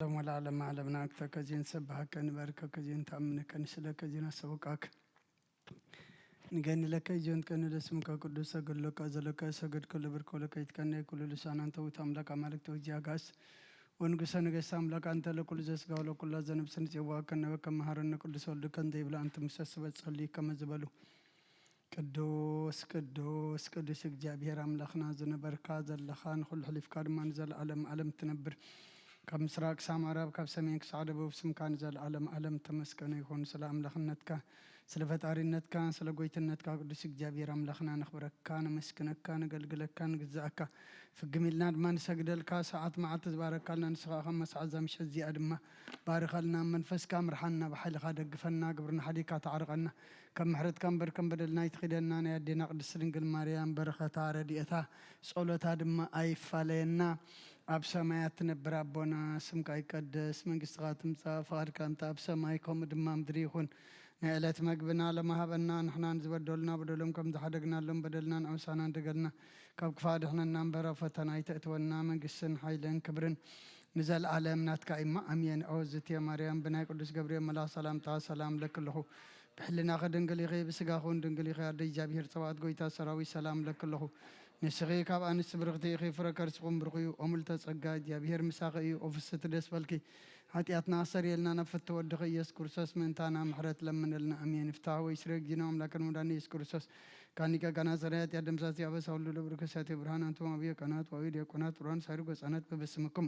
ولا علم علمناك تكزين سبحك نباركك كزين تأمنك نسلك كزين سوقك نجاني لك يجون كن لاسمك قدوس أقول لك أزلك سجد كل برك لك يتكنى كل لسان أنت وتملك عملك توجيهاس ونقص نقص أملك أنت لكل جس قال كل ذنب سنة جواك نبك مهارنا كل سؤال كن ديبلا أنت مسسبت صلي كما زبلو قدوس قدوس قدوس جابير أملخنا زن بركة زلخان كل حلف كارمان زل علم تنبر كم سراك سامارب كم سميك سعد بوسم كان زل علم تمسكن يكون سلام لخنتك سلفت أرينتك سلقويت النتك قدوس جابير أملخنا نخبرك كان مسكنك كان قلقلك كان جزاك في الجميل ناد ما نسجد لك ساعات مع تبارك لنا نسخة خمس عزم شزي أدمة بارك لنا منفس كامر حنا بحل خادق فنا قبرنا حديقة تعرقنا كم حرت كم بر كم بدلنا يتخدنا يدينا قدس رنجل مريم بركة عرديتها سؤالتها دم أي فلنا أب سمايات نبر أبونا سمك يقدس من قصات مسافر كانت أب سمايكم دم مدريخون نعلت مقبنا لما هبنا نحن نزبدلنا بدلهم كم تحدقنا لهم بدلنا أوسانا دقلنا كم كفادحنا نمبر فتنا يتأتونا من قسن حيلين كبرن نزل عالمنا كائما أمين أوزت يا مريم بنا قدس جبريل ملا سلام تا سلام لك له بحلنا غدنقلي غيب سقاخون دنقلي خير دي جابير سواد قويتا سراوي سلام لك له نسخي كاب أنس برغتي خي فركر سقوم برغيو أملت سقاد جابير مساقي أوفست دسبلكي حتياتنا سريلنا نفت ودخي يسكرسس من تانا محرت لمن لنا أمين افتحوا ويسرق جنوم لكن مداني يسكرسس كانيكا كنا سريات يدم ساسي أبس أولو لبركساتي برهان أنتم أبي قناة وويديو قناة برهان سيرو قناة ببسمكم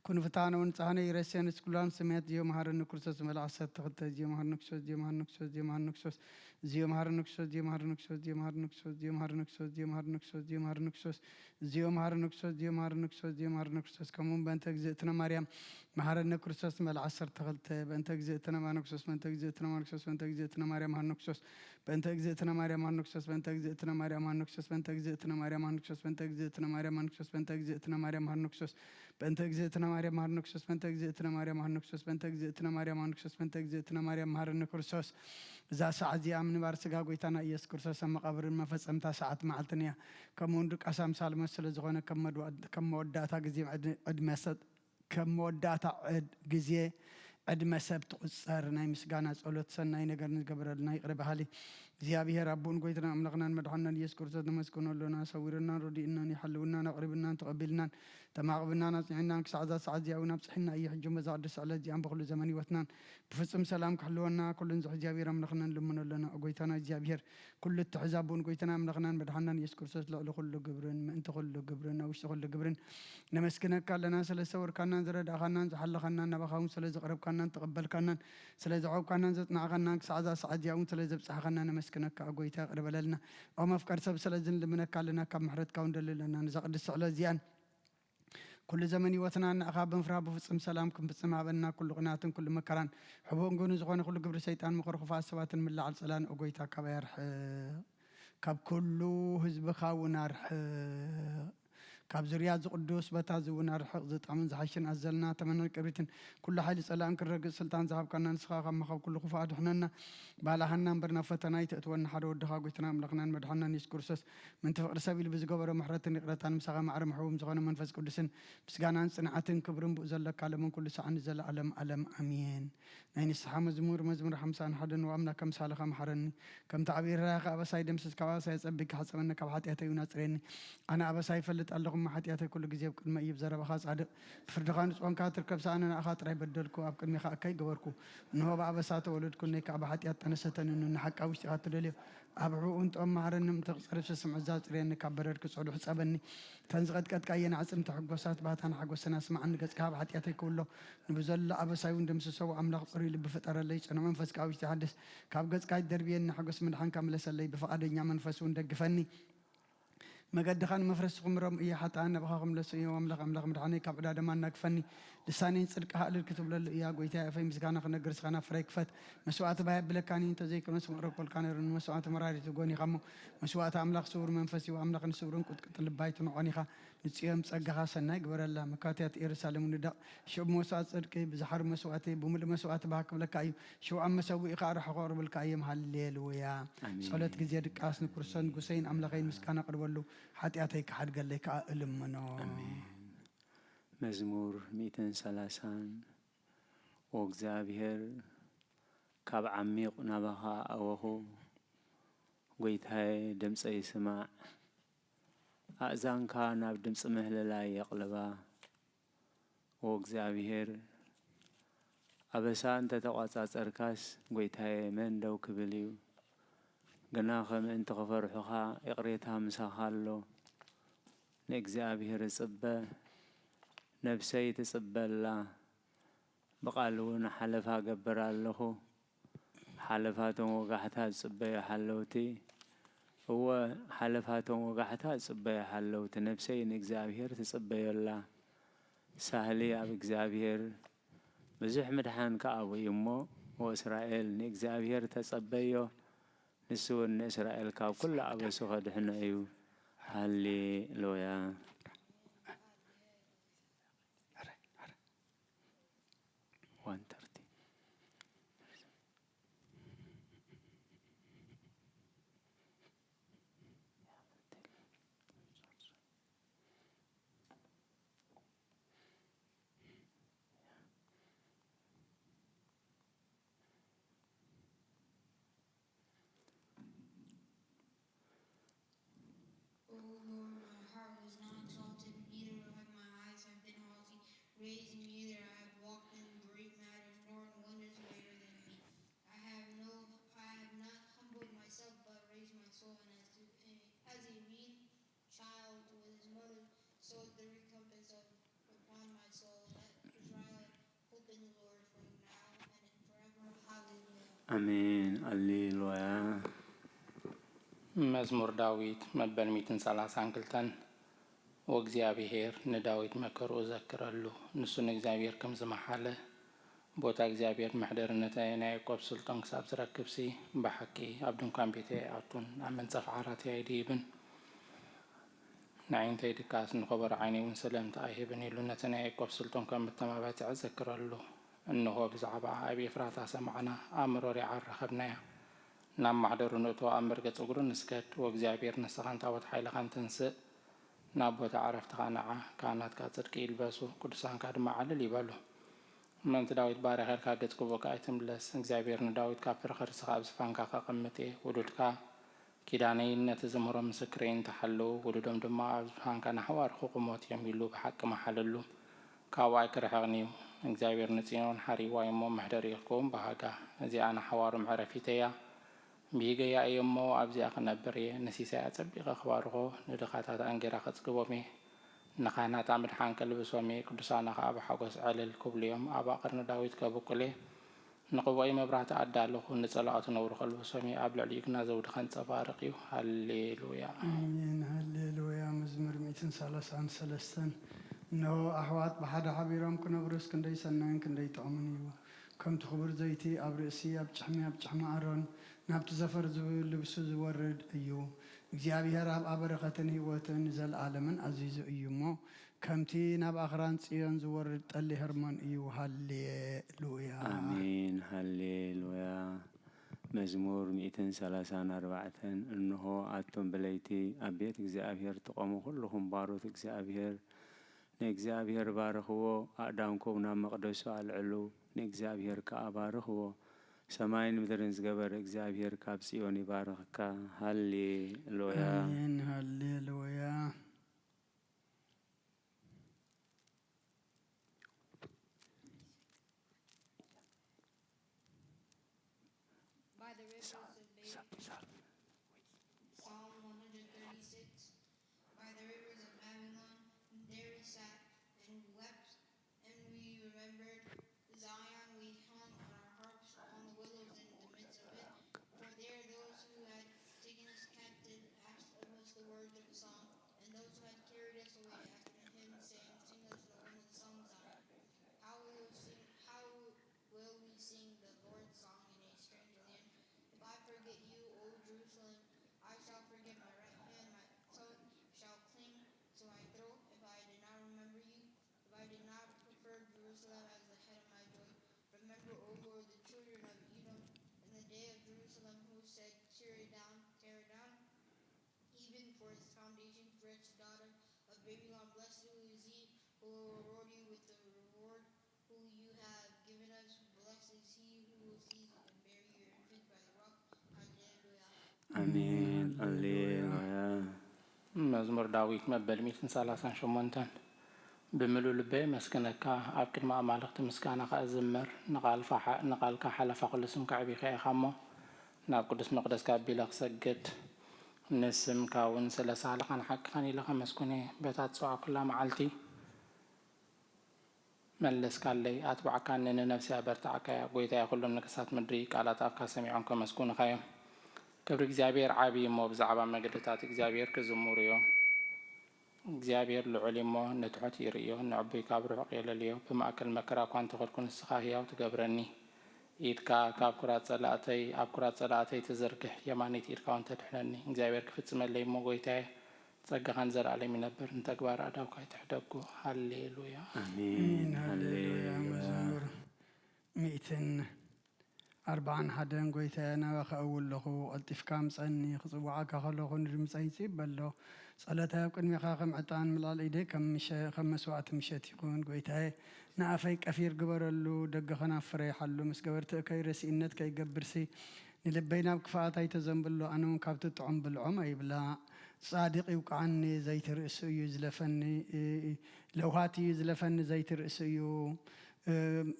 كن فتانا ونصحنا يرسين سكولان سميت جيو مهار النكسوس ملعسة تغطى جيو مهار نكسوس جيو مهار نكسوس جيو مهار نكسوس جيو مهار نكسوس جيو مهار نكسوس جيو مهار نكسوس جيو مهار نكسوس جيو مهار نكسوس جيو مهار نكسوس جيو مهار نكسوس جيو مهار نكسوس جيو مهار نكسوس كمون بنتك زيتنا مريم مهار النكسوس ملعسة تغطى بنتك زيتنا ما نكسوس بنتك زيتنا ما نكسوس بنتك زيتنا مريم مهار نكسوس بنتك زيتنا مريم مهار نكسوس بنتك زيتنا مريم مهار نكسوس بنتك زيتنا مريم مهار نكسوس بنتك زيتنا مريم مهار نكسوس بنتك زيتنا مريم مهار نكسوس بنتك زيتنا مريم مهار نكسوس بنتك زيتنا مريم مهار نكسوس بنتك زيتنا مريم مهار نكسوس بنتك زيتنا مريم مهار نكسوس ذا ساعة زي أمن بارسجا قويتنا يس كرسوس أما قبر المفس أمتا ساعة معلتنيا كموندك أسام سالم السلزغنا كم وداتا جزيم عد مسد كم وداتا عد جزية عد مسد تقصر نايم سجانا سألت سنة نجار نجبر الناي قرب حالي زيابيه ربون قويتنا أملقنا مدحنا يس كرسوس نمسكون لنا صورنا ردينا نحلونا نقربنا تقبلنا تماغبنا نصعنا كسعة سعة زياونا بصحنا أي حجم زاد سعلة زيان بخل زماني وثنان بفصم سلام كحلونا كل نزح زيابير أملقنا لمن لنا قويتنا زيابير كل التحزابون قويتنا أملقنا مدحنا يس كرسوس لا لخل جبرن ما أنت خل جبرن أو اشتغل جبرن نمسكنا كلنا سلسور كنا زرد أخنا زحل خنا نبخاون سلز قرب كنا تقبل كنا سلز عوب كنا زتنا خنا كسعة سعة زياون سلز بصح خنا نمسكنا كعقويتا قرب لنا أو مفكر سب سلزن لمن كلنا كم محرت كون دلنا نزقد السعلة زيان كل زمن وثنا أخاب فراب بفصم سلامكم بسمع بنا كل قناة كل مكان حبون جون زغون كل قبر شيطان مخرخ فاسوات من الله على السلام أقويتا كبير كاب كله حزب خاونا رح كاب زريات قدوس بتازونا رح زت عمن زحشن أزلنا تمنى كبرتن كل حال سلام كرج السلطان ذهب كنا نسخة خم خو كل خفاء حننا بالحنا برنا فتنا يتأتون حرود دخا قتنا ملقنا مدحنا نسكرسس من تفقر سبيل بزجبر محرة نقرتان مسخة مع رمحوم زغنا منفس قدسن بس جانا صنعة كبرن بؤزلك على من كل ساعة نزل علم أمين نين الصحة مزمور حمسان حدن وأمنا كم سالخ محرني كم تعبير راقة أبساي دمسس كواسا يسبك حسبنا كبحات يتيونا تريني أنا أبساي فلت اللهم حتياتي كل جزيب كل ما يبزر بخاص عد فردقان سوان كاتر كبس أنا أخاطر يبدلكو أبكر ميخا أكاي جوركو إنه بابا سات ولدكم نيك أبا حتيات تنستن إنه نحك أو اشتغلت ليه أبعو أنت أم محرن متغصرف سمع زات رين كبررك سعود حسابني تنزغت كات كاين عصم تحق بسات باتان حق وسنا اسمع عن قص كاب حتياتي كله نبزل أبا سايون دمس سو أملاق قري اللي بفترة ليش أنا منفس كاوي تحدث كاب قص كاي دربين حق اسم الحن كامل سلي بفقد نعم منفسون دقفني مقد خان مفرس قمرم إيه حتى أنا بخاهم لسه وأملق مدحني كبدا دمان نكفني لسانين صدق هقل الكتب للإياه قويتها في مسكانة خنا جرس خنا فريق فت مسوات بهاي بلكاني أنت زي كم مسوات ركول كانر مسوات مراري تقولني خمو مسوات أملق سور منفسي وأملق نسورن كنت البيت نوعني خا نتيم سجها سنة قبر الله مكاتيات إرسال من الدا شو مسوات صدق بزحر مسواتي بمل مسوات بهاك بلكاي شو عم مسوي إقار حقور بلكاي محلل ويا صلاة جزيرة كاسن كرسان قسين أملقين مسكانة قرب له حتى أتيك حد قال لك ألمنا መዝሙር 130 ወእግዚአብሔር ካብ ዓሚቕ ናባኻ ኣወኹ ጐይታዬ ድምፀይ ስማዕ ኣእዛንካ ናብ ድምፂ ምህለላይ የቕልባ ወእግዚአብሔር ኣበሳ እንተተቋጻጸርካስ ጐይታዬ መን ደው ክብል እዩ ግና ኸምእንቲ ኽፈርሑኻ የቕሬታ ምሳኻ ኣሎ ንእግዚአብሔር እጽበ ነፍሰይ ትጽበላ ብቓልውን ሓለፋ ገበር ኣለኹ ሓለፋቶም ወጋሕታት ጽበዮ ሓለውቲ እወ ሓለፋቶም ወጋሕታት ጽበዮ ሓለውቲ ነፍሰይ ንእግዚአብሔር ትጽበየላ ሳህሊ ኣብ እግዚአብሔር ብዙሕ ምድሓን ከኣቡኡ እሞ ወእስራኤል ንእግዚአብሔር ተጸበዮ ንስውን ንእስራኤል ካብ ኩሉ ኣበሱ ኸድሕነ እዩ ሃሌሉያ Raise me either I have walked in great matters, nor in wonders greater than me. I have not humbled myself, but raised my soul, and as a weaned child with his mother, so the recompense upon my soul. Let Israel hope in the Lord from now and forever. Hallelujah. አሜን ሃሌሉያ መዝሙር ዳዊት መበል 132 ወእግዚአብሔር ንዳዊት መከሩ ዘክረሉ ንሱ ንእግዚአብሔር ከም ዝመሓለ ቦታ እግዚአብሔር መሕደርነታዊ ናይ ያዕቆብ ስልጣን ክሳብ ዝረክብሲ ብሓቂ ኣብ ድንኳን ቤተይ ኣቱን ኣብ መንጸፍ ዓራተይ ኣይድይብን ንዓይንተይ ድቃስ ንኸበሮ ዓይነይ እውን ሰለምታ ኣይህብን ኢሉ ነቲ ናይ ያዕቆብ ስልጣን ከም ብተማባትዕ ዘክረሉ እንሆ ብዛዕባ ኣብ ኤፍራታ ሰማዕና ኣብ መሮር ረኸብናያ ናብ ማሕደሩ ንእቶ ኣብ መርገፂ እግሩ ንስከድ ወእግዚአብሔር ንስኻን ታቦት ሓይልኻን ተንስእ ናብ ቦታ ዓረፍትኻ ነዓ ካህናትካ ጽድቂ ይልበሱ ቅዱሳንካ ድማ ዓልል ይበሉ ምእንቲ ዳዊት ባሪኸልካ ገጽ ክቡካ ኣይትምለስ እግዚአብሔር ንዳዊት ካብ ፍርኺ ርስኻ ኣብ ዝፋንካ ከቐምጥ እየ ውሉድካ ኪዳነይ ነቲ ዘምህሮም ምስክረይ እንተሓለዉ ውሉዶም ድማ ኣብ ዝፋንካ ናሕዋርኹ ቁሞት እዮም ኢሉ ብሓቂ መሓለሉ ካብኡ ኣይክርሕቕኒ እዩ እግዚአብሔር ንጽዮን ሓሪዋ እሞ መሕደሪ ይኽከውን ባህጋ እዚኣ ናሕዋሩ መዕረፊተያ ብሂገያ እየሞ ኣብዚኣ ክነብር እየ ነሲሳይ ኣጸቢቐ ክባርኾ ንድኻታት ኣንጌራ ኸጽግቦም እየ ንኻህናት ምድሓን ከልብሶም እየ ቅዱሳና ኸኣ ብሓጐስ ዕልል ክብሉ እዮም ኣብ ኣቕርኒ ዳዊት ከብቁል እየ ንቕቦኢ መብራህቲ ኣዳለኹ ንጸላኦት ነብሩ ከልብሶም እየ ኣብ ልዕሊኡ ግና ዘውዲ ኸንጸባርቕ እዩ ሃሌሉያ አሜን ሃሌሉያ መዝሙር 133 እነሆ ኣሕዋት ብሓደ ሓቢሮም ክነብሩስ ክንደይ ሰናይን ክንደይ ጥቕምን እዩ ከምቲ ክቡር ዘይቲ ኣብ ርእሲ ኣብ ጭሕሚ ኣሮን ናብቲ ዘፈር ልብሱ ዝወርድ እዩ እግዚአብሔር ኣብ ኣበረኸትን ህይወትን ዘለዓለምን ኣዚዙ እዩ እሞ ከምቲ ናብ ኣኽራን ጽዮን ዝወርድ ጠሊ ህርሞን እዩ ሃሌሉያ አሜን ሃሌሉያ መዝሙር 134 እንሆ ኣቶም በለይቲ ኣብ ቤት እግዚአብሔር ተቆሙ ኩልኹም ባሮት እግዚአብሔር ንእግዚአብሔር ባርኽዎ ኣእዳምኩም ናብ መቕደሱ ኣልዕሉ ንእግዚአብሔር ከኣ ባርኽዎ ሰማይን ምድርን ዝገበረ እግዚአብሔር ካብ ጽዮን ይባርኽካ ሃሌሉያ አሜን ሃሌሉያ By the rivers of Psalm 136. By the rivers of Babylon, there we sat and wept, and we remembered Zion. We hung on our harps on the willows in the midst of it. For there those who had taken us captive asked of us the words of a song, and those who had carried us away after the hymn, saying, "Sing us the one of the songs, Zion." How will we sing the Lord's song in a strange land? If I forget you, O Jerusalem, I shall forget my right hand. My tongue shall cling to my throat if I did not remember you. If I did not prefer Jerusalem as the head of my joy. Remember, O Lord, the children of Edom in the day of Jerusalem, who said, tear it down, even for its foundation, wretched daughter of Babylon. Blessed is he will reward you with the reward who you have given us. Blessed is he who will seize and bury your infant by the rock. Hallelujah. አሜን ሃሌሉያ መዝሙር ዳዊት መበል 138 ብምሉእ ልበይ መስክነካ ኣብ ቅድሚ ኣማልክቲ ምስጋናኻ እዝምር ንቓልካ ሓለፋ ኩሉ ስምካ ዕቢኻ ኢኻ እሞ ናብ ቅዱስ መቅደስካ ኣቢለ ክሰግድ ንስምካ እውን ስለ ሳልኻን ሓቅኻን ኢለ ከመስኩን እየ በታ ትፅዋዕ ኩላ መዓልቲ መለስካለይ ኣትባዕካኒ ንነፍሲ ኣበርታዕካ እያ ጎይታየ ኩሎም ነገስታት ምድሪ ቃላት ኣፍካ ሰሚዖም ከመስኩንኻ እዮም ክብሪ እግዚኣብሔር ዓብዪ እሞ ብዛዕባ መገድታት እግዚኣብሔር ክዝሙሩ እዮም እግዚአብሔር ልዑል እሞ ንትሑት ይርእዮ ንዕቡይ ካብ ርሑቕ የለልዮ ብማእከል መከራ እኳ እንተኸድኩ ንስኻ ህያው ትገብረኒ ኢድካ ካብ ኩራት ጸላእተይ ኣብ ኩራት ጸላእተይ ትዝርግሕ የማነይቲ ኢድካ እውን ተድሕነኒ እግዚአብሔር ክፍጽመለይ እሞ ጎይታየ ጸጋኻን ዘለዓለም ይነብር እንተግባር ኣዳውካ ይትሕደጉ ሃሌሉያ አሜን ሃሌሉያ መዝሙር 141 ጎይታየ ናባኸ እውለኹ ቀልጢፍካ ምፀኒ ክፅዋዓካ ከለኹ ንድምፀይ ይፅበሎ ጸሎታዊ ኣብ ቅድሚኻ ከም ዕጣን ምላል ኢደይ ከም መስዋዕቲ ምሸት ይኹን ጎይታየ ንኣፈይ ቀፊር ግበረሉ ደገ ከናፍረ ይሓሉ ምስ ገበርቲ ከይረሲእነት ከይገብርሲ ንልበይ ናብ ክፍኣት ኣይተዘንብሎ ኣነ እውን ካብቲ ጥዑም ብልዖም ኣይብላ ጻድቅ ይውቃዓኒ ዘይቲ ርእሲ እዩ ዝለፈኒ ለውሃት እዩ ዝለፈኒ ዘይቲ ርእሲ እዩ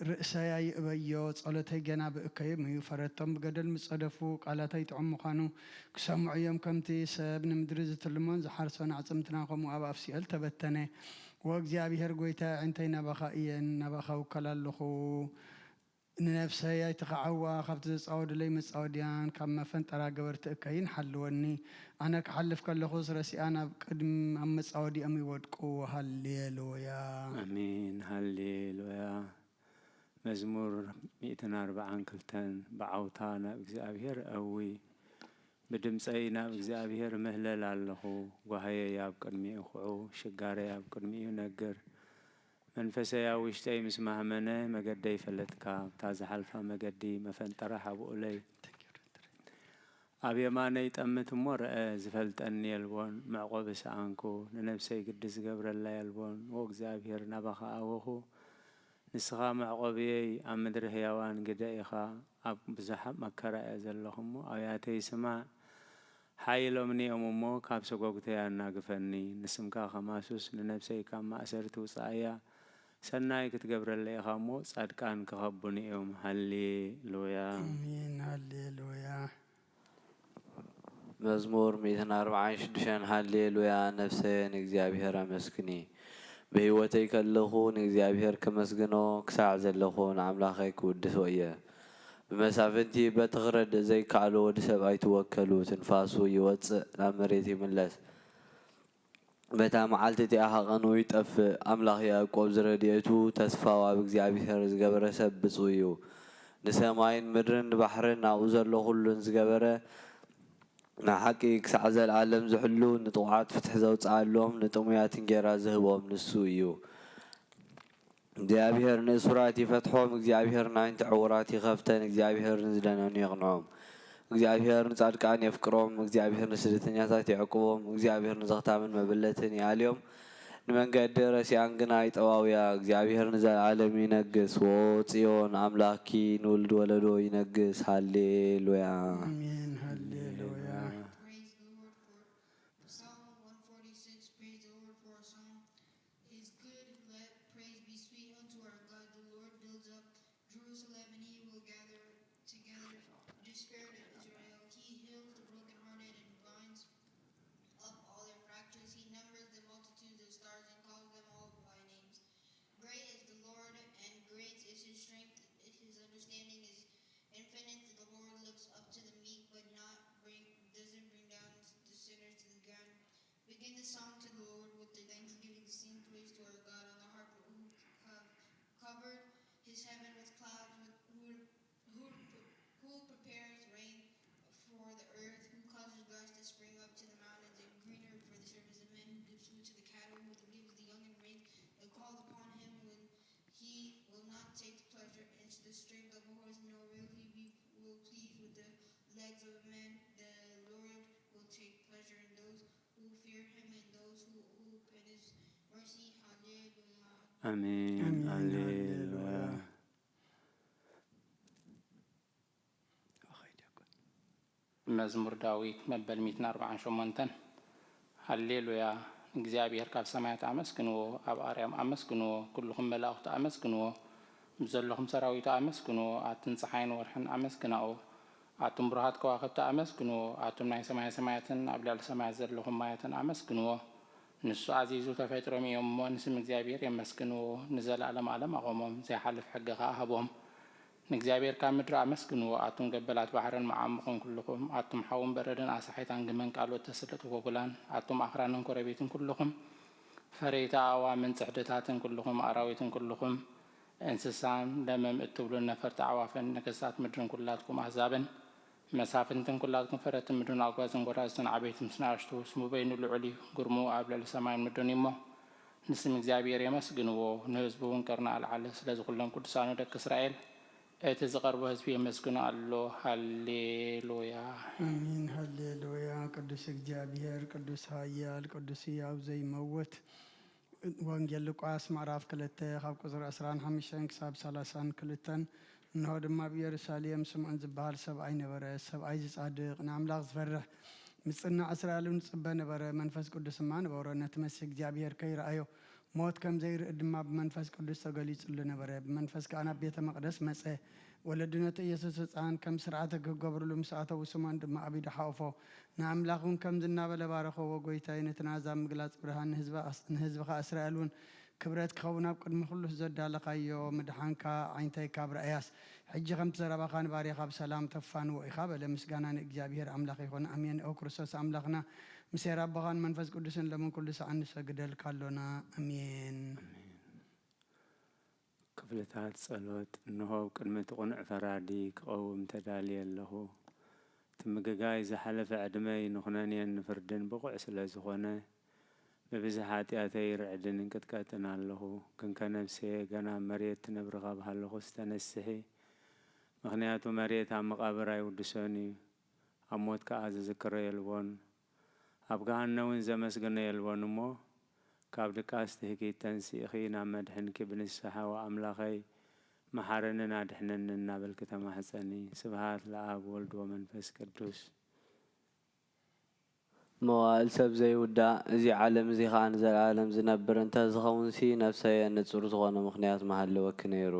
ርእሰያ ይእበዮ ጸሎተይ ገና ብእከይም እዩ ፈረቶም ብገደል ምጸደፉ ቃላተይ ጥዑም ምዃኑ ክሰምዑ እዮም ከምቲ ሰብ ንምድሪ ዝትልሞን ዝሓርሶን ኣዕፅምትና ከምኡ ኣብ ኣፍሲአል ተበተነ ወእግዚአብሔር ጎይታ ዕንተይ ናባኻ እየን ናባኻ ውከል ኣለኹ ንነፍሰይ ኣይትኸዓዋ ካብቲ ዘፃወድለይ መፃወድያን ካብ መፈንጠራ ገበርቲ እከይን ሓልወኒ ኣነ ክሓልፍ ከለኹ ረሲኣ ናብ ቅድሚ ኣብ መፃወዲኦም ይወድቁ ሃሌሉያ አሜን ሃሌሉያ መዝሙር 142 በዓውታ ናብ እግዚአብሔር እዊ ብድምፀይ ናብ እግዚአብሔር ምህለል ኣለኹ ጓህየይ ኣብ ቅድሚኡ ይኹዑ ሽጋረይ ኣብ ቅድሚኡ ይነግር መንፈሰይ ኣብ ውሽጠይ ምስ ማህመነ መገደይ ፈለጥካ ኣብታ ዝሓልፋ መገዲ መፈንጠራ ሓብኡለይ ኣብ የማነይ ጠምት እሞ ረአ ዝፈልጠኒ የልቦን መዕቆቢ ሰኣንኩ ንነፍሰይ ግዲ ዝገብረላ የልቦን ወእግዚአብሔር ናባኻ ኣወኹ ንስኻ መዕቆብየይ ኣብ ምድሪ ህያዋን ግደ ኢኻ ኣብ ብዙሓት መከራ እየ ዘለኹ እሞ ኣብያተይ ስማዕ ሓይሎም ኒኦም እሞ ካብ ሰጎግተይ ኣናግፈኒ ንስምካ ከማሱስ ንነፍሰይ ካብ ማእሰርቲ ውፃእያ ሰናይ ክትገብረለ ኢኻ እሞ ጻድቃን ክኸቡኒ እዮም ሃሌሉያ አሜን ሃሌሉያ መዝሙር 146 ሃሌሉያ ነፍሰይ ንእግዚአብሔር አመስግኒ በህይወተይ ከለኹ ንእግዚአብሔር ከመስግኖ ክሳዕ ዘለኹ ንኣምላኸይ ክውድሶ እየ ብመሳፍንቲ በትኽረድ ዘይከኣሎ ወዲ ሰብ ኣይትወከሉ ትንፋሱ ይወፅእ ናብ መሬት ይምለስ በታ መዓልቲ እቲኣ ሃቐኑ ይጠፍእ ኣምላኽ ያዕቆብ ዝረድኤቱ ተስፋው ኣብ እግዚአብሔር ዝገበረ ሰብ ብፁዕ እዩ ንሰማይን ምድርን ንባሕርን ናብኡ ዘሎ ኩሉን ዝገበረ ንሓቂ ክሳዕ ዘለዓለም ዝሕሉ ንጥቑዓት ፍትሒ ዘውፅኣሎም ንጥሙያት እንጀራ ዝህቦም ንሱ እዩ እግዚአብሔር ንእሱራት ይፈትሖም እግዚአብሔር ናይንቲ ዕውራት ይኸፍተን እግዚአብሔር ንዝደነኑ የቕንዖም እግዚአብሔር ንጻድቃን የፍቅሮም እግዚአብሔር ንስደተኛታት ይዕቅቦም እግዚአብሔር ንዘኽታምን መበለትን ይኣልዮም ንመንገዲ ረሲኣን ግና ይጠዋውያ እግዚአብሔር ንዘለዓለም ይነግስ ወጽዮን አምላኪ ንውልድ ወለዶ ይነግስ ሃሌሉያ አሜን ሃሌሉያ Praise the Lord for Psalm 146. Praise the Lord for a song is good. Let praise be sweet unto our God. The Lord builds up Jerusalem, and he will gather together the spirit of Israel. He heals the brokenhearted and binds up all their fractures. He numbers the multitudes of stars and calls them all by names. Great is the Lord, and great is his strength. His understanding is infinite. The Lord looks up to the meek, but doesn't bring down the sinners to the ground. Begin the song to the Lord with the thanksgiving. Sing praise to our God on the harp, who have covered his heaven with clouds, who prepares rain for the earth, who causes grass to spring up to the mountains and greener for the service of men, who gives food to the cattle, who gives the young and rain, and call upon him when he will not take pleasure in the strength of a horse, nor will he be pleased with the legs of men. The Lord will take pleasure in those who fear him and those who hope in his mercy. Hallelujah. آمين آمين. هللويا. መዝሙር ዳዊት መበል 148 ሃሌሉያ እግዚአብሔር ካብ ሰማያት አመስግንዎ ኣብ ኣርያም አመስግንዎ ኩልኩም መላእክቲ አመስግንዎ ብዘለኹም ሰራዊት አመስግንዎ ኣትን ፀሓይን ወርሕን አመስግናኦ ኣቱም ብሩሃት ከዋክብቲ አመስግንዎ ኣቱም ናይ ሰማይ ሰማያትን ኣብ ልዕሊ ሰማያት ዘለኹም ማያትን አመስግንዎ ንሱ ኣዚዙ ተፈጥሮም እዮም እሞ ንስም እግዚአብሔር የመስግንዎ ንዘለዓለም ዓለም ኣቆሞም ዘይሓልፍ ሕጊ ከዓ ሃቦም ንእግዚአብሔር ካብ ምድሪ አመስግንዎ ኣቱም ገበላት ባሕርን መዓምቆም ኩልኩም ኣቱም ሓውን በረድን ኣሳሒታን ግመን ቃልኦት ተስልጡ ጎጉላን ኣቱም ኣኽራንን ኮረቤትን ኩልኩም ፈረይታ ኣእዋምን ጽሕድታትን ኩልኩም ኣራዊትን ኩልኩም እንስሳን ለመም እትብሉን ነፈርቲ ኣዕዋፍን ነገሥታት ምድርን ኩላትኩም ኣሕዛብን መሳፍንትን ኩላትኩም ፈረትን ምድርን ኣጓዝን ጎራዝትን ዓበይቲ ምስ ንኣሽቱ ስሙ በይኑ ልዑል እዩ ግርሙ ኣብ ልዕሊ ሰማይን ምድርን እሞ ንስም እግዚአብሔር የመስግንዎ ንህዝቡ እውን ቀርና ኣልዓለ ስለዚ ኩሎም ቅዱሳኑ ደቂ እስራኤል እቲ ዝቐርቦ ህዝቢ የመስግኑ ኣሎ ሃሌሉያ አሜን ሃሌሉያ። ቅዱስ እግዚአብሔር ቅዱስ ኃያል ቅዱስ ሕያው ዘይመውት ወንጌል ሉቃስ ምዕራፍ 2 ካብ ቁፅሪ 25 ክሳብ 32 እንሆ ድማ ብኢየሩሳሌም ስምዖን ዝበሃል ሰብኣይ ነበረ። ሰብኣይ ዝጻድቕ ንኣምላኽ ዝፈርሕ ምጽናዕ እስራኤልን ጽበ ነበረ። መንፈስ ቅዱስ ድማ ነበሮ። ነቲ መሲሕ እግዚአብሔር ከይረአዮ ሞት ከም ዘይርኢ ድማ ብመንፈስ ቅዱስ ተገሊጹሉ ነበረ። ብመንፈስ ከዓ ናብ ቤተ መቅደስ መጸ። ወለድነቱ ኢየሱስ ህፃን ከም ስርዓተ ክገብርሉ ምስ ኣተው ስምዖን ድማ ኣብ ኢዱ ሓቁፎ ንኣምላኽ እውን ከም ዝናበለ ባረኸዎ። ጎይታይ ነቲ ናዛብ ምግላፅ ብርሃን ንህዝብኻ እስራኤል እውን ክብረት ክኸውን ኣብ ቅድሚ ኩሉ ዘዳለኻዮ ምድሓንካ ዓይንተይ ካብ ረአያስ ሕጂ ከምቲ ዘረባኻ ንባሪኻ ብሰላም ተፋንዎ ኢኻ በለ። ምስጋና ንእግዚአብሔር ኣምላኽ ይኹን ኣሜን። ኦ ክርስቶስ ኣምላኽና ምስር ኣቦኻን መንፈስ ቅዱስን ለምን ኩሉ ሰዓት ንሰግደልካ ኣሎና ኣሜን። ክፍልታት ጸሎት እንሆ ቅድሚ ቁኑዕ ፈራዲ ክቐውም ተዳልየ ኣለኹ። እቲ ምግጋይ ዝሓለፈ ዕድመይ ንኹነንየን ንፍርድን ብቑዕ ስለ ዝኾነ ብብዝሒ ኃጢአተይ ርዕድን እንቅጥቀጥን ኣለኹ። ግን ከነብሰየ ገና መሬት ትነብርኻ ባሃለኹ ዝተነስሒ ምክንያቱ መሬት ኣብ መቃብር ኣይውድሶን እዩ። ኣብ ሞት ከዓ ዝዝክሮ የልቦን ኣብ ገሃነም እውን ዘመስግኖ የልቦን እሞ ካብ ድቃስ ትህኪት ተንሲእኺ ናብ መድሕንኪ ብንስሓ ወኣምላኸይ መሓረንን ኣድሕነንን እናበልክ ተማሕፀኒ። ስብሃት ለኣብ ወልድ ወመንፈስ ቅዱስ። መዋእል ሰብ ዘይውዳእ እዚ ዓለም እዚ ከዓ ንዘለዓለም ዝነብር እንተዝኸውንሲ ነፍሰየ ንጹር ዝኾነ ምክንያት መሃለወኪ ነይሩ።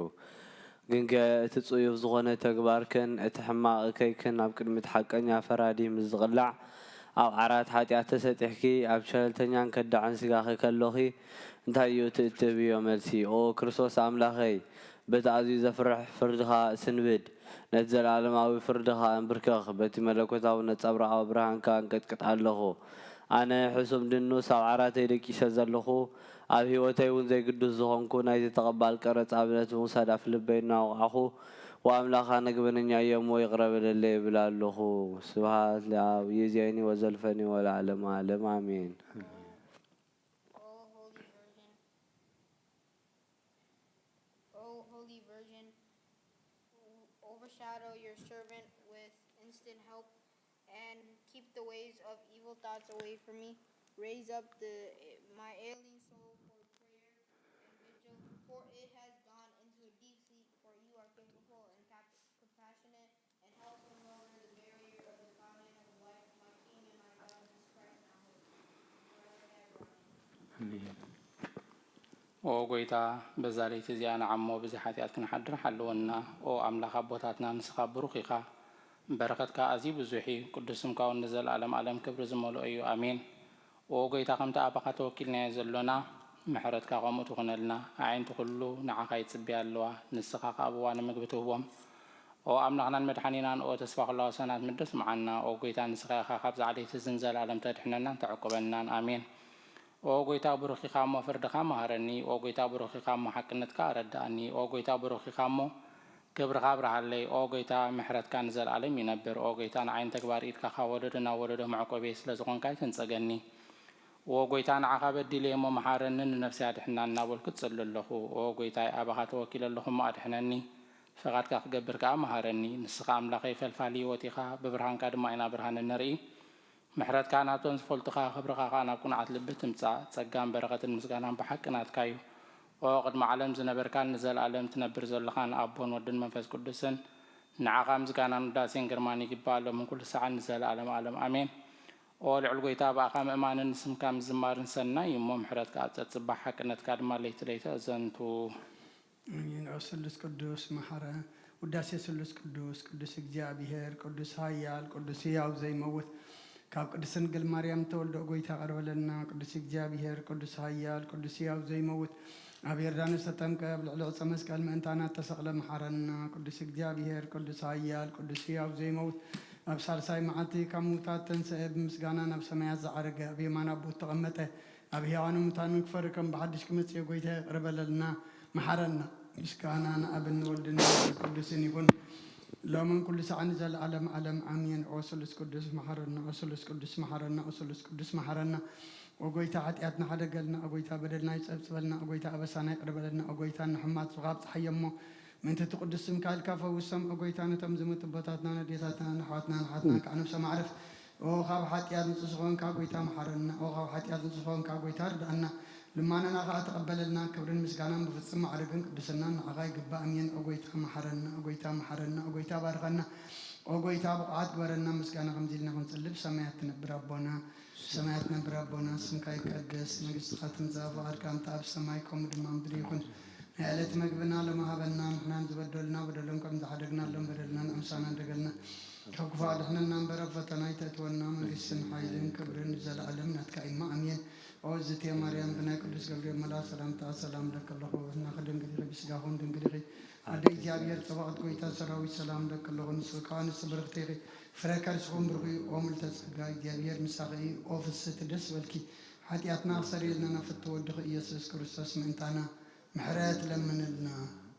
ግን እቲ ጽዩፍ ዝኾነ ተግባርከን እቲ ሕማቕ ከይክን ኣብ ቅድሚት ሓቀኛ ፈራዲ ምስ ዝቕላዕ ኣብ ዓራት ሓጢአት ተሰጢሕኪ ኣብ ሸለልተኛን ከዳዕን ስጋኺ ከለኺ እንታይ እዩ ትእትብዮ መልሲ? ኦ ክርስቶስ ኣምላኸይ በቲ ኣዝዩ ዘፍርሕ ፍርድኻ ስንብድ ነቲ ዘለዓለማዊ ፍርድኻ እንብርከኽ በቲ መለኮታዊ ነጸብራቃዊ ብርሃንካ እንቅጥቅጥ ኣለኹ። ኣነ ሕሱም ድኑስ ኣብ ዓራተይ ደቂሰ ዘለኹ ኣብ ህይወተይ እውን ዘይግዱስ ዝኾንኩ ናይቲ ተቐባል ቀረፅ ኣብነት ምውሳድ ኣፍ ልበይ እናወቃኹ ወኣምላኻ ነግበነኛ እዮም ወይ ይቕረበለለ ይብል ኣለኹ። ስብሃት ለኣብ ይእዜኒ ወዘልፈኒ ወለዓለመ ዓለም ኣሜን። Holy Virgin, overshadow your servant with instant help and keep the ways of evil thoughts away from me. Raise up my ailing soul for prayer and vigil, for it has gone into a deep sleep, for you are capable and compassionate and help from over the barrier of the fountain of life, my King and my God, Jesus Christ, now forever and ever. Amen. ኦ ጎይታ በዛ ለይቲ እዚኣ ንዓሞ ብዚ ሓጢአት ክንሓድር ሓለወና። ኦ ኣምላኽ ኣቦታትና ንስኻ ብሩኽ ኢኻ በረኸትካ ኣዝዩ ብዙሕ እዩ። ቅዱስ ስምካ እውን ንዘለዓለም ዓለም ክብሪ ዝመልኦ እዩ ኣሜን። ኦ ጎይታ ከምቲ ኣባኻ ተወኪልናዮ ዘሎና ምሕረትካ ከምኡ ትኹነልና። ኣዒንቲ ኩሉ ንዓኻ ይጽብያ ኣለዋ ንስኻ ከዓ ብዋነ ምግቢ ትህቦም። ኦ ኣምላኽናን መድሓኒናን ኦ ተስፋ ኩሉ ወሰናት ምድር ስምዓና። ኦ ጎይታ ንስኻ ኢኻ ካብ ዛዕለይቲ እዝን ዘለዓለም ተድሕነናን ተዕቁበናን ኣሜን። ኦ ጎይታ ብሩኽ ኢኻ እሞ ፍርድኻ መሃረኒ። ኦ ጎይታ ብሩኽ ኢኻ እሞ ሓቅነትካ ኣረዳእኒ። ኦ ጎይታ ብሩኽ ኢኻ እሞ ክብርኻ ብርሃለይ። ኦ ጎይታ ምሕረትካ ንዘለዓለም ይነብር። ኦ ጎይታ ንዓይን ተግባር ኢድካ ካብ ወለዶ ናብ ወለዶ መዕቆቤ ስለ ዝኾንካይ ተንጸገኒ። ኦ ጎይታ ንዓኻ በዲለየ እሞ መሓረኒ ንነፍሲ ኣድሕና እናበልኩ ትጸሊ ኣለኹ። ኦ ጎይታይ ኣባኻ ተወኪል ኣለኹ እሞ ኣድሕነኒ። ፈቓድካ ክገብር ከዓ መሃረኒ። ንስኻ ኣምላኸይ ፈልፋሊ ህይወት ኢኻ ብብርሃንካ ድማ ኢና ብርሃን ንርኢ። ምሕረትካ ናቶም ዝፈልጡኻ ክብርኻ ከዓ ናብ ቁንዓት ልቢ ትምጻእ። ጸጋን በረኸትን ምስጋናን ብሓቂ ናትካ እዩ። وقدم عالم زنبركان نزل عالم تنبر زلخان أبون ودن منفس قدسن نعقام زكانا نداسين جرماني جبالو من كل ساعة نزل عالم آمين ولعلقو يتابع قام إيمان نسم كام زمارن سنة يمم حرات كاتت صباح حكنت كادما ليتا زنتو سلس قدوس محرة وداسي سلس قدوس እግዚአብሔር ቅዱስ ኃያል ቅዱስ ሕያው ዘይመውት ካብ ቅድስት ድንግል ማርያም ተወልዶ ጎይታ ቀርበለና ቅዱስ እግዚአብሔር ቅዱስ ኃያል ቅዱስ ሕያው ዘይመውት ኣብ ዮርዳኖስ ተጠምቀ ብልዕሊ ዕፀ መስቀል ምእንታና ተሰቕለ መሓረና ቅዱስ እግዚአብሔር ቅዱስ ኃያል ቅዱስ ሕያው ዘይመውት ኣብ ሳልሳይ መዓልቲ ካብ ሙታት ተንሥአ ብምስጋና ናብ ሰማያት ዝዓረገ ኣብ የማን ኣቦ ተቐመጠ ኣብ ሕያዋን ሙታን ክፈሪ ከም ብሓድሽ ክመጽእ ጎይታ ይቅረበለልና መሓረና ምስጋና ንኣብን ወልድን ቅዱስን ይኹን ሎምን ኩሉ ሰዓን ዘለዓለም ዓለም ኣሜን። ኦስሉስ ቅዱስ መሓረና ኦስሉስ ቅዱስ መሓረና ኦስሉስ ቅዱስ መሓረና ወጎይታ ኃጢአትና ሓደገልና ወጎይታ በደልና ይጸብጽበልና ወጎይታ ኣበሳና ይቅርበለልና ወጎይታ ንሕማት ዝኻብ ፀሓየሞ ምንተቲ ቅዱስ ስምካ ኢልካ ፈውሶም ወጎይታ ነቶም ዝምቱ ቦታትና ነዴታትና ንሓትና ከዓ ነብሰ ማዕረፍ ካብ ኃጢአት ንጹህ ዝኾንካ ጎይታ መሓረና ካብ ኃጢአት ንጹህ ዝኾንካ ጎይታ ርዳእና ልማነና ከዓ ተቐበለልና ክብርን ምስጋናን ብፍጹም ማዕረግን ቅድስናን ንዓኻ ይግባእ እሜን። ወጎይታ መሓረና ወጎይታ መሓረና ወጎይታ ባርኸና ወጎይታ ብቕዓት ግበረና ምስጋና ከምዚ ኢልና ክንጽልብ ሰማያት ትነብር ኣቦና ሰማያት ትነብር ኣቦና ስምካ ይቀደስ መንግሥትኻ ትምጻእ ፈቃድካ እንተ ኣብ ሰማይ ከምኡ ድማ ምድሪ ይኹን ናይ ዕለት መግብና ለመሃበና ንሕናን ዝበደልና በደሎም ከም ዝሓደግናሎም በደልና ንኣምሳና እንደገልና ካብ ክፉእ ኣድሕነና እምበር ኣብ ፈተና ይተእትወና መንግሥትን ሓይልን ክብርን ዘለዓለም ናትካ ኢማ ኣሜን። أوزت يا مريم بنا قدوس جبريل ملا سلام تا سلام لك الله وإحنا خدم قدير بسجاهون دم قدير أدي جابير تبعت كويتا سراوي سلام لك الله ونسوكان الصبرتيري فركر سوم برغي أمل تسجاي جابير مساقي أوفيس تدرس ولكي حياتنا صريلنا نفتو ودخ يسوع كريستوس من تانا محرات لمن لنا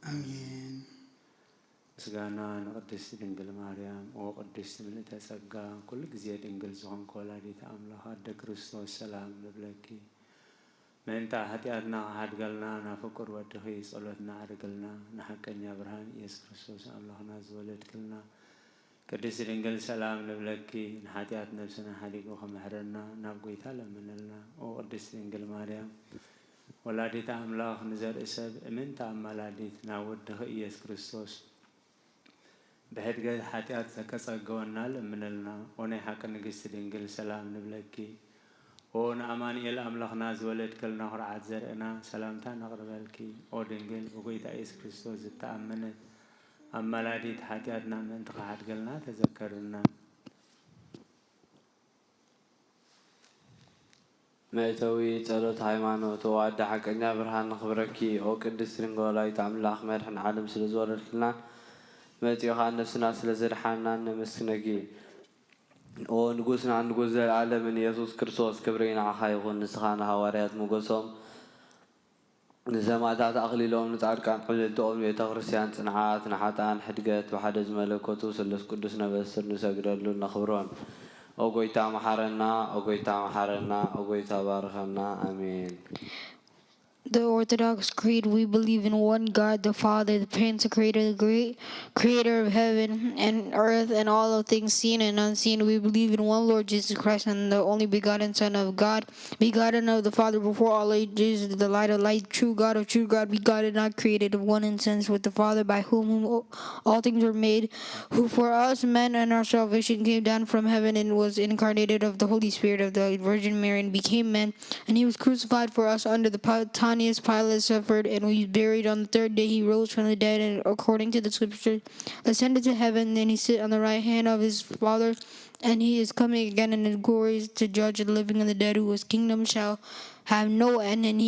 أمين. مسجانا نقدس دنجل مريم وقدس من تسجى كل جزية دنجل زون كولا دي تعمل هاد كريستوس سلام لبلكي من تحت أدنى هاد قلنا نفكر ودخي صلوتنا عرقلنا نحكي يا برهان يسوع كريستوس الله نازولت كلنا قدس دنجل سلام لبلكي نحتي أدنى نفسنا حديق وخمهرنا نبغي تعلم من لنا وقدس دنجل مريم ولادي تعمل نزار إسب من تعمل دي نعود دخي يسوع كريستوس بهدقة حاتيات كسرقونا لمنلنا ونحكي نجس دينجل سلام نبلكي ون أمان إلى أملاك ناز ولد كل نهر عزرنا سلام تانا قربالكي أو دينجل وقيت عيس كريستوس التأمنت أما لاديت حاتياتنا من تقعد قلنا تذكرنا مأتوي تلوت هايمانوت وعد حقنا برهان خبركي أو كدس رنجولاي تعمل أحمر حن عالم سلزور لنا مأتيو خان نفسنا سلزر حنا نمسكنكي ونقولنا عن نقول العالم من يسوع كريستوس كبرين عخايقون نسخان هواريات مقصوم نزمات أقليلهم نتعركان قلتهم يتغرسيان صنعات نحاتان حدقات وحدز ملكوتو سلس قدسنا بسر نسجر له نخبرون أوغويتا محرنا أوغويتا محرنا أوغويتا بارخنا آمين. The Orthodox Creed, we believe in one God, the Father, the Pantocrator, the great creator of heaven and earth and all of things seen and unseen. We believe in one Lord Jesus Christ and the only begotten Son of God, begotten of the Father before all ages, the light of light, true God of true God, begotten, not created, of one in sense with the Father, by whom all things were made, who for us men and our salvation came down from heaven and was incarnated of the Holy Spirit of the Virgin Mary and became man, and he was crucified for us under the Pilate suffered and was buried. On the third day he rose from the dead, and according to the scripture ascended to heaven. Then he sit on the right hand of his Father, and he is coming again in his glory to judge the living and the dead, whose kingdom shall have no end. And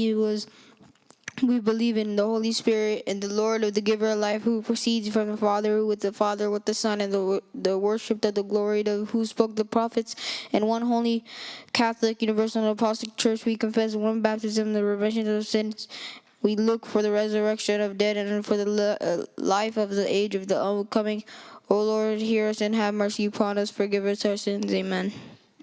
we believe in the Holy Spirit and the Lord of the giver of life, who proceeds from the Father, with the Son, and the worship of the glory of who spoke the prophets, and one holy Catholic universal and apostolic church. We confess one baptism, the remission of sins. We look for the resurrection of dead and for the life of the age of the upcoming. O Lord, hear us and have mercy upon us. Forgive us our sins. Amen.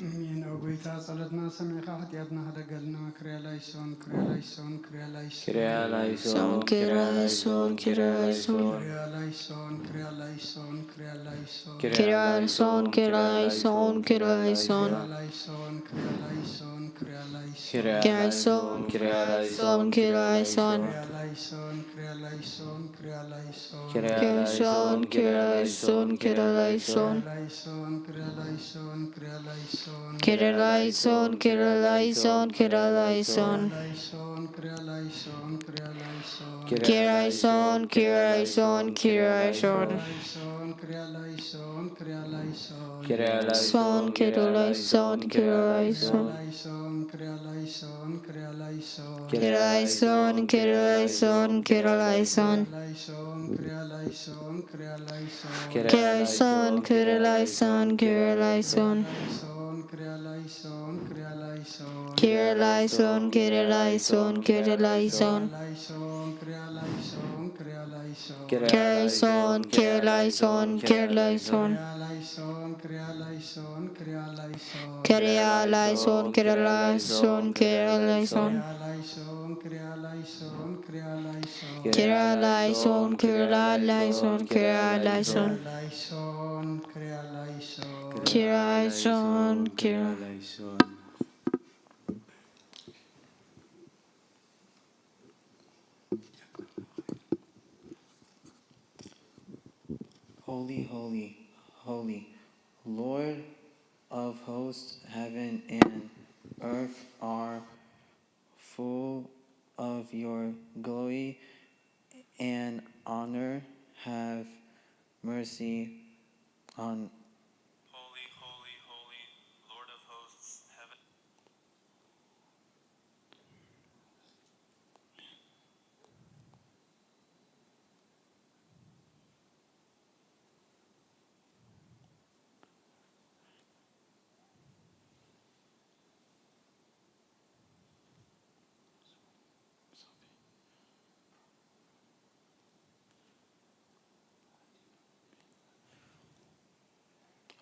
أمين. أوغويتا صلتنا سميخا حتياتنا هدقلنا كريالايسون كريالايسون كريالايسون كريالايسون كريالايسون كريالايسون كريالايسون كريالايسون كريالايسون كريالايسون كريالايسون كريالايسون كريالايسون كريالايسون كريالايسون كريالايسون ላይሶን ክሪያ ላይሶን ክሪያ ላይሶን Kyrieleison, Kyrieleison, Kyrieleison. ላይሶን ክሪያ ላይሶን ክሪያ ላይሶን Kyrieleison, Kyrieleison, Kyrieleison. ላይሶን ክሪያ ላይሶን ክሪያ ላይሶን Kyrieleison, Kyrieleison, Kyrieleison. ላይሶን ክሪያ ላይሶን ክሪያ ላይሶን Son, Kyrieleison, Kyrieleison. ላይሶን ክሪያ ላይሶን ክሪያ ላይሶን Kyrieleison, Kyrieleison, Kyrieleison. ላይሶን ክሪያ ላይሶን ክሪያ ላይሶን Kyrieleison, Kyrieleison, Kyrieleison. ላይሶን ክሪያ ላይሶን ክሪያ ላይሶን Kyrieleison, Kyrieleison, Kyrieleison. ላይሶን ክሪያ ላይሶን ክሪያ ላይሶን Kyrieleison, Kyrieleison, Kyrieleison. ላይሶን ክሪያ ላይሶን ክሪያ ላይሶን Kyrieleison, Kyrieleison, Kyrieleison. ላይሶን ክሪያ ላይሶን ክሪያ ላይሶን Kyrieleison, Kyrieleison, Kyrieleison. ላይሶን ክሪያ ላይሶን Kyrieleison, Kyrieleison. Kyrieleison. Holy, holy, holy, Lord of hosts, heaven and earth are full of your glory and honor. Have mercy on Holy, holy, holy, Lord of hosts, heaven.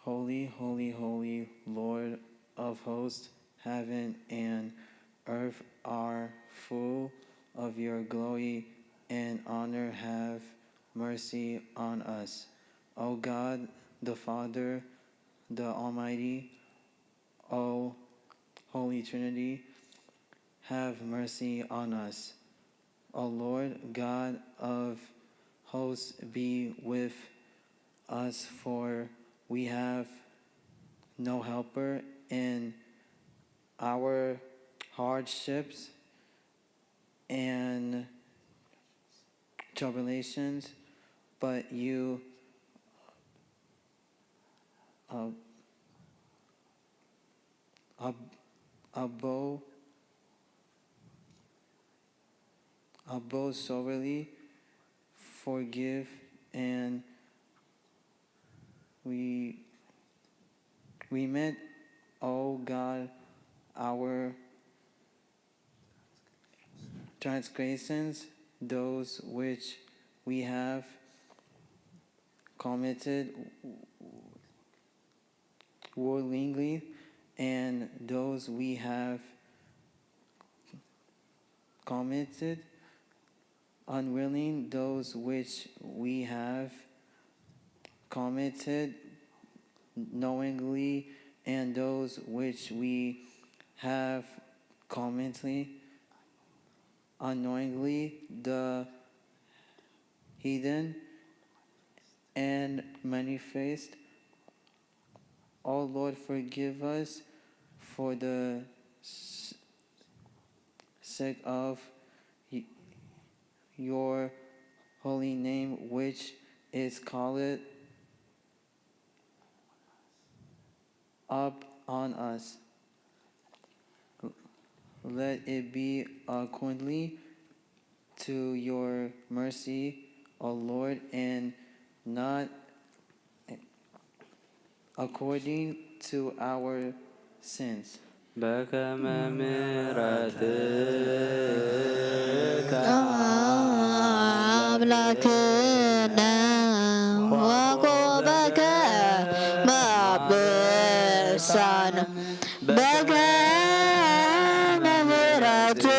Holy, holy, holy, Lord of hosts, heaven and earth are full of your glory and honor. Have mercy on us. O God, the Father, the Almighty, O Holy Trinity, have mercy on us. O Lord God of hosts, be with us, for we have no helper in our hardships and tribulations, but you above soberly forgive, and we remit, O God, our transgressions, those which we have committed willingly, and those we have committed unwilling, those which we have committed knowingly, and those which we have committed unknowingly, the hidden and manifest. O Lord, forgive us for the sake of your holy name, which is called up on us. Let it be accordingly to your mercy, O Lord, and not according to our sins. በከመ ምሕረትከ አምላክነ ወቆበከ ማብሳን በከመ ምሕረትከ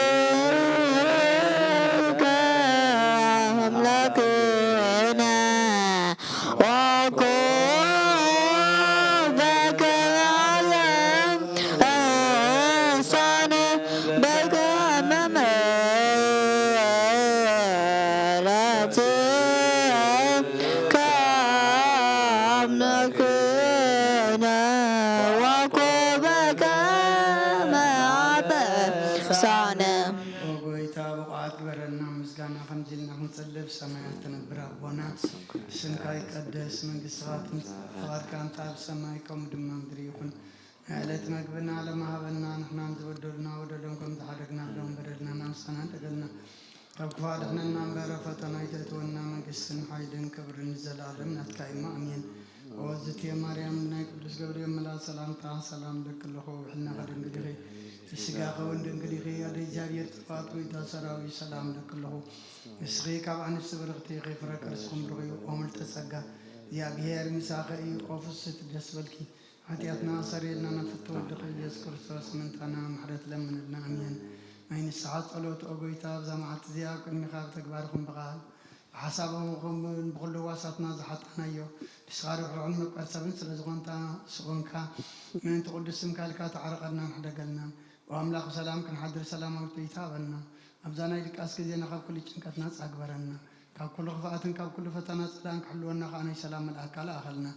አምላክነ ወቆበከ ማብሳን በከመ بسماء تنبر أبونا سمك يقدس من قصات فقد كانت بسماء كم دم مدريكم علت مقبلنا على ما هبلنا نحن نزودنا ودلنكم تحركنا لهم بردنا نمسنا تقلنا رب فادحنا نمبر فتنا يتتونا من قسن حيدن كبر نزل عالم نتكايما أمين وزت يا مريم من قدس جبريل ملا سلام لك الله وحنا غد نقدري السجاق وندقدري هذا جابير تفات ويتسراوي سلام لك الله مسخيك عن السبرقتي غفر كرسكم رغي ومل تسجى يا بير مساقي وفصت جسبلكي حتياتنا سريرنا نفتو دخل يذكر سوس من تنا محرت لمن النامين مين الساعات قلوت أقويتا بزمعت زياك المخاف تكباركم بقال حسابهم بقولوا واسطنا زحتنا يو تسخار علمك أرسبن سلزغنتا سغنكا من تقول اسمك لك تعرقنا حدا قلنا وأملاك سلام كان حضر سلام وتيتابنا أبزانا يلك أسكي زينا خاب كل شنكتنا أكبرنا كاب كل خفاءة كاب كل فتنا سلام حلونا خاني سلام الأكل أخلنا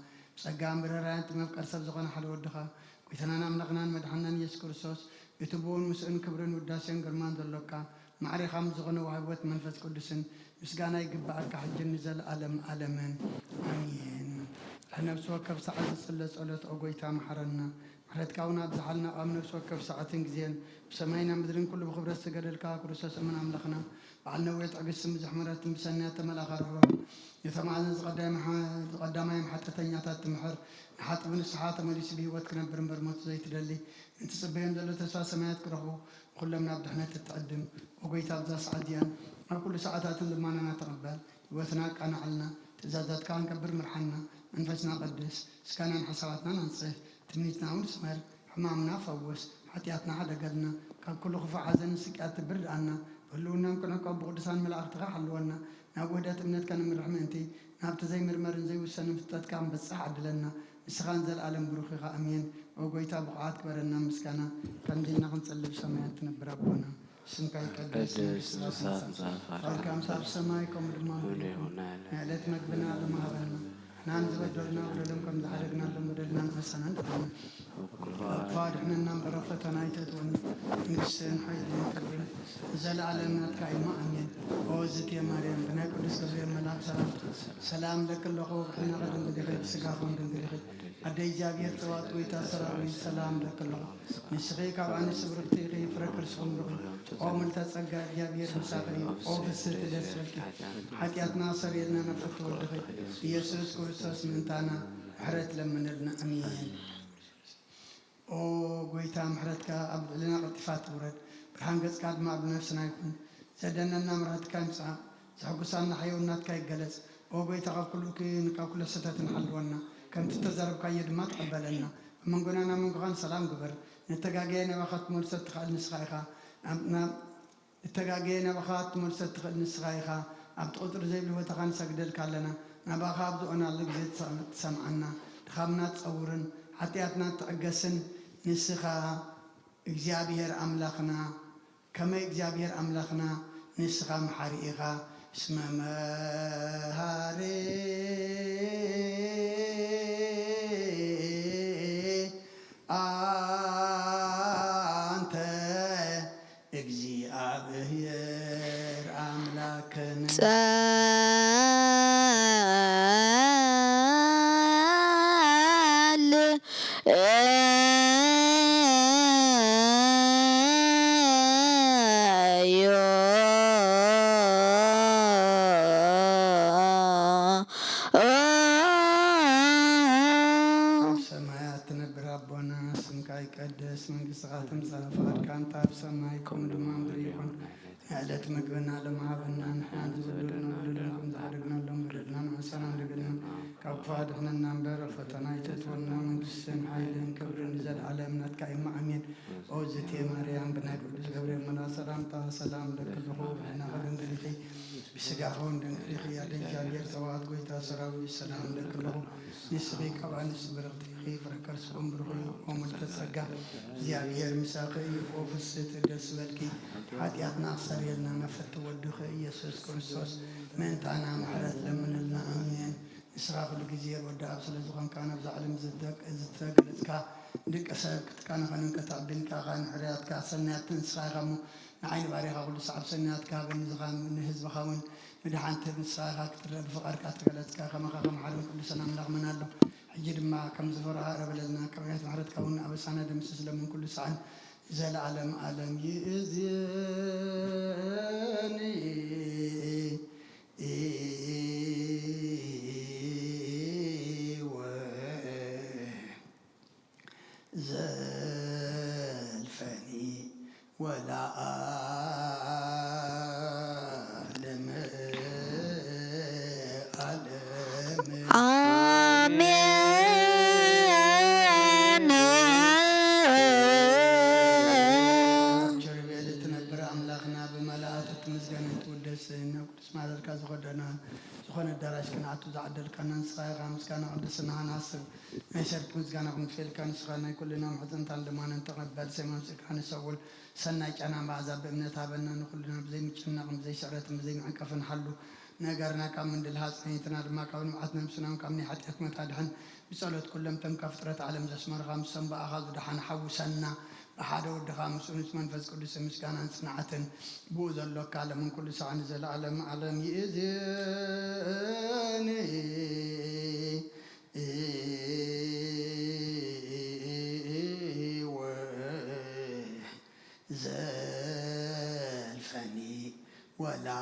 سجام بررانت مفك أرسب زغنا حلو الدخا كتنا نملقنا مدحنا يسكر سوس يتبون مسؤول كبرن وداسين قرمان ذلوكا معري خامس زغنا وهبوت منفذ قدسن مسجانا يقبعك حجن نزل ألمين آمين احنا بسوكب ساعة السلس قلت أقويتا محرنا محرت كونا بزحلنا أمن بسوكب ساعتين زين بسمينا مدرين كل بخبرة سجل الكاك ورساس من أملخنا بعلنا ويت عقسم زحمرات بسنات ملاخر يثمعنا قدام يوم حتى تنياتات تمحر حتى من الساعات ماليس بيه وتكنا برمبر موت زي تدلي انت سبين دلو تسوا سمايات كرهو كل من عبد احنا تتقدم وقيت عبد سعديان ما كل ساعات لما انا نتقبل وثناك انا علنا تزادت كان كبر مرحنا انفسنا قدس سكان حساباتنا ننصح تمنيتنا ونسمر حمامنا فوس حتياتنا حدا قدنا كان كل خفا حزن سكات برد عنا قلونا نكون كاب قدسان ملاك تغا حلونا نابودات امنت كان من رحمتي نابت زي مرمرن زي وسنم فتات كان بس عدلنا مسخان زل عالم بروخي امين وقويتا بقعات كبرنا مسكنا كان دينا نصلي سمايات نبر ربنا سمك يقدس كم صار سمايكم دماغكم علت مقبلنا لما هبلنا نحن زبدلنا ولدمكم زحرقنا لمدلنا نفسنا ندخلنا فادحنا نمبر فتنا يتتونا نفسنا حيدين كبر زل علمنا كايما امين وزت يا مريم بنا قدس جبريل ملاك سلام لك الله وحنا غد ندخل سقافون ندخل أدي جابير توات ويتاسراوي سلام لك الله نسخيك عن السبرتي غي فركر سمرغي أو من تسقى جابير مساقي أو بسرت دسلك حكياتنا سريرنا نفتو الدخل يسوس كرسوس من تانا حرت لمن لنا أمين أو قويتا محرتك عبد لنا ارتفاعات ورد برهان قد كاد ما بنفسنا يكون زدنا نمرت كامسا زحقسانا حيونات كاي جلس أو قويتا قاب كل ستة حلونا كم تتزرب كايد ما تقبلنا من قلنا من قان سلام قبر نتجاجينا وقت مرسد خال نسخايخا نتجاجينا وقت مرسد خال نسخايخا عبد قدر زي اللي هو تقان سجدل كلنا نبغى خابدو أنا اللي جزيت سمعنا خامنا تصورن حتياتنا تعجسن نسخا إجابير أملاقنا كما إجابير أملاقنا نسخا محريقا اسم مهاري أنت إجابير أملاقنا قدس من قصاتم صافات كانت بسمايكم لما أمريكم علت مقبنا لما هبنا نحن زبدلنا ولدنكم زحرقنا لهم بردنا نحسنا لقلنا كوفاد احنا نمبر فتنا يتتولنا من قسن حيلين كبر نزل على منات كايما أمين أوزتي مريم بنا قدس جبريل منا سلام لك الظهور احنا غدن قلقي بسقاحون دنقلقي على جابير تواد قويتا سراوي سلام لك الظهور نسقيك وعن سبرقتي خيف ركرس أمره وملتسقى جابير مساقي وفسد دس بلكي حتياتنا سريرنا نفت ودخي يسوس كريستوس من تانا محرت لمن لنا امين اسراف الجزير ودعب سلزقان كان بزعلم زدك ازتقلتك دك اسكت كان غنن كتعبين كان حرياتك سنات تنسغمو نعين باريخا كل صعب سنات كابن زغان من حزب خاون مدحانت نساها كتر بفقرك أتقلتك كما خم حالم كل سنة من رغم الله حجر ما كم زفرها ربلنا كم يتمعرض كون أبسانا دم سلم من كل سنة إذا العالم عالم يزيني زلفني ولا أعلم ዝኾነ ዳራሽ ክንዓቱ ዝዓደልካና ንስኻ ኢኻ ምስጋና ቅድስና ንሃስብ ናይ ሰርክ ምስጋና ክንክፈልካ ንስኻ ናይ ኩልና ምሕፅንታን ልማንን ተቐበል ሰይመምፅእካ ንሰውል ሰናይ ጨና መዓዛብ ብእምነት ሃበና ንኩልና ብዘይምጭናቕን ብዘይስዕረትን ብዘይመዕንቀፍን ሓሉ ነገርና ካብ ምንድል ሃፀኒትና ድማ ካብ ንምዓት ነብስናን ካብ ናይ ሓጢአት መታድሕን ብጸሎት ኩሎም ተም ካብ ፍጥረት ዓለም ዘስመርኻ ምሰም በኣኻ ዝድሓን ሓውሰና بحاجة ودخان مسؤولية منفذ كل سمس كان صناعة بوز الله كعلم من كل سعى نزل علم علم يزني وزلفني ولا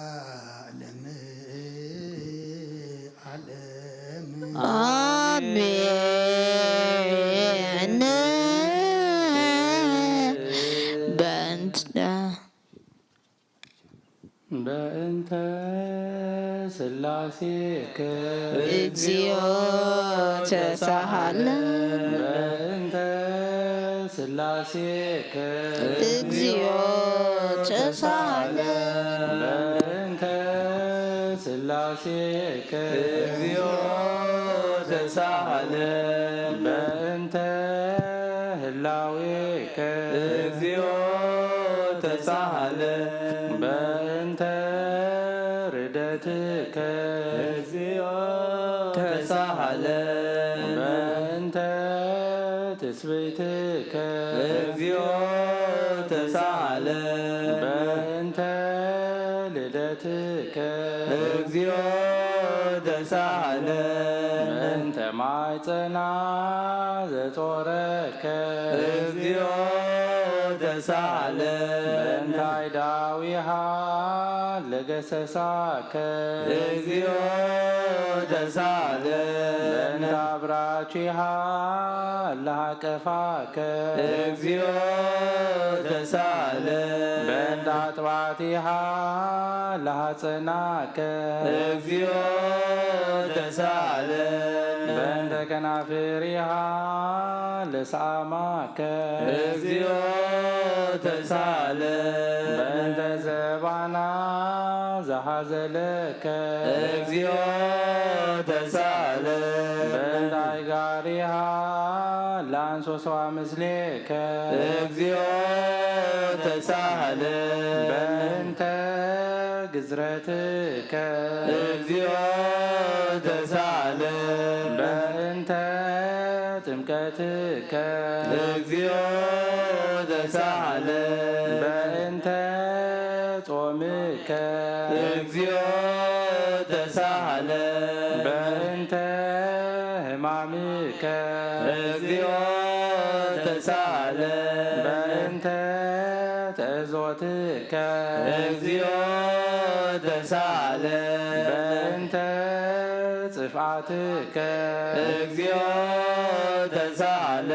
أعلم آمين بأنت سلاسيك እግዚኦ ተሳሃለ بأنت سلاسيك እግዚኦ ተሳሃለ بأنت سلاسيك እግዚኦ ተሳሃለ بأنت هلاويك እግዚኦ ተሳሃለ بأنت ردتك እግዚኦ ተሳሃለ بأنت تثبيتك እግዚኦ ተሳሃለ بأنت لدتك እግዚኦ ተሳሃለ بأنت معتنا زتورك እግዚኦ ተሳሃለ بأنت عداويها لجسساك እግዚኦ ተሳሃለ بأنت عبراتها لها كفاك እግዚኦ ተሳሃለ بأنت عطباتها لها صناك እግዚኦ ተሳሃለ بأنت كنافرها لسامك እግዚኦ ተሳሃለ بأنت زبانا زحزلك እግዚኦ ተሳሃለ بأنت عقارها لانسوسوا مثلك እግዚኦ ተሳሃለ بأنت جزرتك እግዚኦ ተሳሃለ بأنت ጥምቀትከ እግዚኦ ተሳሃለ በእንተ ጾምከ እግዚኦ ተሳሃለ በእንተ ሕማምከ እግዚኦ ተሳሃለ በእንተ ተእዞትከ እግዚኦ ተሳሃለ በእንተ ጽፍዓትከ እግዚኦ ተሳሃለ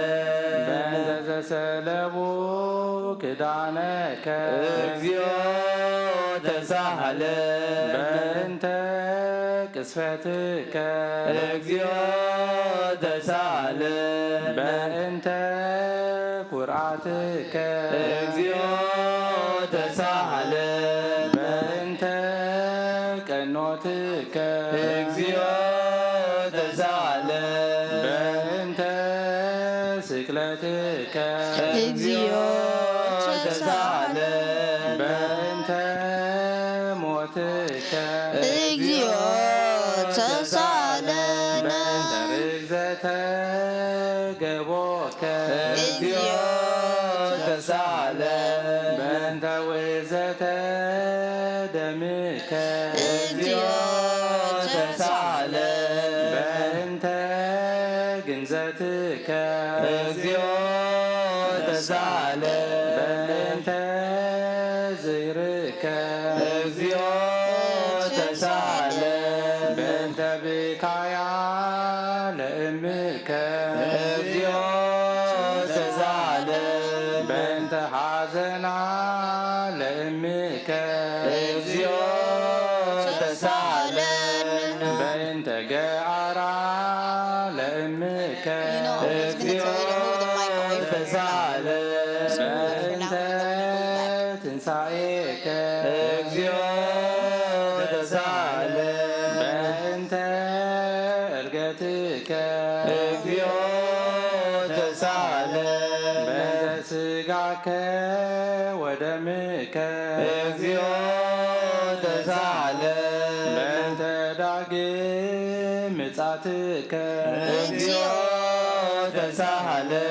በእንተ ዘሰለቡ ክዳነከ እግዚኦ ተሳሃለ በእንተ ቅስፈትከ እግዚኦ ተሳሃለ በእንተ ኩርዓትከ እግዚኦ ተሳሃለ በእንተ ቀኖትከ እግዚኦ ተሳሃለ በእንተ ስቅለትከ እግዚኦ ተሳሃለ በእንተ ሞትከ እግዚኦ ተሳሃለ በእንተ ርግዘተ ገቦከ እግዚኦ ተሳሃለ በእንተ ውእዘተ እግዚኦ ተሳለን በእንተ ዘይርከብ እግዚኦ ተሳለን በእንተ ብካያ ለእምከ እግዚኦ ተሳለን በእንተ ሐዘና ለእምከ እግዚኦ ተሳለን በእንተ ገዓራ ለእምከ እግዚኦ ተሳለን በእንተ ትንሣኤከ እግዚኦ ተሳለን በእንተ ዕርገትከ እግዚኦ ተሳለን በእንተ ሥጋከ ወደምከ እግዚኦ ተሳለን በእንተ ዳግም ምጻትከ እግዚኦ ተሳለን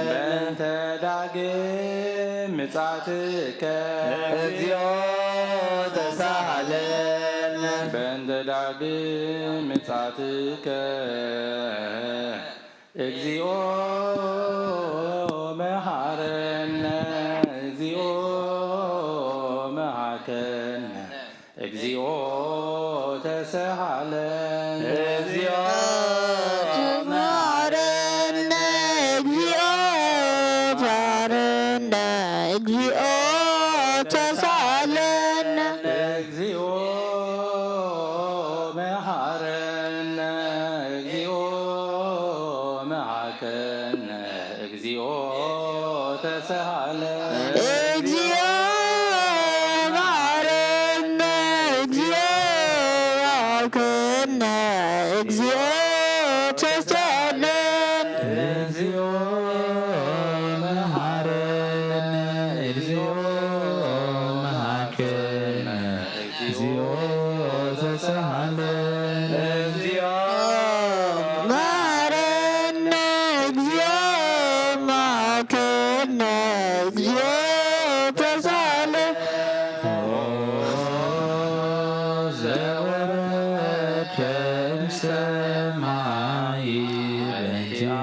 በእንተ ዳግም ምጻትከ እግዚኦ ተሳለን በእንተ ዳግም ምጻትከ እግዚኦ መሐረነ እግዚኦ መሐከነ እግዚኦ ተሰሃለን እግዚኦ ማረነ እግዚኦ ማረነ እግዚኦ ተሳለነ እግዚኦ መሐረነ እግዚኦ መሐከነ እግዚኦ ተሰሃለን እግዚኦ ማረነ እግዚኦ ማርከነ እግዚኦ ተሳለነ እግዚኦ መሐረነ እግዚኦ መሐከነ እግዚኦ ተሰሃለን እግዚኦ ማረነ እግዚኦ ማርከነ እግዚኦ ተሳለነ ዘወረድከ እምሰማይ በእንቲአነ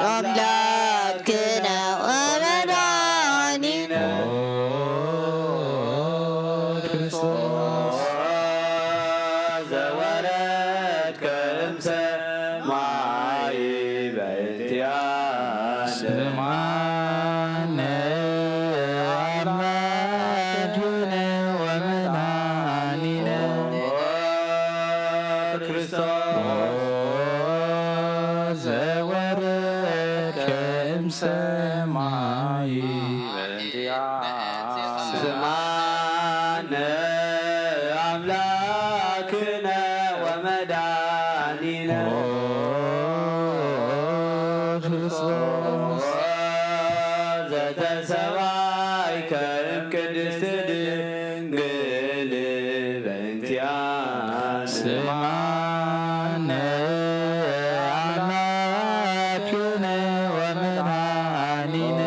አምላክነ ወመድኃኒነ ክርስቶስ ዘወረድከ እምሰማይ በእንቲአነ ስማነ አምላክነ ወመድኃኒነ ክርስቶስ ዘወረድከ እምሰማይ በእንቲአነ ስማነ አምላክነ ወመድኃኒነ ክርስቶስ ዘተሰባይከ እምቅድስት ድንግል በእንቲአነ ስማነ አምላክነ ወመድኃኒነ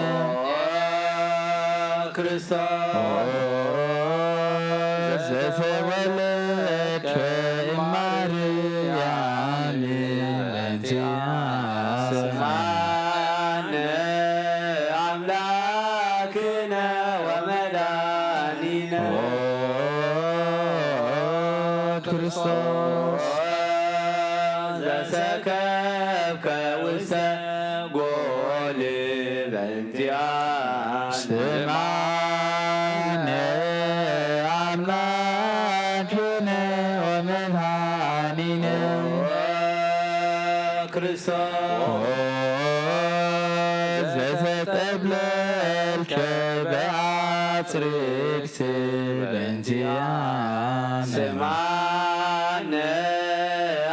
ክርስቶስ ዘተወለድከ እማርያም በእንቲአነ ስማነ አምላክነ ወመድኃኒነ ክርስቶስ ዘሰከብከ ውስተ ጎል በእንቲአነ ስማነ አምላክነ ወመድኃኒነ ክርስቶስ ዘተጠብለልከ በአጽርቅት በእንቲአነ ስማነ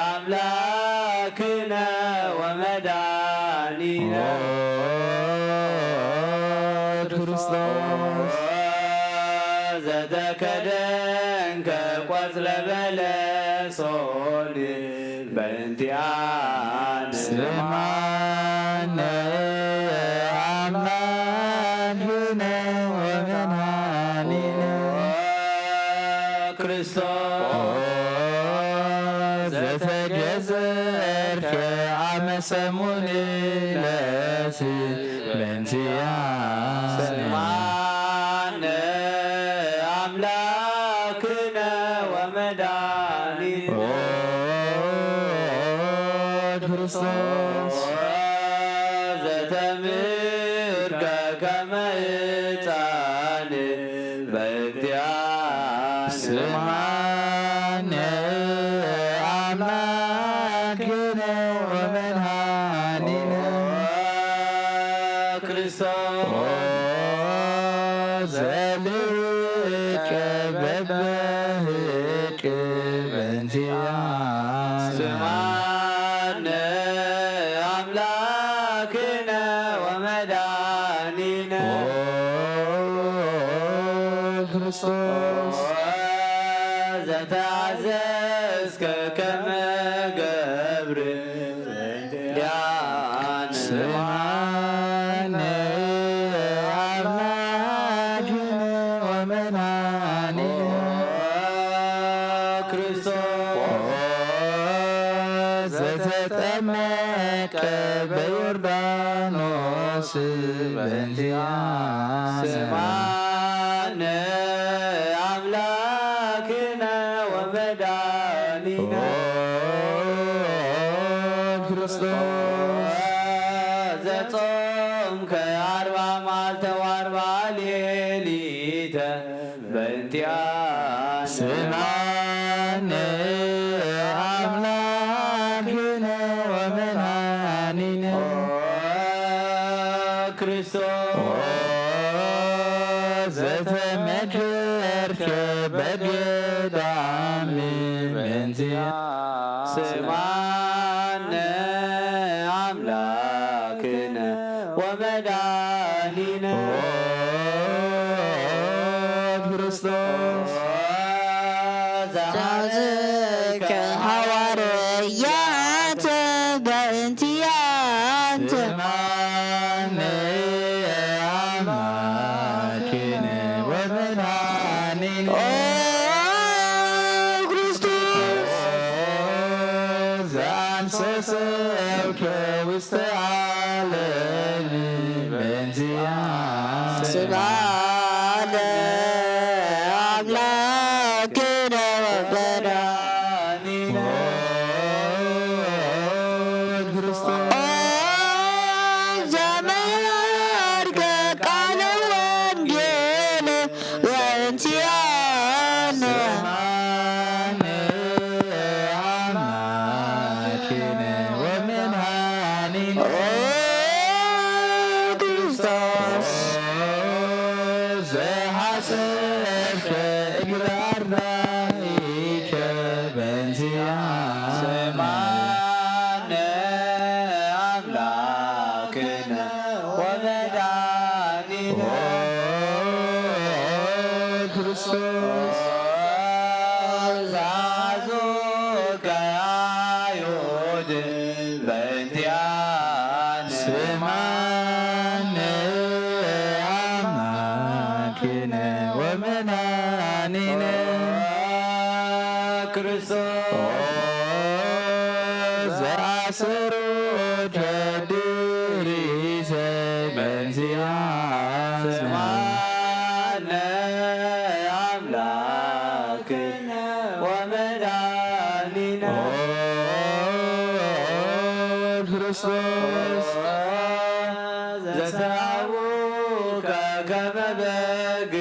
አምላክነ ወመድኃኒነ ክርስቶስ ዘተከደንከ ቆጽለ በለሶን በእንቲአነ ስማነ አምላክነ ወመድኃኒነ ክርስቶስ ዘተገዘርከ ዓመ ሰሙን ዕለት በእንቲአነ ስማነ አምላክነ ወመድኃኒነ ክርስቶስ ዘተምርከ ከመ ዕጣን በእንቲአነ ስማነ አምላክነ ወመድኃኒነ ክርስቶስ ዘልቀ በበህቅ በእንቲአነ ስማነ አምላክነ ወመድኃኒነ ክርስቶስ ዘተአዘዝከ ከመ ገብር በእንቲአነ ስማነ አምላክነ ወመድኃኒነ ክርስቶስ ዘተጠመቀ በዮርዳኖስ በእንቲአነ ስማነ አምላክነ ወመድኃኒነ ክርስቶስ ዘጾምከ 40 መዓልተ ወ40 ሌሊተ በእንቲአነ ስማነ አምላክነ ወመድኃኒነ ክርስቶስ ዘተመከርከ በገዳም በእንቲአነ ስማነ አምላክነ ወመድኃኒነ ክርስቶስ ዘአዘዝከ ሐዋርያተ በእንቲአንተ ስማነ አምላክነ ወመድኃኒነ ክርስቶስ ዘአንሰሰብከ ውስተ ዓለም በእንቲአነ ስማነ አምላክነ ወመድኃኒነ ክርስቶስ ዘመርከ ቃለ ወንጌል በእንቲአነ ስማነ አምላክነ ወመድኃኒነ ክርስቶስ ዘሐሰብከ እግረ አርዳኢከ በእንቲአነ ስማነ አምላክነ ወመድኃኒነ ክርስቶስ ዘአዞከ አይሁድ በእንቲአነ ስማነ አምላክነ ወመድኃኒነ ክርስቶስ ዘአስሮ ቸድሪሰ በእንቲአነ ስማነ አምላክነ ወመድኃኒነ ክርስቶስ ዘሰአቡከ ከመ በግ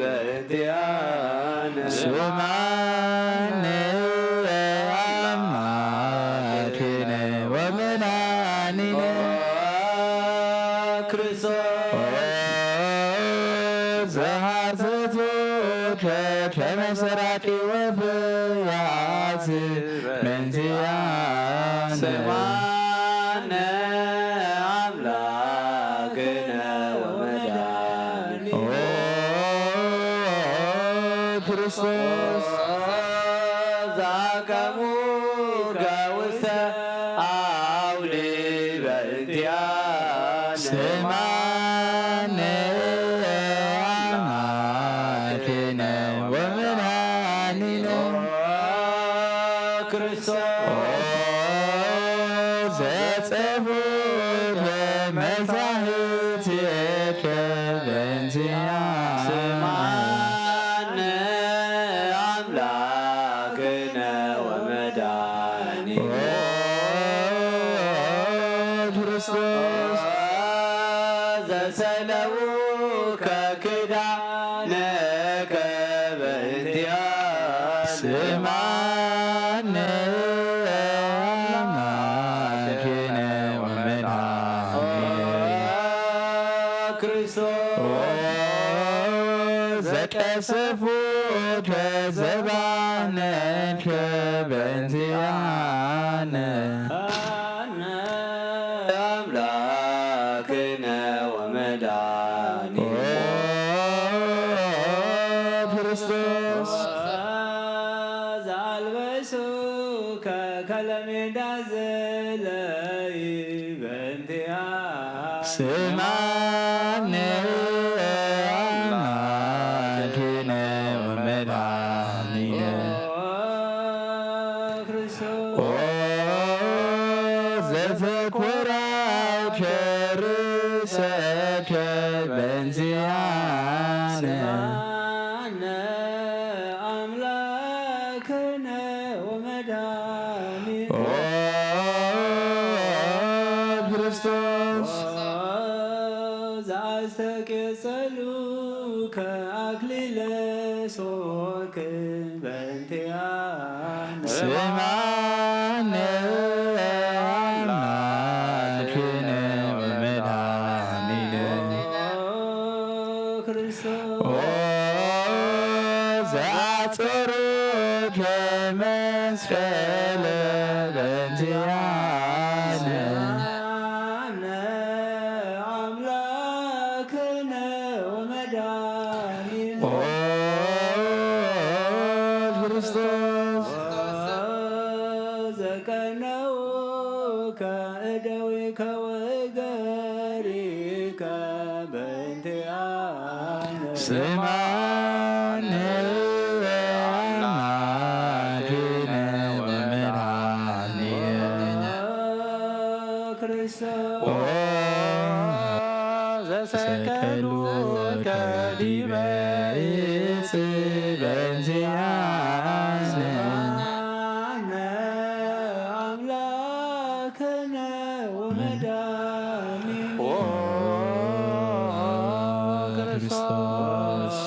በእንቲአነ ስማነ አምላክነ ወመድኃኒነ ክርስቶስ ዘሐሰቶ ከመሰራቂ ወፍያት በእንቲአነ ስማነ አምላክነ ወመድኃኒነ ክርስቶስ ዘአቀሙከ ውስተ አውሊ በእንቲአነ ስማነ አምላክነ ወመድኃኒነ ለከ በእንቲአነ ስማነ አምላክነ ወመድኃኒነ ክርስቶስ ዘቀሰፉከ ዘባነከ በእንቲአነ አምላክነ ወመድኃኒነ ክርስቶስ ዘአልበሱከ ከለሜዳ ዘለይ በእንቲአነ ስማነ አምላክነ ወመድኃኒነ ዘተኰራይከ ርእሰከ በእንቲአነ አምላክነ ወመድኃኒነ ክርስቶስ ዘአስተቄጸሉከ አክሊለ ሦክ በእንቲአነ ስማነ አምላክነ ወመድኃኒነ ዘአጽሩከ መስቀለ በእንቲአነ አምላክነ ወመድኃኒነ ክርስቶስ ዘቀነውከ እደዊከ ወእገሪከ በእንቲአነ ስማነ አምላክነ ወመድኃኒነ ዘሰቀሉከ ዲበ ዕፅ በእንቲአነ አምላክነ ወመድኃኒነ ክርስቶስ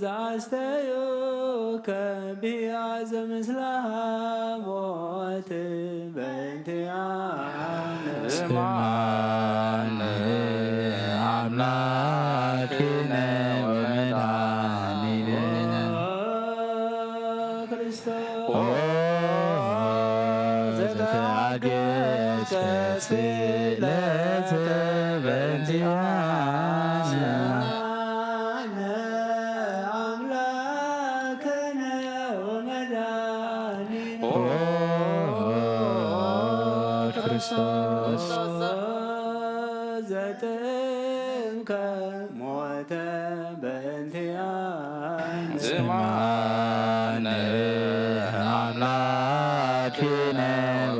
ዘአስተዮከ ቢያዘ ምስለ ሞት በእንቲአነ ስማነ አምላክነ ወመድኃኒነ ዘተአገሰ ስእለተ በእንቲአነ አምላክነ ወመድኃኒነ ክርስቶስ ዘጥምከ ሞተ በእንቲአነ ስማነ አምላክነ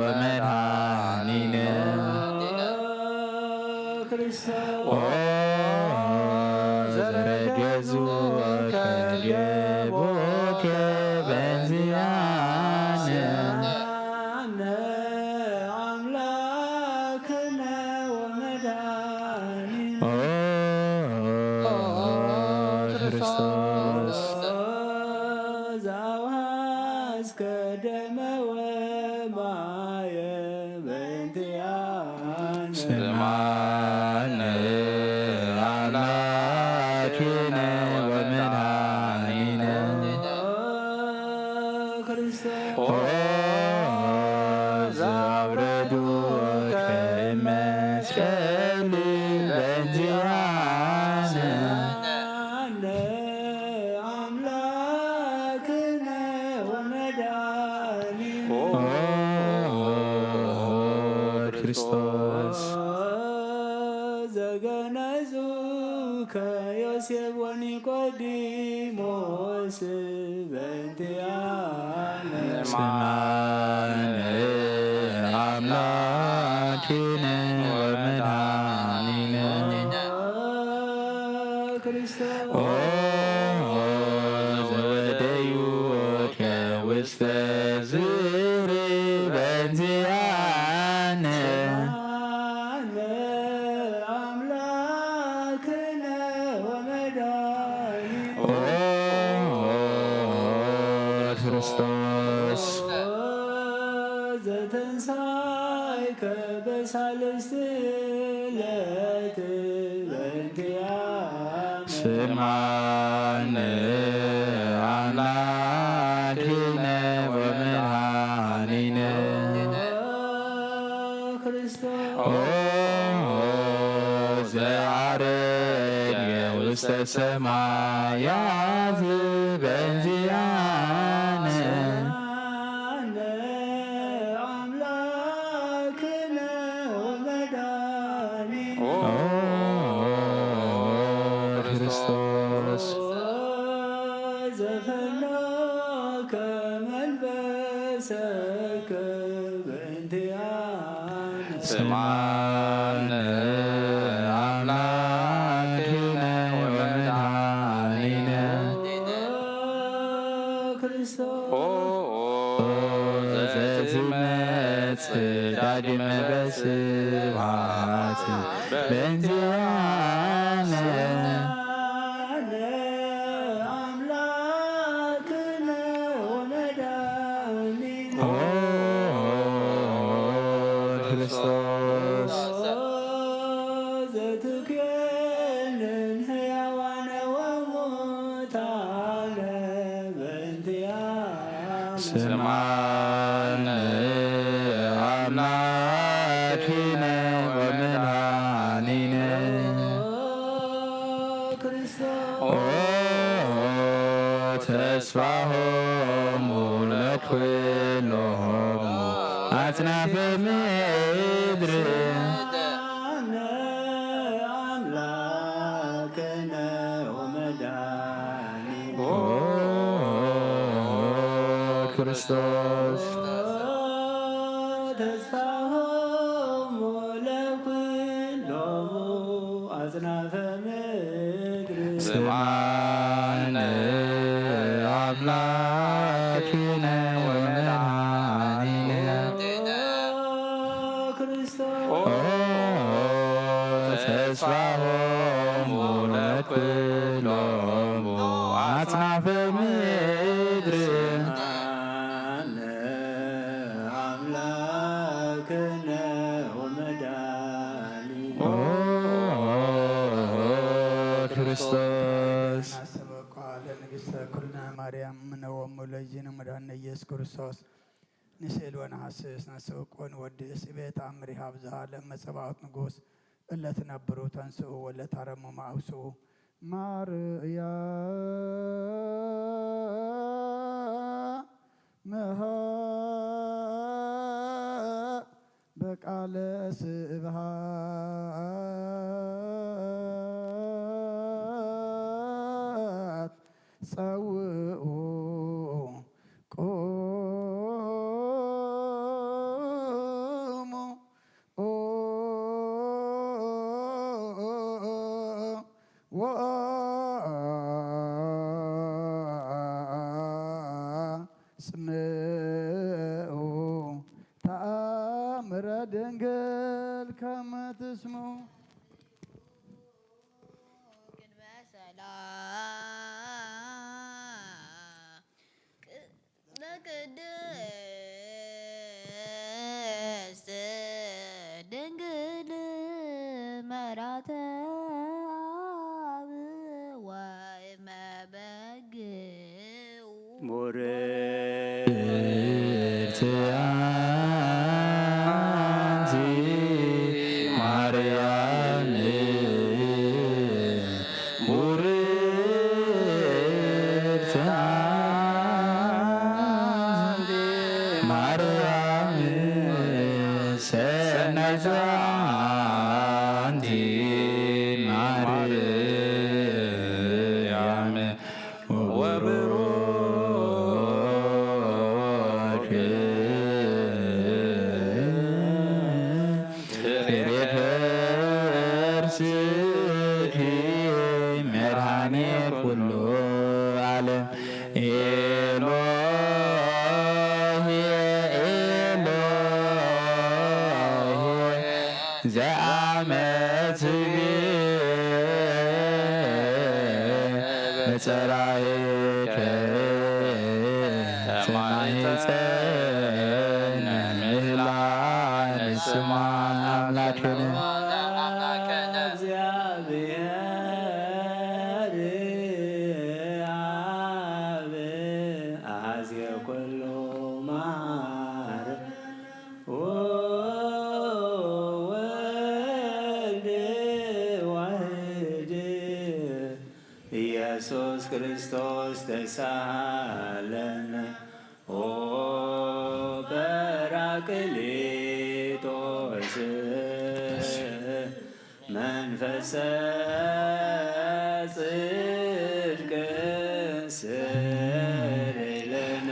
ወመድኃኒነ ዘረገዙከ ገቦከ በእንቲአነ አምላክነ ወመድኃኒነ ክርስቶስ ዘአውሃዝከ ደመ ወማየ በእንቲአነ ስማነ አምላክነ ወመድኃኒነ ዘአውረዱከ መስቀል በእንቲአነ አምላክነ ወመድኃኒነ ክርስቶስ ዘገነዙከ ዮሴፍ ወኒቆዲሞስ በእንቲአነ ስማነ አምላክነ ወመድኃኒነ ዘወደዩከ ውስተ ዝር በእንቲአነ አምላክነ ወመድኃኒነ ክርስቶስ ዘተንሳይከ በሳልስት ዕለት በእንቲአነ ስማነ አምላክነ ወመድኃኒነ ኦ ዘአረገ ውስተ ሰማያት በእንቲአነ አምላክነ ወመድኃኒነ ኦ ክርስቶስ ዘፈኖከ መልበሰከ በእንቲአነ ስማነ አምላክነ ወመድኃኒነ ዘትመጽእ ዳግመ በስብሐት በእንቲአነ አምላክነ ወመድኃኒነ ኦ ክርስቶስ ዘትኬንን ሕያዋነ ወሙታነ በእንቲአነ ስማነ አምላክነ ወመድኃኒነ ኦ ተስፋሆሙ ለኵሎሙ አጽናፈ ምድር አምላክነ ወመድኃኒነ ኦ ክርስቶስ ተስፋሆሙ ለኵሎሙ አጽናፈ ምድር ስማነ አምላክነ ወመድኃኒነ ኦ ተስፋሆሙ ለኵሎሙ አጽናፈ ምድር አምላክነ ወመድኃኒነ ኦ ክርስቶስ አሰበኳ ለንግሥተ ኩልነ ማርያም ምነወሙ ለእግዚእነ መድኃኒነ ኢየሱስ ክርስቶስ ንስእል ወነሐስስ ነሰብቆን ወድስ ቤት አምሪሃ ብዝሃ ለመጸባዖት ንጉሥ እለትነብሩ ተንስኡ ወለታረሙ ማውስኡ ማርያም መሃ በቃለ ስብሃት ጸውኡ ቆሙ ኦ ወአጽምዑ ተአምረ ድንግል ከመ ትስሙ በቅድስት ድንግል መራተ አብ ወእመበግዑ ብርክት አንቲ ማርያም ቡርክት አንቲ ማርያም ሰናይት አንቲ ማርያም ወብሩክ ፍሬ ከርስኪ መድኃኔ ኩሉ ዓለም ኤሎሄ ኤሎሄ ዘአመትግ በጸራኤከ በተማኅፀነ ምህላ ንስማ አምላክነ እግዚአብሔር አብ አኀዝየ ኩሉ መዓር ወወልድ ዋሕድ ኢየሱስ ክርስቶስ ተሳሃለነ ኦ ጰራቅሊጦስ መንፈሰ ጽድቅ ስረይ ለነ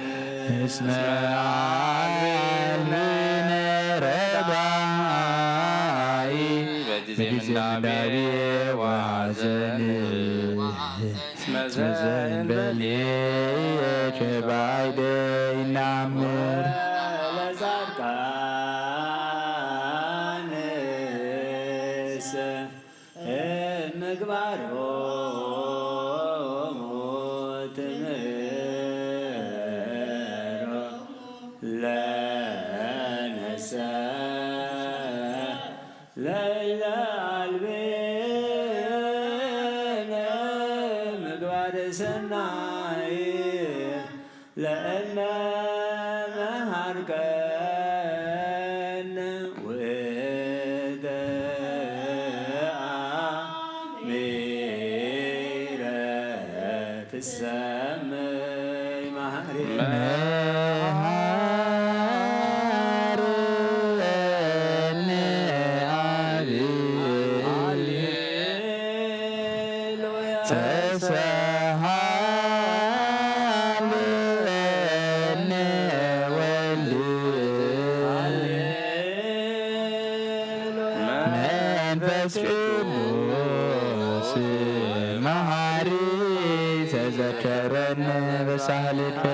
እስመ አልብነ ረዳኢ በጊዜ ምንዳቤ ወሐዘን እስመ ዘእንበሌከ ባዕደ ይናምር ለጻድቃንስ ምግባሮሙ ትምህሮ ለነሰ ለእለ አልብነ ምግባረ ሰናይ ለእለ መሃርከነ ውእተ አሚረ ትሰመይ ማህሬነ መሐረነ ሃሌሉያ ተሰሃለነ ወልድ መንፈስ ቅዱስ መሐሪ ተዘከረነ በሳህልከ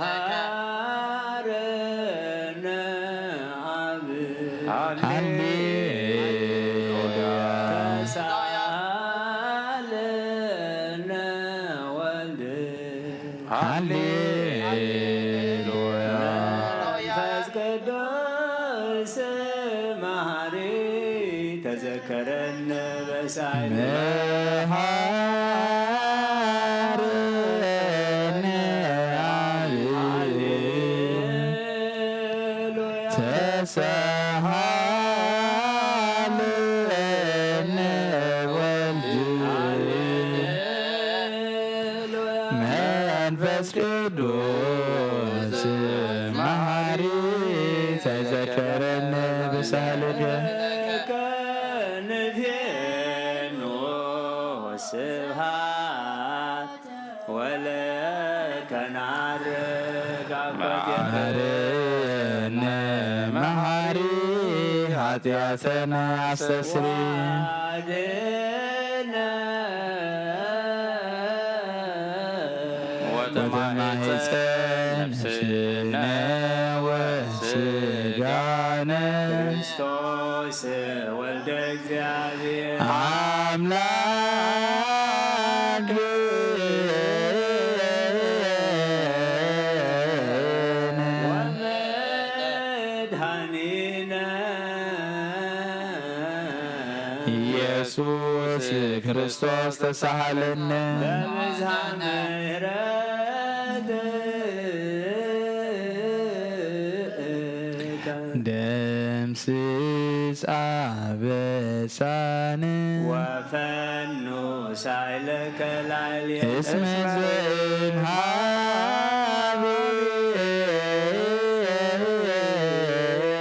ሃረነ አብ ሃሌሉያ ተሳለነ ወልድ ሃሌሉያ መንፈስ ቅዱስ መሐሪ ተዘከረነ በሳህልከ መሐረነ ሃሌሉያ ተሰሃለነ ወልድ መንፈስ ቅዱስ መሐሪ ተዘከረነ በሳህልከ ከንፌኖ ስብሐት ወለከ ናርግ መሐረነ መሐሪ ኃጢአተነ አስተስሪ አድኅነ ወተማኅፀነ ወሥጋነ ክርስቶስ ወልደ እግዚአብሔር አምላክ ወመድኃኒነ ኢየሱስ ክርስቶስ ተሳሃለነ በብዝኃ ምሕረትከ ደምስስ አበሳነ ወፈኑ ሳይለከ ላዕሌነ እስመ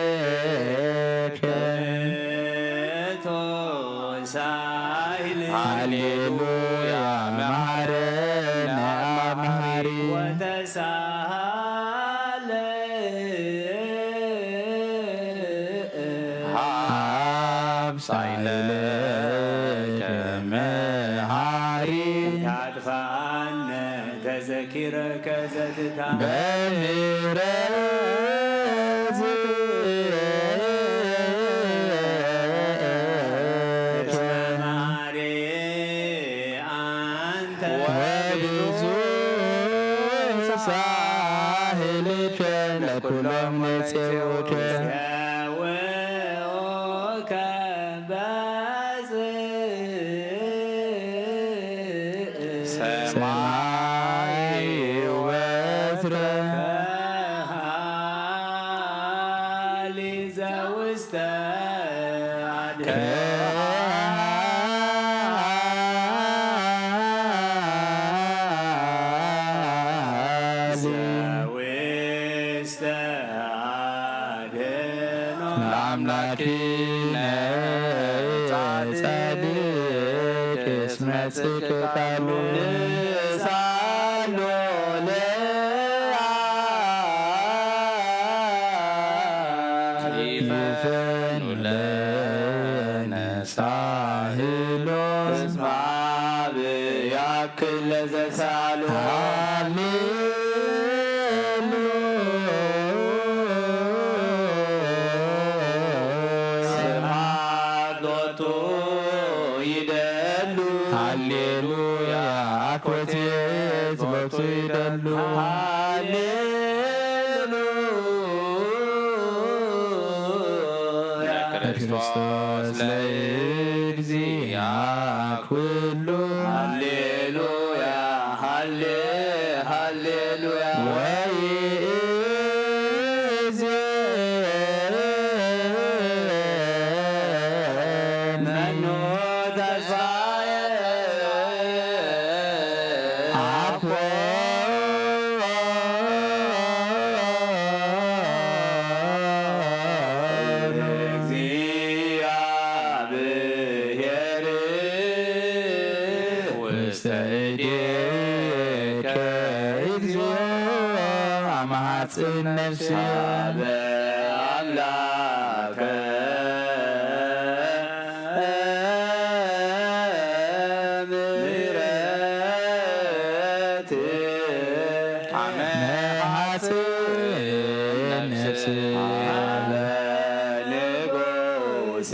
ዘእምኀቤከ ሳይል ሃሌሉያ መሐረነ አብ መሐሪ ወተሳሃለ አብ ሳይለከ መሐሪ ታጥፋነ ተዘኪረከ ዘትታ በምሕረትከ ማሬ አንተ ወብዙ ሳይል ሳህልከ ለኩሎም ንጽውከ ያወከ በጽእ ሰማይ ወትረ ከሃሊ ዘውስተ አድኅ ዘውስተ አድኅኖ ለአምላኪነ ጻድቅ እስመ ጽድቅ ቃሉ ንሳሎ ይፈኑ ለነ ሳህሎ እስመ ብያክል ለዘሳሉ ስብሐት ሎቱ ይደሉ ሃሌሉያ አኮቴት ሎቱ ይደሉ ሃሌሉያ ክርስቶስ ለእግዚአ ኩሉ ሃሌሉያ ሃሌሉያ መኑ ተስፋየ እግዚአብሔር ውስተ እዴከ እግዚኦ አማጽን ነፍሴ በአምላከ ምሕረት መሐጽን ነፍሴ ለንጉሠ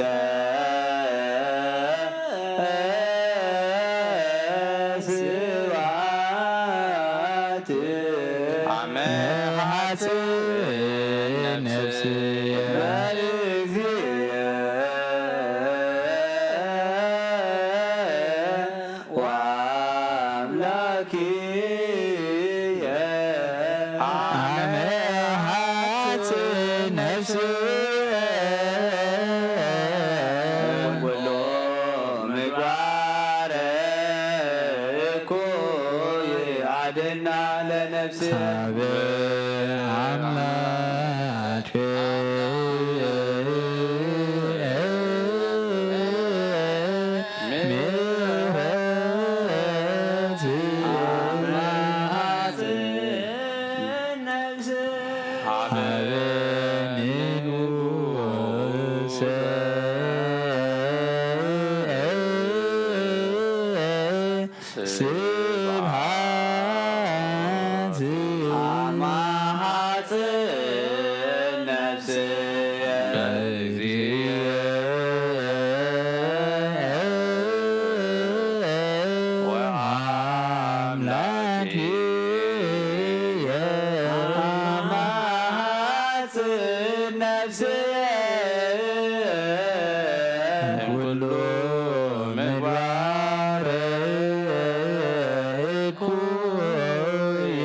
ስብሐት መሐጽን ነፍሴ መሐጽን ነፍሴ ኩሎ ምግባረ እኩይ አድኅና ለነፍሴ ሳበ አምላኬ ምሕረት ሀበ ንጉሠ ስብሐት ኩሉ ምግባረ እኩይ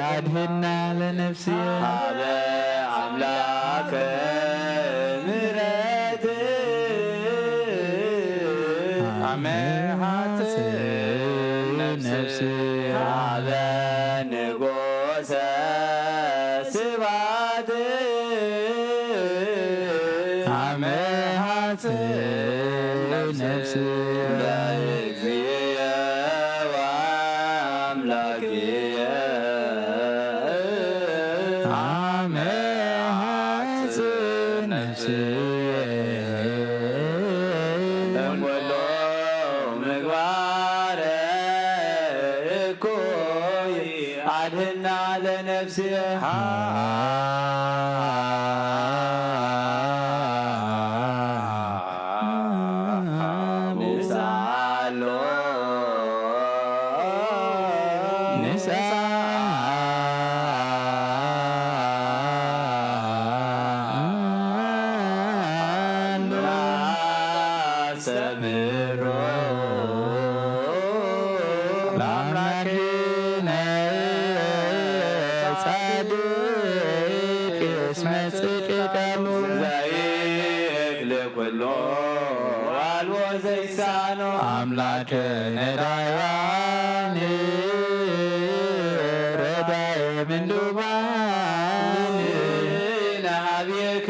አድኅና ለነፍሴ ሀበ አምላከ ምሕረት መሐጽን ነፍሴ ሀበ ንጉሠ ስብሐት መሐጽን ነፍሴ ለእግዚእ ወአምላክየ መሐጽን ነፍሴ እምኩሉ ምግባረ እኩይ አድኅና ለነፍስየ ንሳሎ እስመ ጽድቅ ቃሉ ዘይክል ኩሎ አልቦ ዘይሳኖ አምላከ ነዳያን ረዳየ ምንዱባን ናብየከ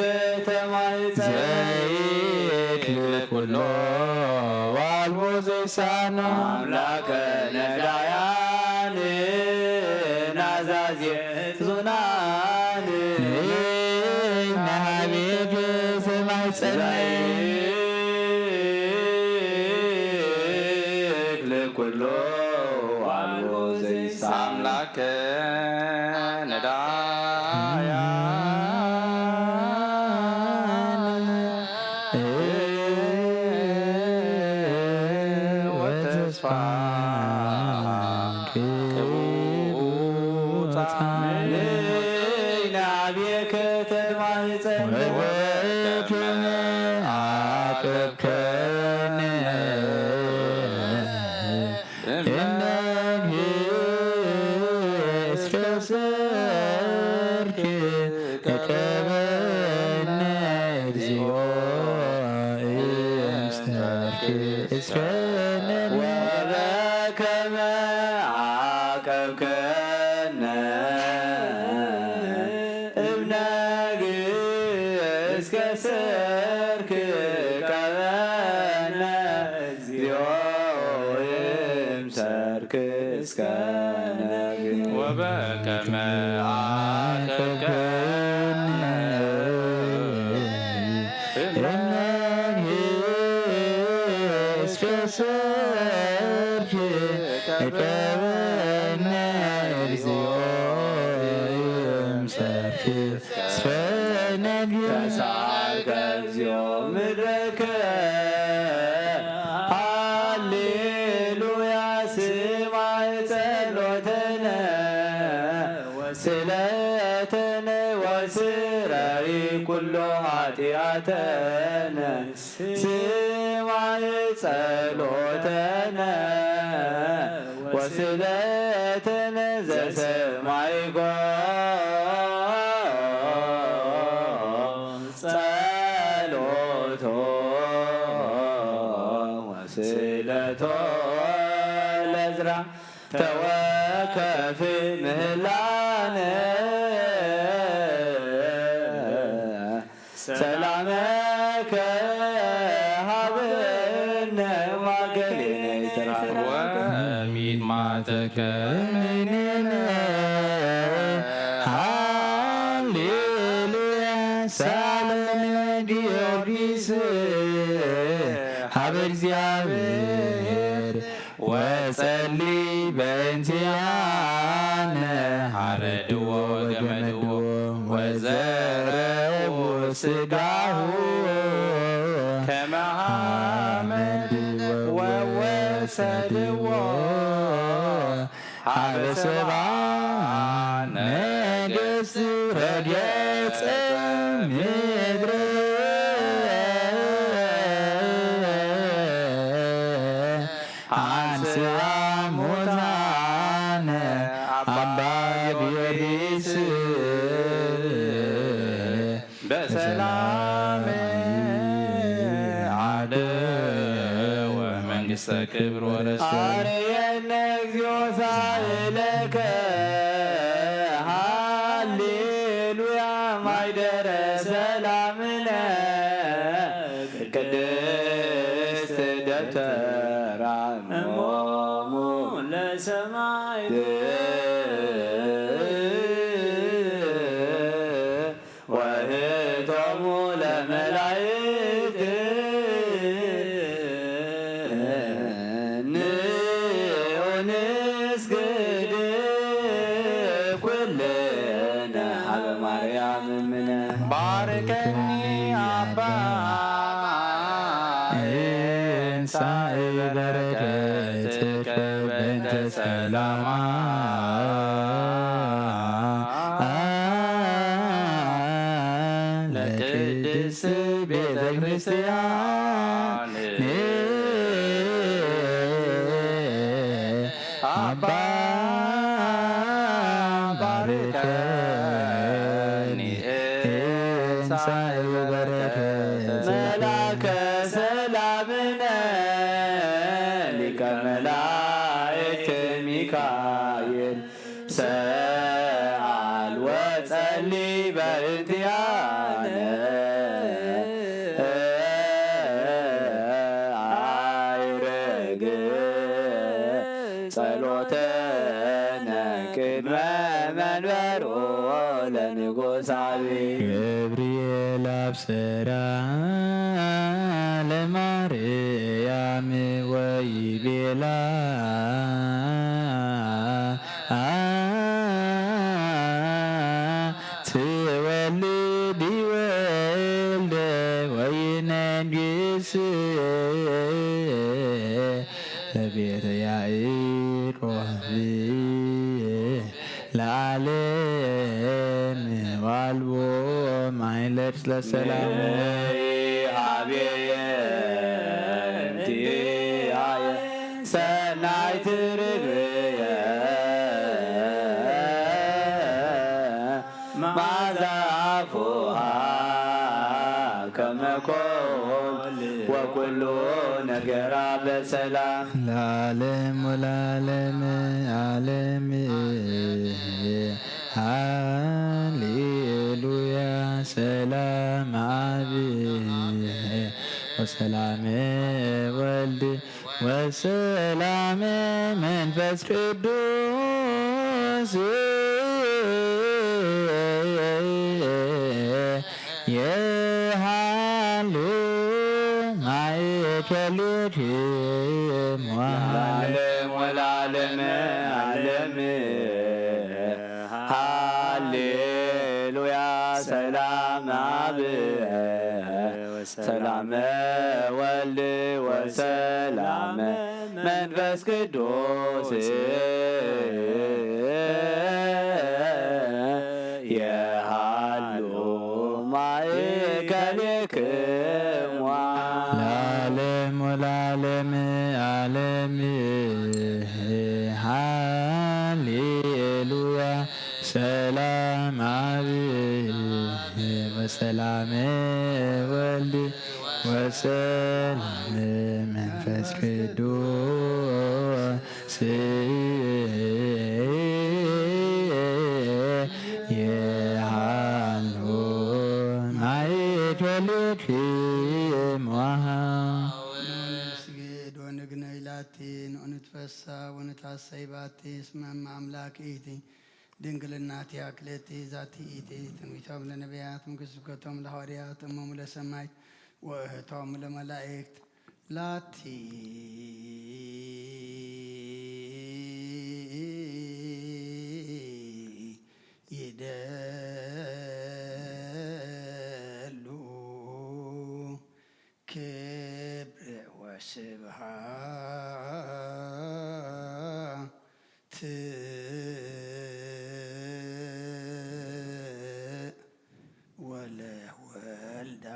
ተማኅፀን ዘይክል ኩሎ አልቦ ዘይሳኖ አምላከ ነዳያን ናዛዝየ ዙናን ናቤከ ተማኅፀን ዘይክል ኩሎ አልቦ ዘይሳኖ አምላከ ነዳያን ወተስፋ ቅቡታን ናብየከ ተማኅፀን ወበከመ አቀብከነ እስከ ሰርክ እቀበነ እግዚኦ እምሰርክ እስፈነ ወበከመ አቀብከነ እብነግ እስከ ሰርክ ቀበነ እግዚኦ እምሰርክ እስከ ነግ ወበከመ አቀብከነ እስከ ሰርክ እቀበነ እግዚኦ እምሰርክ እስፈነ ተሳልከ እግዚኦ ምድረከ ሃሌሉያ ስማዕ ጸሎተነ ወስእለተነ ወስራይ ኩሎ ኃጢአተነ ስማዕ ጸሎተነ ወስእለተነ ዘሰማይኮ ጸሎቶ ወስእለቶ ለዕዝራ ተወከፍ ምህላነ ሰላመከ ሀበነ ማገሌነ ይትራነ ወሚጥማተከ ሃሌሉያ ሳለም ጊዮርጊስ ሀበ እግዚአብሔር ወጸሊ በእንቲአነ ሐረድዎ ገመድዎ ወዘረቡ ስጋሁ ከመ ሐመድ ወወሰድዎ ሀበ ሰብአ ነገሥት ረድኤተ ምድር አንሥአ ሙታነ አባ ጊዮርጊስ በሰላም አደወ መንግሥተ ክብር ወረሰ አርየነ እግዚኦ ሳእለከ ሃሌሉያ ማይደረ ሰላምነ ቅድስት ደብተራ እሞሙ ለሰማዕት ወህቶሙ ለመላእክት ንስግድ ኩልነ ሀበ ማርያም እምነ ባርከኒ አባ እንሳኤ በረከትከ በእንተ ሰላማ ለቅድስት ቤተ ክርስቲያን አባ ባርከኒ ሰአል ወጸልይ በእንቲአነ አይረግ ጸሎተነ ቅድመ መንበሮ ለንጉሳዊ ገብርኤል አብሰራ ለማርያም ወይቤላ ትወልድ ወልደ ወይነግስ ለቤተ ያዕቆብ ለዓለም ዋልቦ ማይለድ ለሰላም አብየ እንቲአየ ሰናይ ትርግየ ማዛፉሃ ከመኮል ወኩሉ ነገራ በሰላም ለዓለም ወለዓለም ዓለም ሃሌሉያ ሰላም አብ ወሰላም ወልድ ወሰላም መንፈስ ቅዱስ የሃሉ ማይከልክም ለዓለም ወለዓለም ዓለም ሃሌሉያ ሰላም አብ ሰላም ወልድ ወሰላም መንፈስ ቅዱስ የሃሉ ማእከልክሙ ለዓለም ወለዓለም ዓለም ሃሌሉያ ሰላም አብ ወሰላም ወልድ ወሰላም መንፈስ ቅዱስ የሃሉ ማእከልክሙ ስግድ ወንግነ ኢላቲ ንኡንትፈሳ ወንታሰይ ባቲ እስመ አምላክ ኢቲ ድንግልናቲ አክለቲ ዛቲ ኢቲ ትንቢቶም ለነቢያት ስብከቶም ለሐዋርያት እሞሙ ለሰማይ ወእህቶም ለመላእክት ላቲ ይደሉ ክብር ወስብሃት ወለወልዳ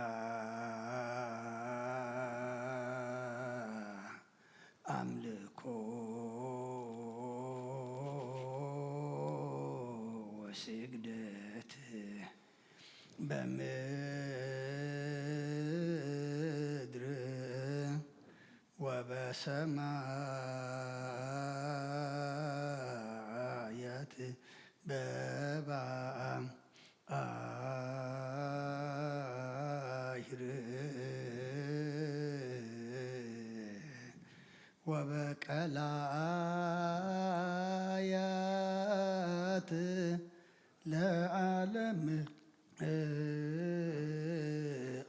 አምልኮ ወስግደት በምድር ወበሰማያት በባሕር ወበቀላያት ለዓለም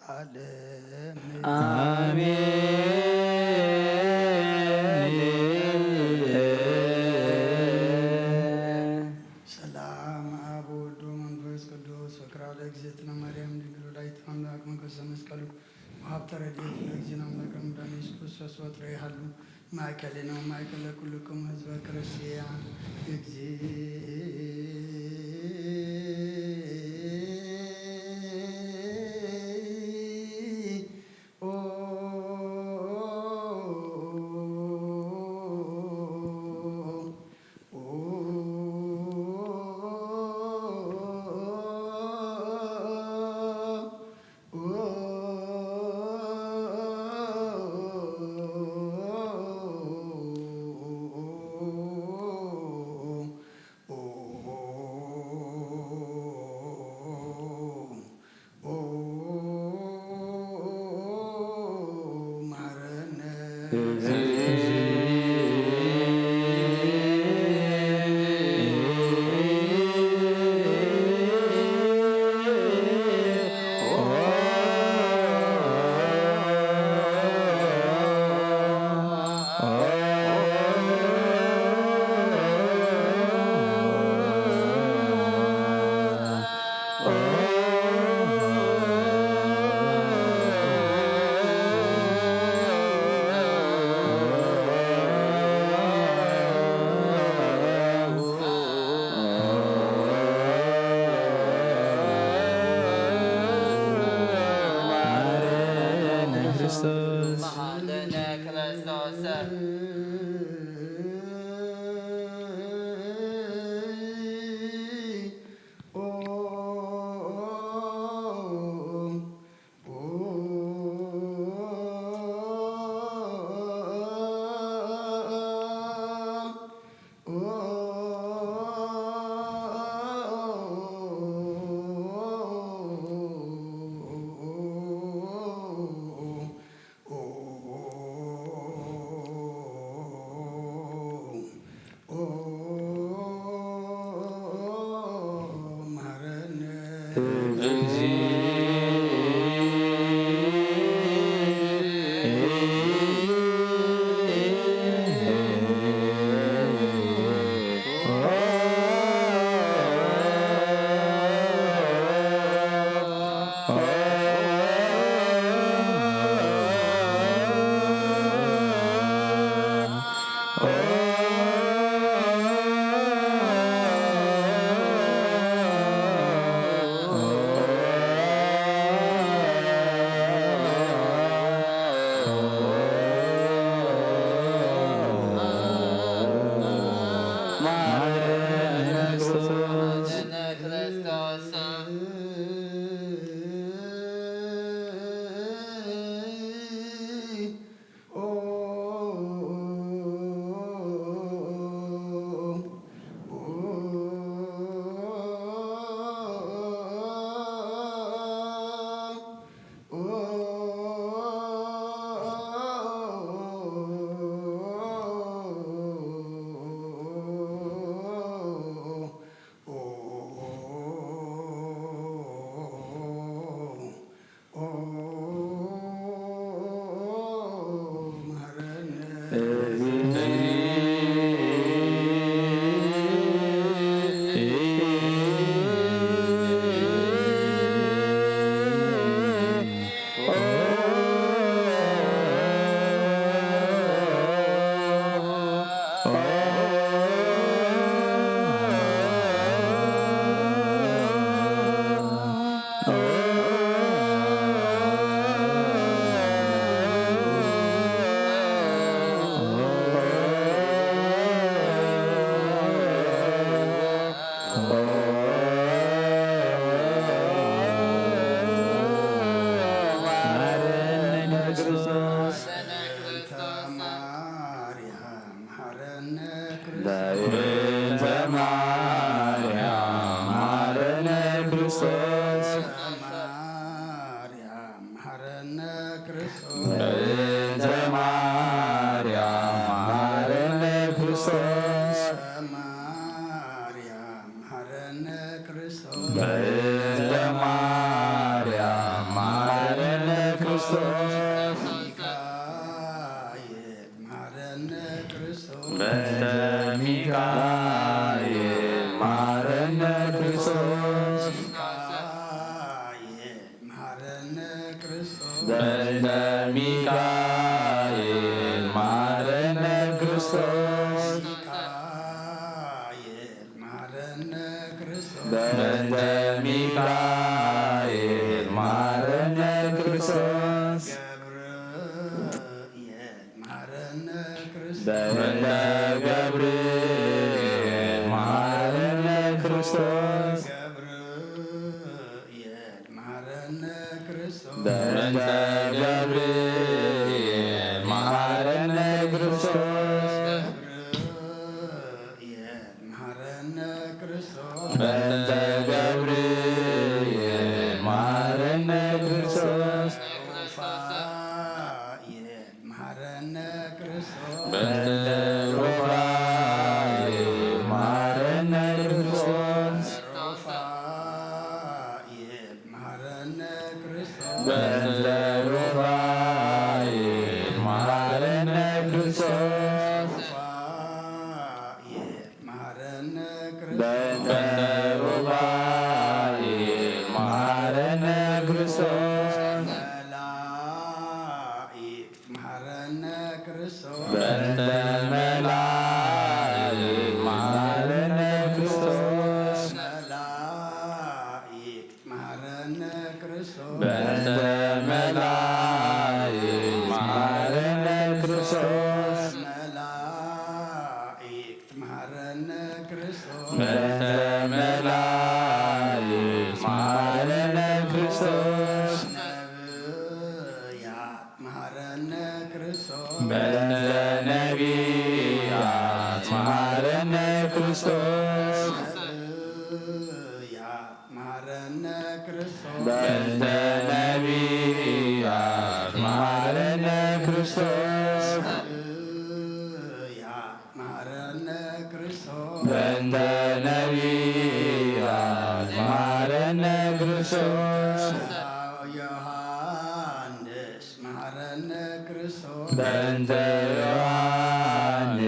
ዓለም አሜን። ሰላም አብ ወልድ ወመንፈስ ቅዱስ ፍቅራ ለእግዝእትነ ማርያም ድንግል ወላዲተ አምላክ መንፈሰ መስቀሉ ወሀብተ ረድኤት ለእግዚእነ አምላክ መድኃኒነ ኢየሱስ ክርስቶስ ወትረ ይሃሉ ማእከሌነ ወማእከለ ኩልክሙ ህዝበ ክርስቲያን በእንተ ነቢያት መሐረነ ክርስቶስ ክርስቶስ ዮሐንስ መሐረነ ክርስቶስ በእንተ ዮሐንስ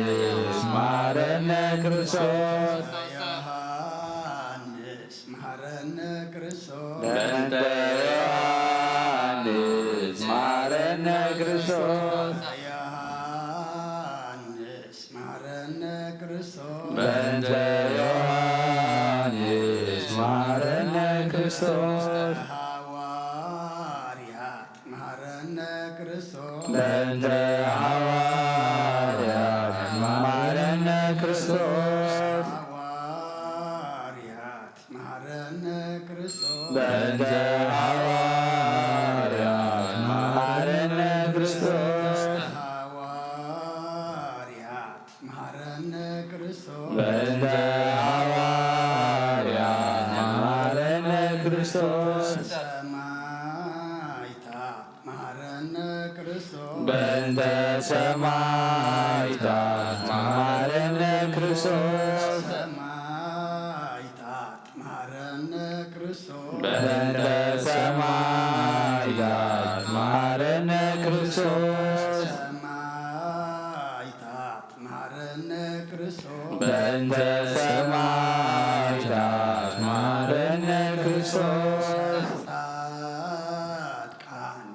መሐረነ ክርስቶስ ዮሐንስ መሐረነ ክርስቶስ በእንተ ዮሐንስ መሐረነ ክርስቶስ ዮሐንስ መሐረነ ክርስቶስ በእንተ ዮሐንስ መሐረነ ክርስቶስ ሐዋርያት መሐረነ ክርስቶስ በእንተ ሐዋርያት መሐረነ ክርስቶስ ሐዋርያት መሐረነ ክርስቶስ በእንተ ሐዋርያት መሐረነ ክርስቶስ ሐዋርያት መሐረነ ክርስቶስ በእንተ ሐዋርያት መሐረነ ክርስቶስ ሰማዕታት መሐረነ ክርስቶስ በእንተ ሰማዕታት መሐረነ ክርስቶስ ሰማዕታት መሐረነ ክርስቶስ በእንተ ሰማዕታት መሐረነ ክርስቶስ ሰማዕታት መሐረነ ክርስቶስ በእንተ ሰማዕታት መሐረነ ክርስቶስ ጻድቃን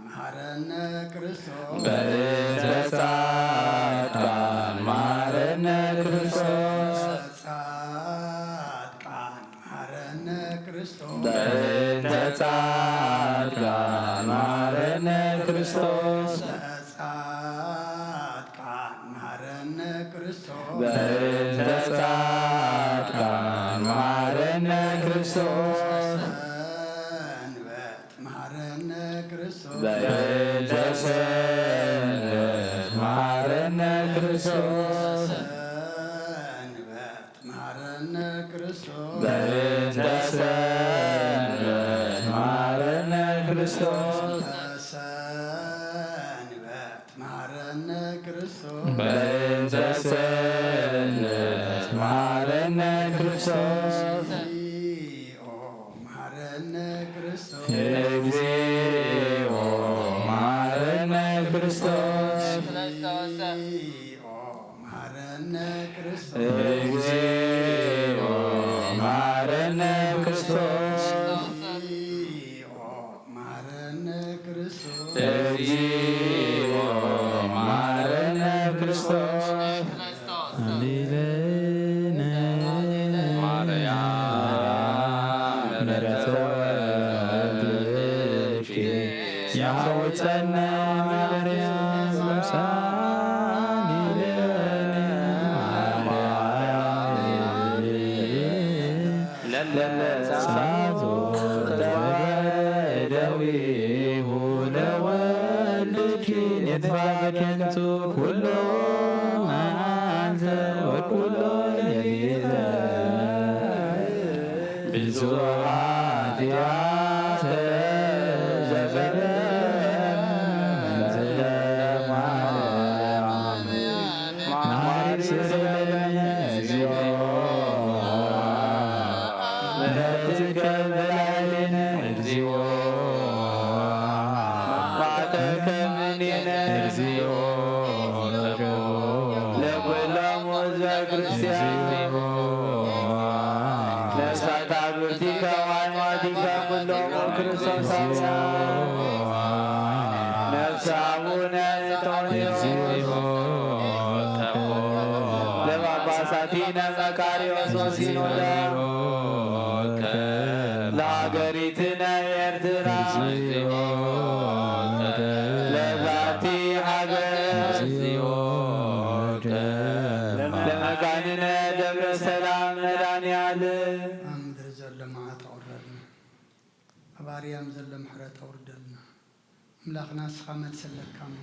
መሐረነ ክርስቶስ በእንተ ጻድቃን መሐረነ ክርስቶስ ጻድቃን መሐረነ ክርስቶስ በእንተ ጻድቃን መሐረነ ክርስቶስ ጻድቃን መሐረነ ክርስቶስ በእንተ ጻድቃን መሐረነ ክርስቶስ ሰንበት መሐረነ ክርስቶስ በእንተ ሰንበት መሐረነ ክርስቶስ ሰንበት መሐረነ ክርስቶስ በእንተ ሰንበት መሐረነ ክርስቶስ ሰንበት መሐረነ ክርስቶስ በእንተ ሰንበት መሐረነ ክርስቶስ እግዚኦ መሐረነ ክርስቶስ እግዚኦ መሐረነ ክርስቶስ እግዚኦ መሐረነ ክርስቶስ እግዚኦ መሐረነ ክርስቶስ እግዚኦ መሐረነ ክርስቶስ እግዚኦ መሐረነ ክርስቶስ ሃሌሉያ ማርያም ምሕረተ ወልድኪ ያውፀነ ማርያም ሳሊለነ ማርያም ለለሳቱ ተዋደዊሁ ለወልድኪ የጥፋ በከንቱ ኩሎ መዓልተ ወኩሎ ሌሊተ ብዙኃት ኃጢአተ ዘበለ እንተ ማርያም ማርያም እግዚኦ ምሕረትከ በላዕሌነ እግዚኦ መዓትከ እምኔነ እግዚኦ ለኵሎሙ ሕዝበ ክርስቲያን ነፍሳት አብርቲከ ወአንዋቲከ ኩሎሙ ክርስቶሳውያን ነፍሰ አቡነ አንጦንዮስ ለጳጳሳቲነ መቃርዮስ ወሲኖዳ ለሀገሪትነ ኤርትራ ለዛቲ ሀገር ለመካንነ ደብረ ሰላም መድኃኔዓለም ምድር ዘሎ መዓት አውረድና አባርያም ዘሎ ምሕረት አውርደልና አምላኽና ንስኻ መልሲ ኣለካሞ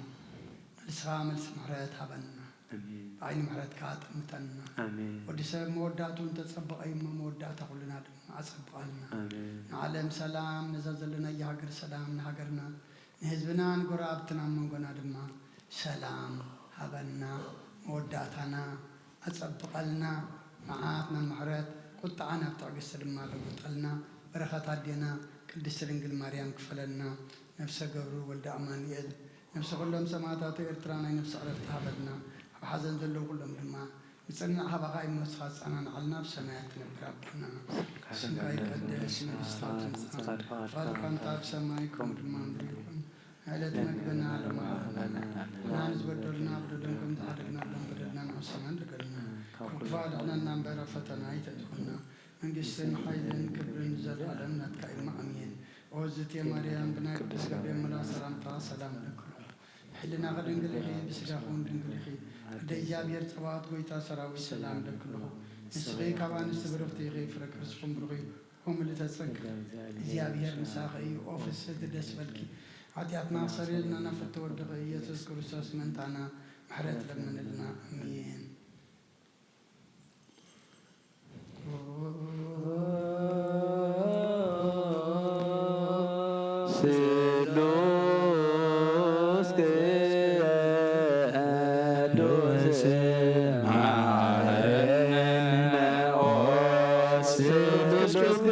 ንስኻ መልሲ ምሕረት ሃበና ብዓይኒ ምሕረትካ ኣጥምተና ወዲ ሰብ መወዳእቱ እንተፀበቐ እሞ መወዳእታ ኩልና ድማ ኣፀብቐልና ንዓለም ሰላም ነዛ ዘለናዮ ሃገር ሰላም ንሃገርና ንህዝብና ንጎረኣብትና መንጎና ድማ ሰላም ሃበና መወዳእታና ኣፀብቐልና መዓትና ምሕረት ቁጣዓና ብትዕግስቲ ድማ ለውጠልና በረኸት ኣዴና ቅድስት ድንግል ማርያም ክፈለና ነፍሰ ገብሩ ወልደ አማኑኤል ነፍሰ ኩሎም ሰማዕታት ኤርትራ ናይ ነፍሲ ዕረፍቲ ሃበልና ኣብ ሓዘን ዘለዉ ኩሎም ድማ ንፅንዕ ሃባኻ ይመስኻ ፃናንዓልና ብሰማያት ትነብር ኣቦና ስምካ ይቀደስ መንግስትካ ትምፃእ ቃልካ ኣብ ሰማይ ከምኡ ድማ ምድሪ ይኹን ዕለት መግብና ድማ ናን ዝበደሉና በደሎም ከም ዝሓደግናሎም በደልና ንዕሰና ንደገልና ካብ ክፉ ኣድሕነና እምበረ ፈተና ይተድኹና መንግስትን ሓይልን ክብርን ዘለዓለም ናትካ ኢማ ኣሜን ወዝቴ ማርያም ብናይ ቅዱስ ገብርኤል መልአክ ሰላምታ ሰላም ለክሎ ሕልና ከድንግል ኢኺ ብስጋኹም ድንግል ኢኺ ወደ እግዚኣብሔር ፀባዖት ጎይታ ሰራዊት ሰላም ለክልኹ ንስኺ ካብ ኣንስቲ ብርኽቲ ኢኺ ፍረ ክርስኹም ብሩኽ እዩ ምልዕተ ጸጋ እግዚኣብሔር ምሳኺ እዩ ኦ ፍስሕቲ ደስ በልኪ ኃጢአትና ሰሪልና ናፍርተ ወድኸ ኢየሱስ ክርስቶስ መንታና ምሕረት ለምንልና አሜን። ስሉስ ቅዱስ ማረነ ኦ ስሉስ ቅዱስ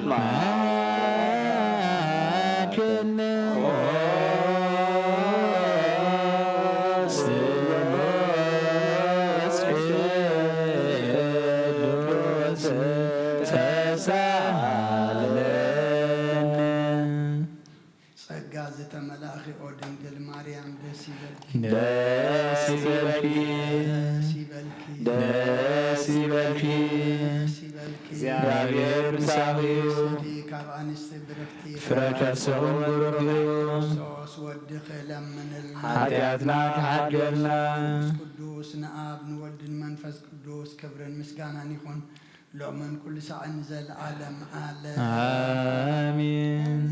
ማረነ ኦ ስሉስ ቅዱስ ተሳለን ጸጋ ዝተመላእኺ ኦ ድንግል ማርያም ደስ ይበልኪ ደስ ይበልኪ ደስ ይበልኪ እግዚአብሔር ምሳኺዩ ካብ ኣንስቲ ብርክቲ ፍረ ከርስኹም ቡሩክ እዩ ሶስ ወድኸ ለምንልና ኃጢአትና ተሓደልና ቅዱስ ንአብ ንወልድን መንፈስ ቅዱስ ክብርን ምስጋናን ይኹን ሎምን ኩሉ ሰዓን ዘለዓለም ዓለም አሜን።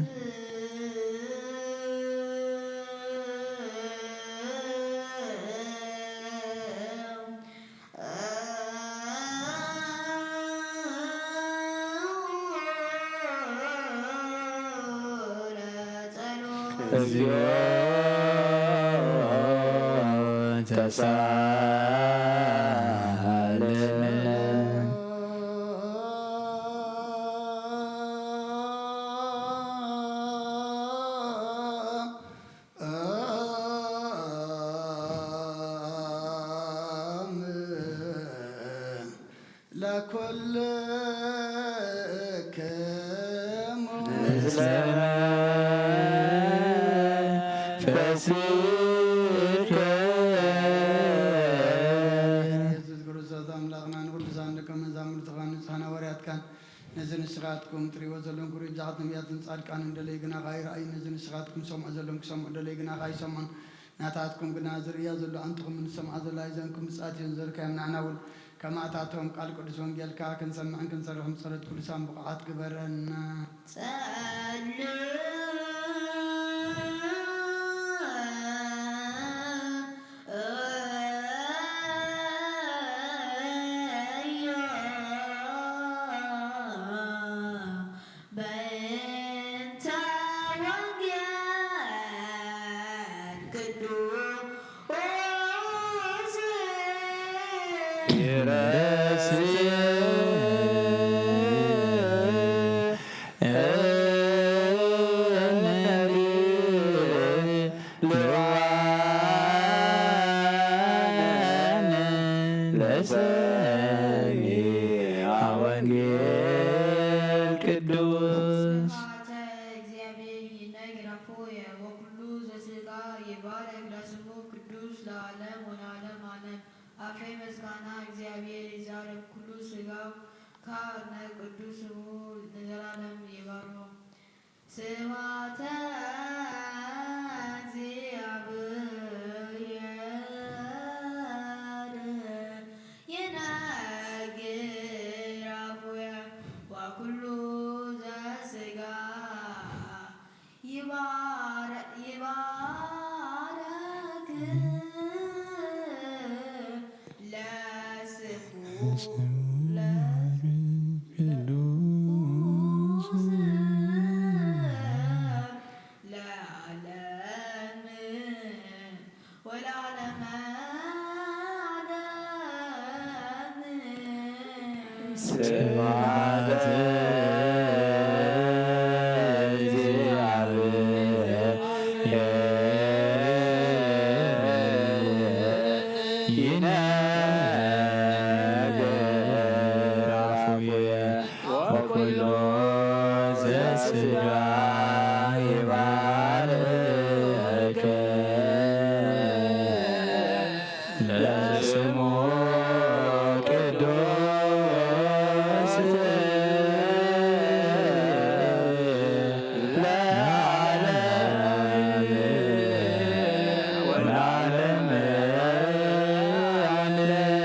እግዚኦ ተሳለን نزنسخاتكم تري وزلون كوري جات نبيات نصادقان ندلي غنا غير اي نزنسخاتكم سمع زلون سمع ندلي غنا غاي سمع ناتاتكم غنا زريا زلو انتم من سمع زلا يزنكم ساعات ينزل كان نعناول كما اتاتهم قال قدس وانجيل كاكن سمع انكن سرهم صلاه كل سام بقعات كبرنا ስብሐት ይነገር አፉየ ወኩሎ ዘሥጋ ይባርከ ለስሙ ቅዱስ ለዓለም ወለዓለመ ዓለም።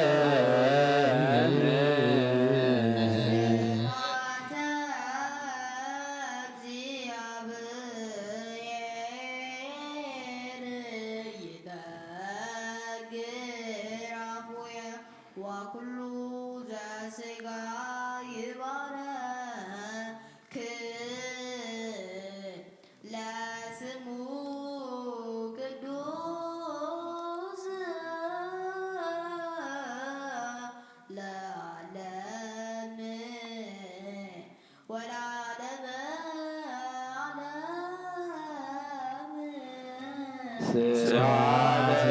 ወኩሉ ዘሥጋ ይባረክ ለስሙ ቅዱስ ለዓለም ወለዓለመ ዓለም። ስብሐት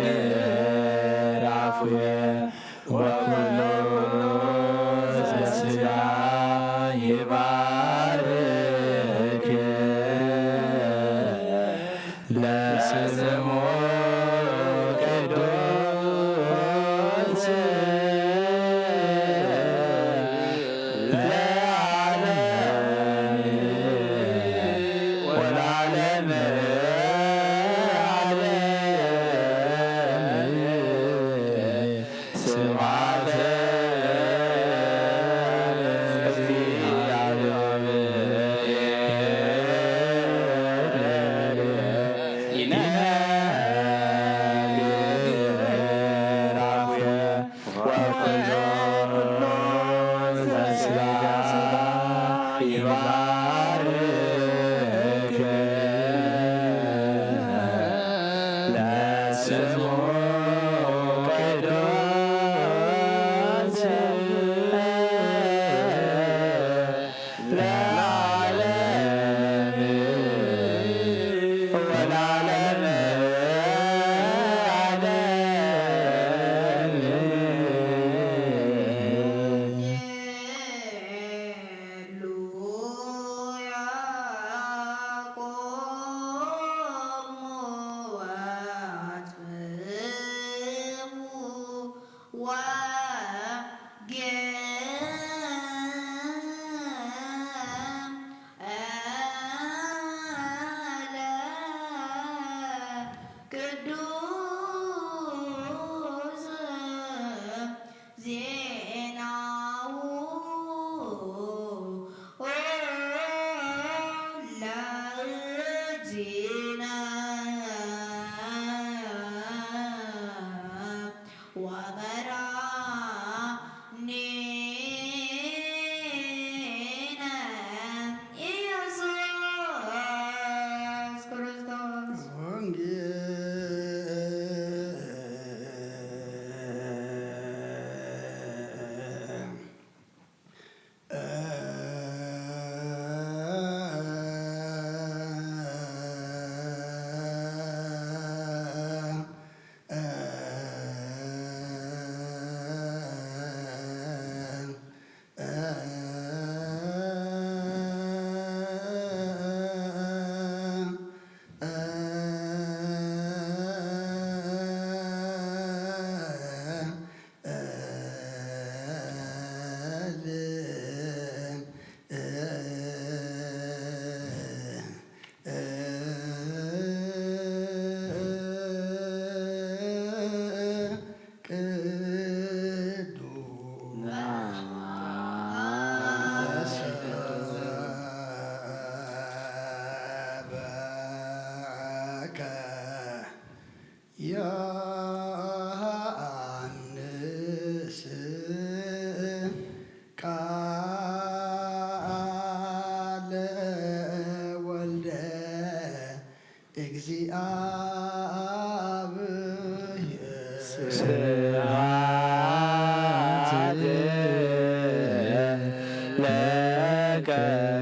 ይነገር አፉየ ወኩሎ ዘሥጋ ይባርክ ለስሙ ቅዱስ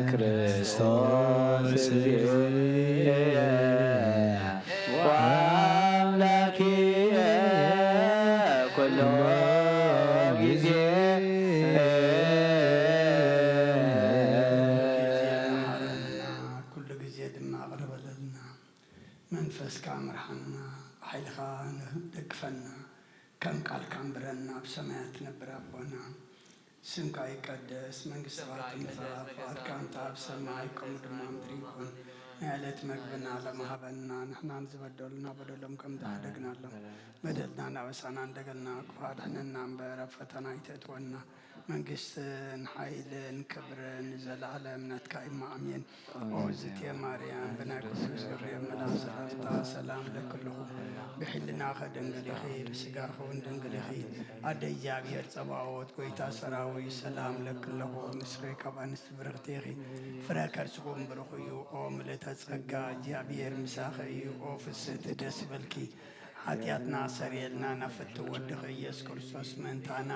ክርስቶስ እግዚእየ ወአምላኪየ ኩሎ ጊዜ ኩሉ ጊዜ ድማ ኣቕርበለልና መንፈስካ ምርሓና ሓይልኻ ደግፈና ከም ቃልካ ንብረና ብሰማያት ትነብር ኣቦና ስምካ ይቀደስ መንግስትኻ ትምጻእ ፈቃድካ እንተ ኣብ ሰማይ ከምኡ ድማ ምድሪ ይኩን ናይ ዕለት መግብና ለመሃበና ንሕና ንዝበደሉና በደሎም ከም ዝሓደግናሎም በደልና ናበሳና እንደገልና ክፉ ኣድሕነና እምበር ኣብ ፈተና ይተእትወና መንግስትን ሓይልን ክብርን ዘለዓለም ናትካ ኢማ ኣሜን። ኦ እግዝእትየ ማርያም ብናይ ቅዱስ ገብርኤል መልኣክ ሰላምታ ሰላም ለክልኹ ብሕልናኸ ድንግል ኢኺ ብስጋኸ እውን ድንግል ኢኺ ኣደ እግዚኣብሔር ጸባኦት ጎይታ ሰራዊት ሰላም ለክለኹ ምስኺ ካብ ኣንስቲ ብርኽቲ ኢኺ ፍረ ከርስኹም ብሩኽ እዩ። ኦ ምልዕተ ጸጋ እግዚኣብሔር ምሳኺ እዩ። ኦ ፍስሕቲ ደስ በልኪ ኃጢአትና ሰሪየልና ናፈቲ ወድኺ ኢየሱስ ክርስቶስ ምእንታና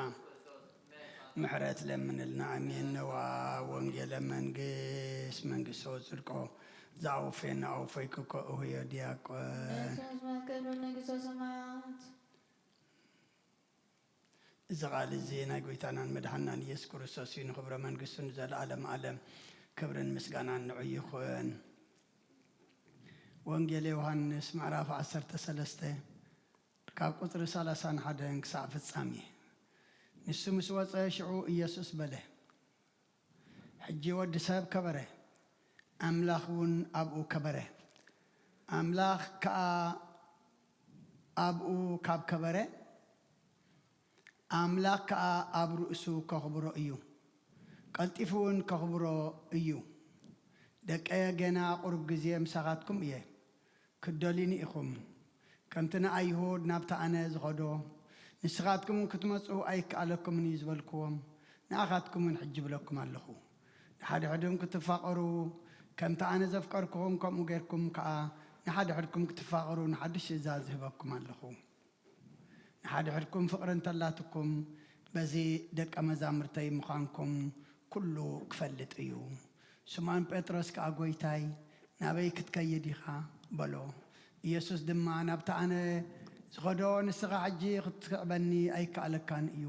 ምሕረት ለምንልና ኣሜን። ነዋ ወንጌለ መንግስት መንግስቶ ጽድቆ ዝኣውፌና ኣውፈይክኮ እሁዮ ዲያቆን እዚ ቃል እዚ ናይ ጎይታናን መድሓናን ኢየሱስ ክርስቶስ እዩ። ንክብረ መንግስቱን ዘለዓለም ዓለም ክብርን ምስጋናን ንዑ ይኹን። ወንጌል ዮሃንስ ምዕራፍ 13 ካብ ቁፅሪ 31 ክሳብ ፍጻሜ ንሱ ምስ ወፀ ሽዑ ኢየሱስ በለ ሕጂ ወዲ ሰብ ከበረ ኣምላኽ እውን ኣብኡ ከበረ ኣምላኽ ከዓ ኣብኡ ካብ ከበረ ኣምላኽ ከዓ ኣብ ርእሱ ከኽብሮ እዩ ቀልጢፉ እውን ከኽብሮ እዩ። ደቀየ ገና ቁርብ ግዜ ምሳኻትኩም እየ ክደልዩኒ ኢኹም ከምቲ ንኣይሁድ ናብቲ ኣነ ዝኸዶ ንስኻትኩም ክትመፁ ኣይከኣለኩምን እዩ ዝበልክዎም ንኣኻትኩምን ሕጂ ብለኩም ኣለኹ ንሓድሕድም ክትፋቐሩ ከምቲ ኣነ ዘፍቀርክኹም ከምኡ ጌርኩም ከዓ ንሓድሕድኩም ክትፋቐሩ ንሓድሽ ትእዛዝ ዝህበኩም ኣለኹ። ንሓድሕድኩም ፍቕሪ እንተላትኩም በዚ ደቀ መዛሙርተይ ምዃንኩም ኩሉ ክፈልጥ እዩ። ስምዖን ጴጥሮስ ከዓ ጎይታይ ናበይ ክትከይድ ኢኻ በሎ። ኢየሱስ ድማ ናብቲ ኣነ ዝኸዶ ንስኻ ሕጂ ክትስዕበኒ ኣይከኣለካን እዩ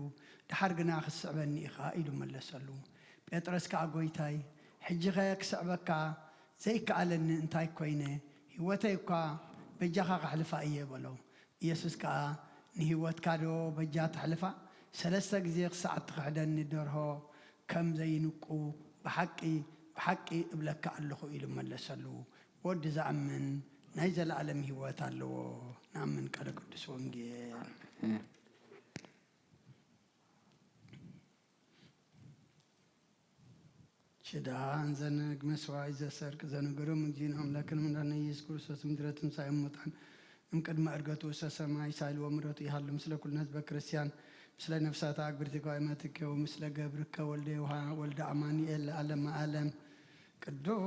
ድሓር ግና ክትስዕበኒ ኢኻ ኢሉ መለሰሉ። ጴጥሮስ ከዓ ጎይታይ ሕጂ ኸ ክስዕበካ ዘይከኣለኒ እንታይ ኮይነ ህይወተይ እኳ በጃኻ ካሕልፋ እየ በሎ። ኢየሱስ ከዓ ንህይወትካ ዶ በጃ ተሕልፋ 3 ግዜ ክሳዕ ትክሕደኒ ደርሆ ከም ዘይንቁ ብሓቂ እብለካ ኣለኹ ኢሉ መለሰሉ። ወዲ ዝኣምን ናይ ዘለዓለም ህይወት ኣለዎ። ንኣምን ቃለ ቅዱስ ወንጌል ሽዳን ዘነግ መስዋዕት ዘሰርቅ ዘነገሮም እግዚእነ ኣምላክን መድኃኒነ ኢየሱስ ክርስቶስ ምድረ ትንሣኤ እሙታን እምቅድመ ዕርገቱ ሰማይ ሳይልዎ ምሕረቱ ይሃሉ ምስለ ኩሉ ህዝበ ክርስቲያን ምስለ ነፍሳት ኣግብርቲ ጓይማትከው ምስለ ገብርከ ወልደ ዮሐና ወልደ አማኑኤል ለዓለመ ዓለም ቅዱስ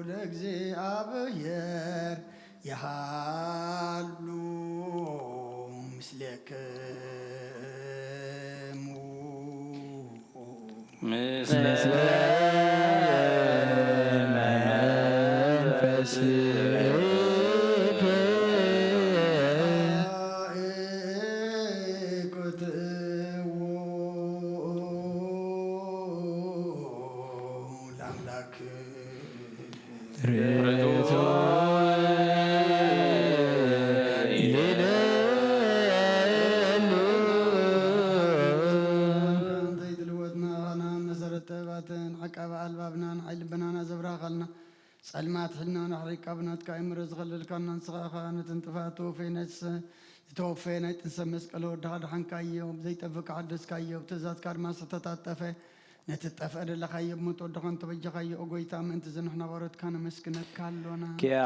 ለእግዚአብሔር የሃሉ ምስሌክሙ ምስለ عقب البابنا عيل بنانا زبرا خلنا سلمات حلنا نحري قبنات كايمر زغلل كنا نسخا نتنطفاتو في ناس توفينا تنسمس قالوا دهاد حن كايو زي تفك حدث كايو تزات كار ما ستتطفى نتتفقد لخايب متو دخن تبجي خايو اوغويتا من تزن احنا ورد كان مسكنت كالونا كيا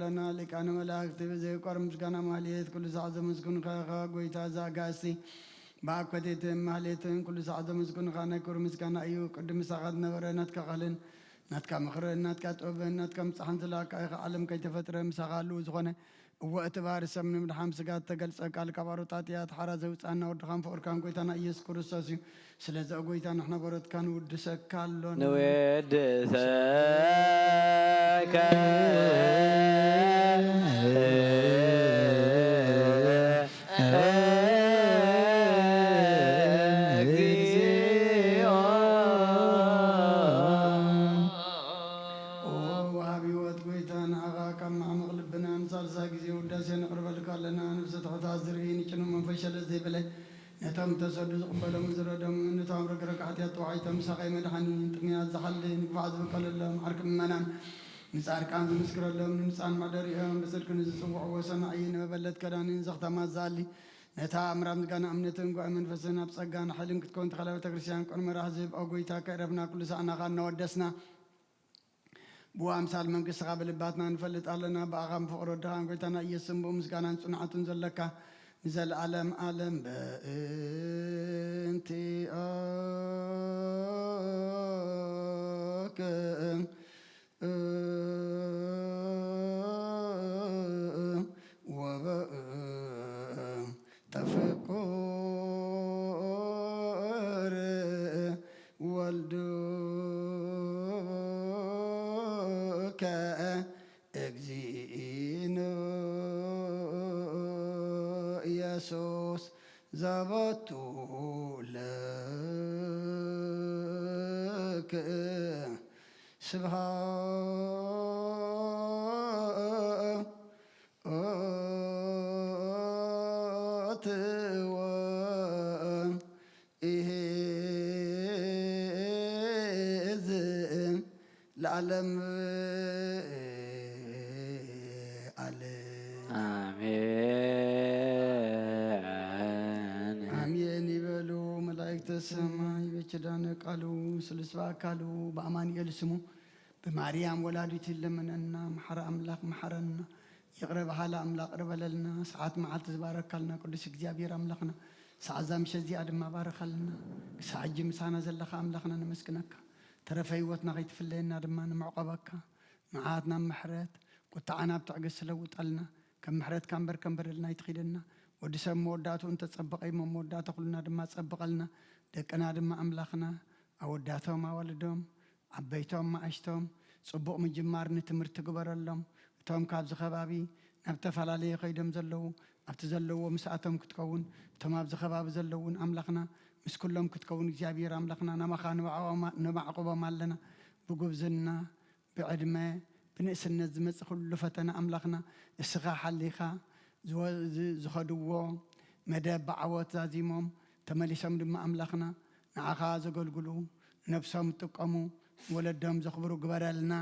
لنا لكان ملاك بزي قرم كان ماليت كل ساعة مسكن خا غويتا زاغاسي باكوتيت ماليت كل ساعة مسكن خانا كرمس كان ايو قدم ساعات نبرنات كخلن ناتكا مخرنات كاتوبن ناتكا مصحن زلاك عالم كي تفتر مسغالو زغونه وقت بار سمن من حمس قات تقلص قال كباروتات يا حرز وصانا ودخان فوركان غويتانا يس كرسوس سلازا غويتا نحنا برت كان ودسك كالون نودسك ተሕታት ዝርኢን ይጭኑ መንፈሸለ ዘይበላይ ነቶም ተሰዱ ዝቕበሎም ዝረዶም ነቶም ረግረግ ሓትያት ተዋሒቶም ሳቐይ መድሓኒን ጥምያት ዝሓልን ግፋዕ ዝበቀለሎም ዓርኪ ምእመናን ንጻድቃን ዝምስክረሎም ንንፃን ማደሪኦም ብጽድቂ ንዝጽውዕዎ ሰማዒ ንመበለት ከዳንን ዘኽተማት ዝሃሊ ነታ ምራብ ዝጋና እምነትን ጓዕ መንፈስን ኣብ ጸጋን ሓይልን ክትኮን ተኸላ ቤተ ክርስቲያን ቆን መራኽ ዝህብ ኣብ ጎይታ ከይረብና ኩሉ ሰዓናኻ እናወደስና ብዋ ኣምሳል መንግሥትኻ ብልባትና ንፈልጥ ኣለና ብኣኻን ፍቕሪ ወድኻን ጎይታና ኢየሱስ ብኡ ምስጋናን ጽኑዓትን ዘለካ ንዘለዓለም ዓለም በእንቲአከ ተፍቁር ወልዱከ እግዚእነ ኢየሱስ ዘበቱ ለከ ስብሃት ወኢሕዝን ለዓለም ዓለም አሜን ይበሉ መላእክተ ሰማይ በኪዳነ ቃሉ ስልስባ አካሉ በአማኑኤል ስሙ በማርያም ወላዲት ለመነና መሐረ አምላክ መሐረና ይቅረ በኋላ አምላክ ቅርበለልና ሰዓት መዓልት ዝባረካልና ቅዱስ እግዚአብሔር አምላክና ሰዓዛ ምሸዚ አድማ ባረካልና ሰዓጅ ምሳና ዘለኻ አምላክና ነመስግነካ ተረፈ ህይወትና ከይትፍለየና ድማ ንመዕቆበካ መዓትና ምሕረት ቁጣዓና ብትዕግስ ስለውጣልና ከም ምሕረት ካንበር ከንበረልና ይትኺደና ወዲ ሰብ መወዳቱ እንተጸበቀ መወዳቱ ኩልና ድማ ጸብቀልና ደቅና ድማ አምላክና አወዳቶም አወልዶም ዓበይቶም ማእሽቶም ጽቡቕ ምጅማር ንትምህርቲ ግበረሎም እቶም ካብዚ ከባቢ ናብ ተፈላለየ ከይዶም ዘለዉ ኣብቲ ዘለዎ ምስኣቶም ክትከውን እቶም ኣብዚ ከባቢ ዘለውን ኣምላኽና ምስ ኩሎም ክትከውን እግዚኣብሔር ኣምላኽና ናባኻ ንባዕቁቦም ኣለና ብጉብዝና ብዕድመ ብንእስነት ዝመጽእ ኩሉ ፈተና ኣምላኽና እስኻ ሓሊኻ ዝኸድዎ መደብ ብዓወት ዛዚሞም ተመሊሶም ድማ ኣምላኽና ንዓኻ ዘገልግሉ ነብሶም ጥቀሙ ወለዶም ዘኽብሩ ግበረልና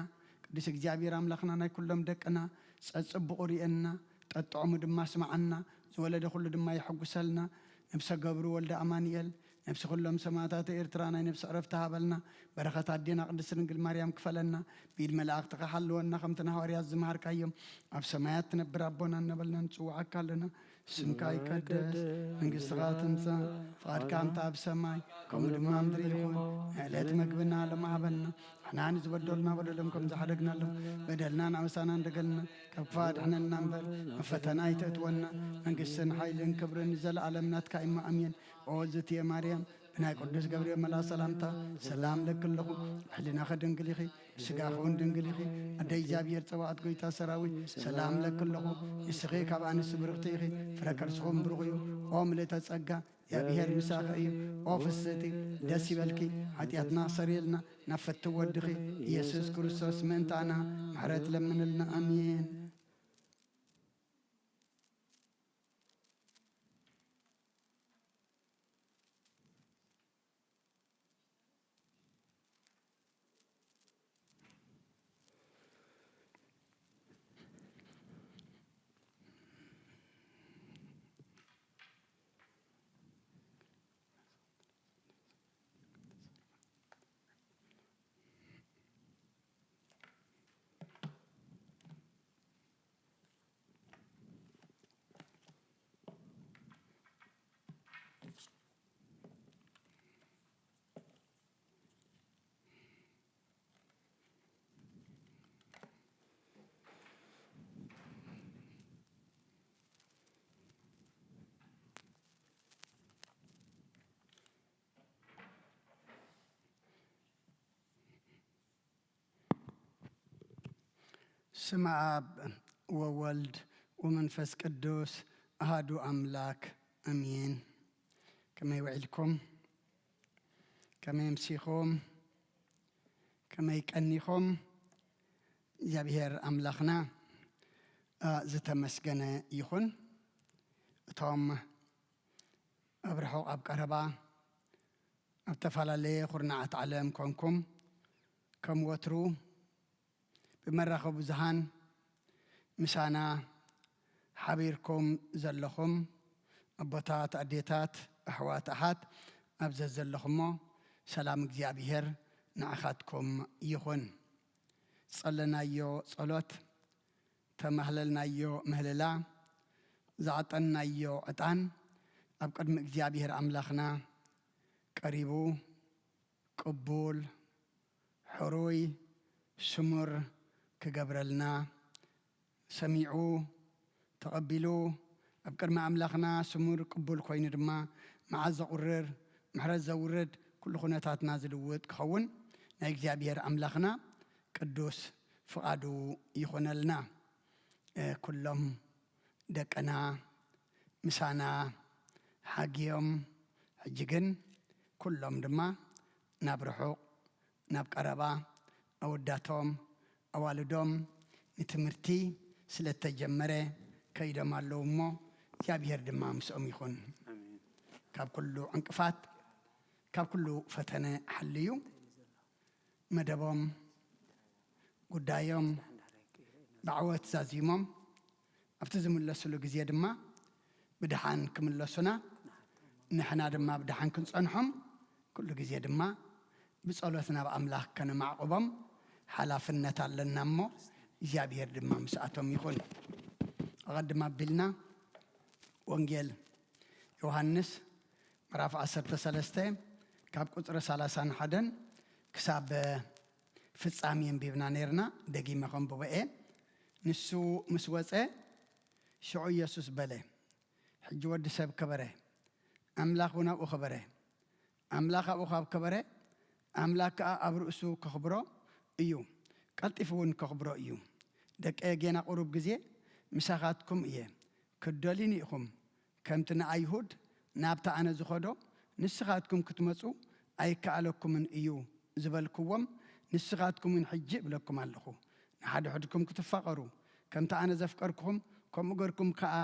ቅዱስ እግዚአብሔር ኣምላኽና ናይ ኩሎም ደቅና ጸጽብቑ ሪአና ጠጥዖሙ ድማ ስማዓና ዝወለደ ኩሉ ድማ ይሐጉሰልና ነብሰ ገብሩ ወልደ አማኑኤል ነብሲ ኩሎም ሰማዕታት ኤርትራ ናይ ነብሲ ዕረፍቲ ሃበልና በረኸት ኣዴና ቅድስት ድንግል ማርያም ክፈለና ብኢድ መላእኽትኻ ሓልወና ከምቲ ንሐዋርያት ዝመሃርካዮም ኣብ ሰማያት ትነብር ኣቦና እናበልና ንጽውዓካ ኣለና ስምካ ይቀደስ መንግሥትኻ ትምጻእ ፍቓድካ እንተ ኣብ ሰማይ ከምኡ ድማ ምድሪ ይኹን ዕለት መግብና ለማሃበልና ንሕና ንዝበደሉና በደሎም ከም ዝሓደግናሎም በደልና ናእውሳና እንደገልና ካብ ክፉ ኣድሕነና እምበር መፈተና ኣይተእትወና መንግሥትን ሓይልን ክብርን ዘለዓለም ናትካ ኢማ ኣሜን ኦ እግዝእትየ ማርያም ብናይ ቅዱስ ገብርኤል መልኣክ ሰላምታ ሰላም ለክለኹ ሕሊናኸ ድንግል ኢኺ ብስጋኸ እውን ድንግል ኢኺ ኣደ እግዚኣብሔር ፀባዖት ጎይታ ሰራዊት ሰላም ለክለኹ ንስኺ ካብ ኣንስቲ ብርኽቲ ኢኺ ፍረ ከርስኹም ብሩኽ እዩ ኦ ምልእተ ጸጋ እግዚአብሔር ምሳኸ እዩ ኦ ፍስቲ ደስ ይበልኪ ኃጢአትና ሰሪልና ናብ ፈቲ ወድኺ ኢየሱስ ክርስቶስ ምእንታና ምሕረት ለምንልና አሜን። ስመ አብ ወወልድ ወመንፈስ ቅዱስ አሐዱ አምላክ አሜን። ከመይ ውዒልኩም ከመይ ምሲኹም ከመይ ቀኒኹም እግዚአብሔር አምላኽና ዝተመስገነ ይኹን። እቶም ኣብ ርሑቕ ኣብ ቀረባ ኣብ ተፈላለየ ኩርናዓት ዓለም ኮንኩም ከም ወትሩ ብመራኸቢ ብዙሃን ምሳና ሓቢርኩም ዘለኹም ኣቦታት ኣዴታት ኣሕዋት ኣሓት ኣብዘ ዘለኹሞ ሰላም እግዚኣብሔር ንዓኻትኩም ይኹን። ጸለናዮ ጸሎት ተማህለልናዮ ምህልላ ዝዓጠንናዮ ዕጣን ኣብ ቅድሚ እግዚኣብሔር ኣምላኽና ቀሪቡ ቅቡል ሕሩይ ስሙር ክገብረልና ሰሚዑ ተቐቢሉ ኣብ ቅድሚ ኣምላኽና ስሙር ቅቡል ኮይኑ ድማ መዓዝ ዘቑርር ምሕረት ዘውርድ ኩሉ ኩነታትና ዝልውጥ ክኸውን ናይ እግዚኣብሔር ኣምላኽና ቅዱስ ፍቓዱ ይኹነልና። ኩሎም ደቀና ምሳና ሓጊዮም ሕጂ ግን ኩሎም ድማ ናብ ርሑቕ ናብ ቀረባ ኣወዳቶም ኣዋልዶም ንትምህርቲ ስለ ተጀመረ ከይዶም ኣለዉ እሞ እግዚኣብሔር ድማ ምስኦም ይኹን። ካብ ኩሉ ዕንቅፋት ካብ ኩሉ ፈተነ ሓልዩ መደቦም ጉዳዮም ብዓወት ዛዚሞም ኣብቲ ዝምለሱሉ ግዜ ድማ ብድሓን ክምለሱና ንሕና ድማ ብድሓን ክንጸንሖም ኩሉ ግዜ ድማ ብጸሎት ናብ ኣምላኽ ከነማዕቕቦም ሓላፍነት ኣለና እሞ እግዚኣብሔር ድማ ምስኣቶም ይኹን። ኣቐድማ ኣቢልና ወንጌል ዮሃንስ ምዕራፍ 13 ካብ ቁፅሪ 31 ክሳብ ፍጻሜ አንቢብና ነርና ደጊመ ከንብቦ እየ። ንሱ ምስ ወፀ ሽዑ ኢየሱስ በለ ሕጂ ወዲ ሰብ ከበረ ኣምላኽ እውን ኣብኡ ኸበረ ኣምላኽ ኣብኡ ካብ ከበረ ኣምላኽ ከዓ ኣብ ርእሱ ከኽብሮ እዩ ቀልጢፉ እውን ከኽብሮ እዩ። ደቀ ጌና ቁሩብ ግዜ ምሳኻትኩም እየ ክደልዩኒ ኢኹም ከምቲ ንኣይሁድ ናብታ ኣነ ዝኸዶ ንስኻትኩም ክትመፁ ኣይከኣለኩምን እዩ ዝበልክዎም ንስኻትኩምን ሕጂ እብለኩም ኣለኹ ንሓደ ሕድኩም ክትፋቐሩ ከምቲ ኣነ ዘፍቀርክኹም ከምኡ ገርኩም ከዓ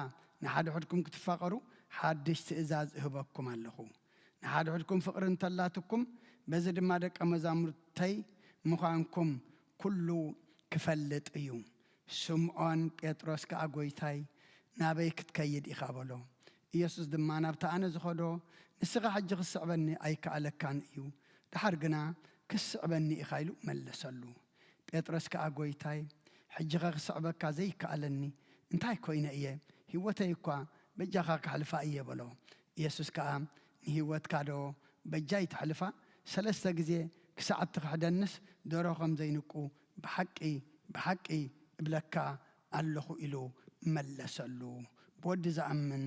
ንሓደ ሕድኩም ክትፋቐሩ ሓድሽ ትእዛዝ እህበኩም ኣለኹ። ንሓደ ሕድኩም ፍቕሪ እንተላትኩም በዚ ድማ ደቀ መዛሙርተይ ምዃንኩም ኩሉ ክፈልጥ እዩ። ስምዖን ጴጥሮስ ከዓ ጐይታይ ናበይ ክትከይድ ኢኻ በሎ። ኢየሱስ ድማ ናብታ ኣነ ዝኸዶ ንስኻ ሕጂ ክስዕበኒ ኣይከኣለካን እዩ ድሓር ግና ክስዕበኒ ኢኻ ኢሉ መለሰሉ። ጴጥሮስ ከዓ ጐይታይ ሕጂኸ ክስዕበካ ዘይከኣለኒ እንታይ ኮይነ እየ ህይወተይ እኳ በጃኻ ክሕልፋ እየ በሎ። ኢየሱስ ከዓ ንህይወትካ ዶ በጃይ ትሕልፋ 3 ግዜ ክሳዕ እትክሕደንስ ደረኸም ዘይንቁ ብሓቂ ብሓቂ እብለካ ኣለኹ ኢሉ መለሰሉ። ብወዲ ዝኣምን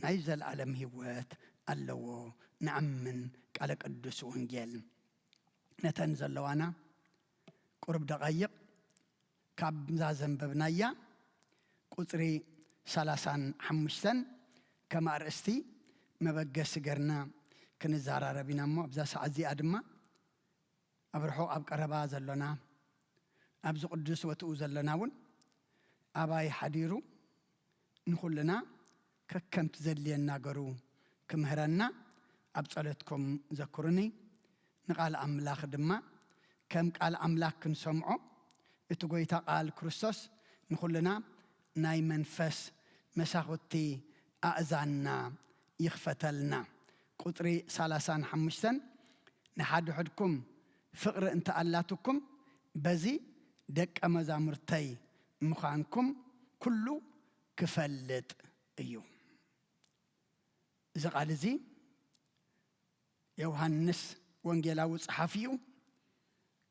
ናይ ዘለዓለም ህይወት ኣለዎ። ንኣምን ቃለ ቅዱስ ወንጌል ነተን ዘለዋና ቁርብ ደቐይቕ ካብ ዛዘንበብናያ ቁፅሪ 35 ከም ኣርእስቲ መበገሲ ገርና ክንዘራረብ ኢና እሞ ኣብዛ ሰዓት እዚኣ ድማ ኣብ ርሑቕ ኣብ ቀረባ ዘሎና ኣብዚ ቅዱስ ወትኡ ዘለና እውን ኣባይ ሓዲሩ ንኹልና ከከምቲ ዘድልየና ገሩ ክምህረና ኣብ ጸሎትኩም ዘክሩኒ። ንቃል ኣምላኽ ድማ ከም ቃል ኣምላኽ ክንሰምዖ እቲ ጐይታ ቃል ክርስቶስ ንኹልና ናይ መንፈስ መሳኹቲ ኣእዛንና ይኽፈተልና። ቁፅሪ 35 ንሓደ ሕድኩም ፍቕሪ እንተኣላትኩም በዚ ደቀ መዛሙርተይ ምዃንኩም ኩሉ ክፈልጥ እዩ። እዚ ቃል እዚ ዮሃንስ ወንጌላዊ ጸሓፊ እዩ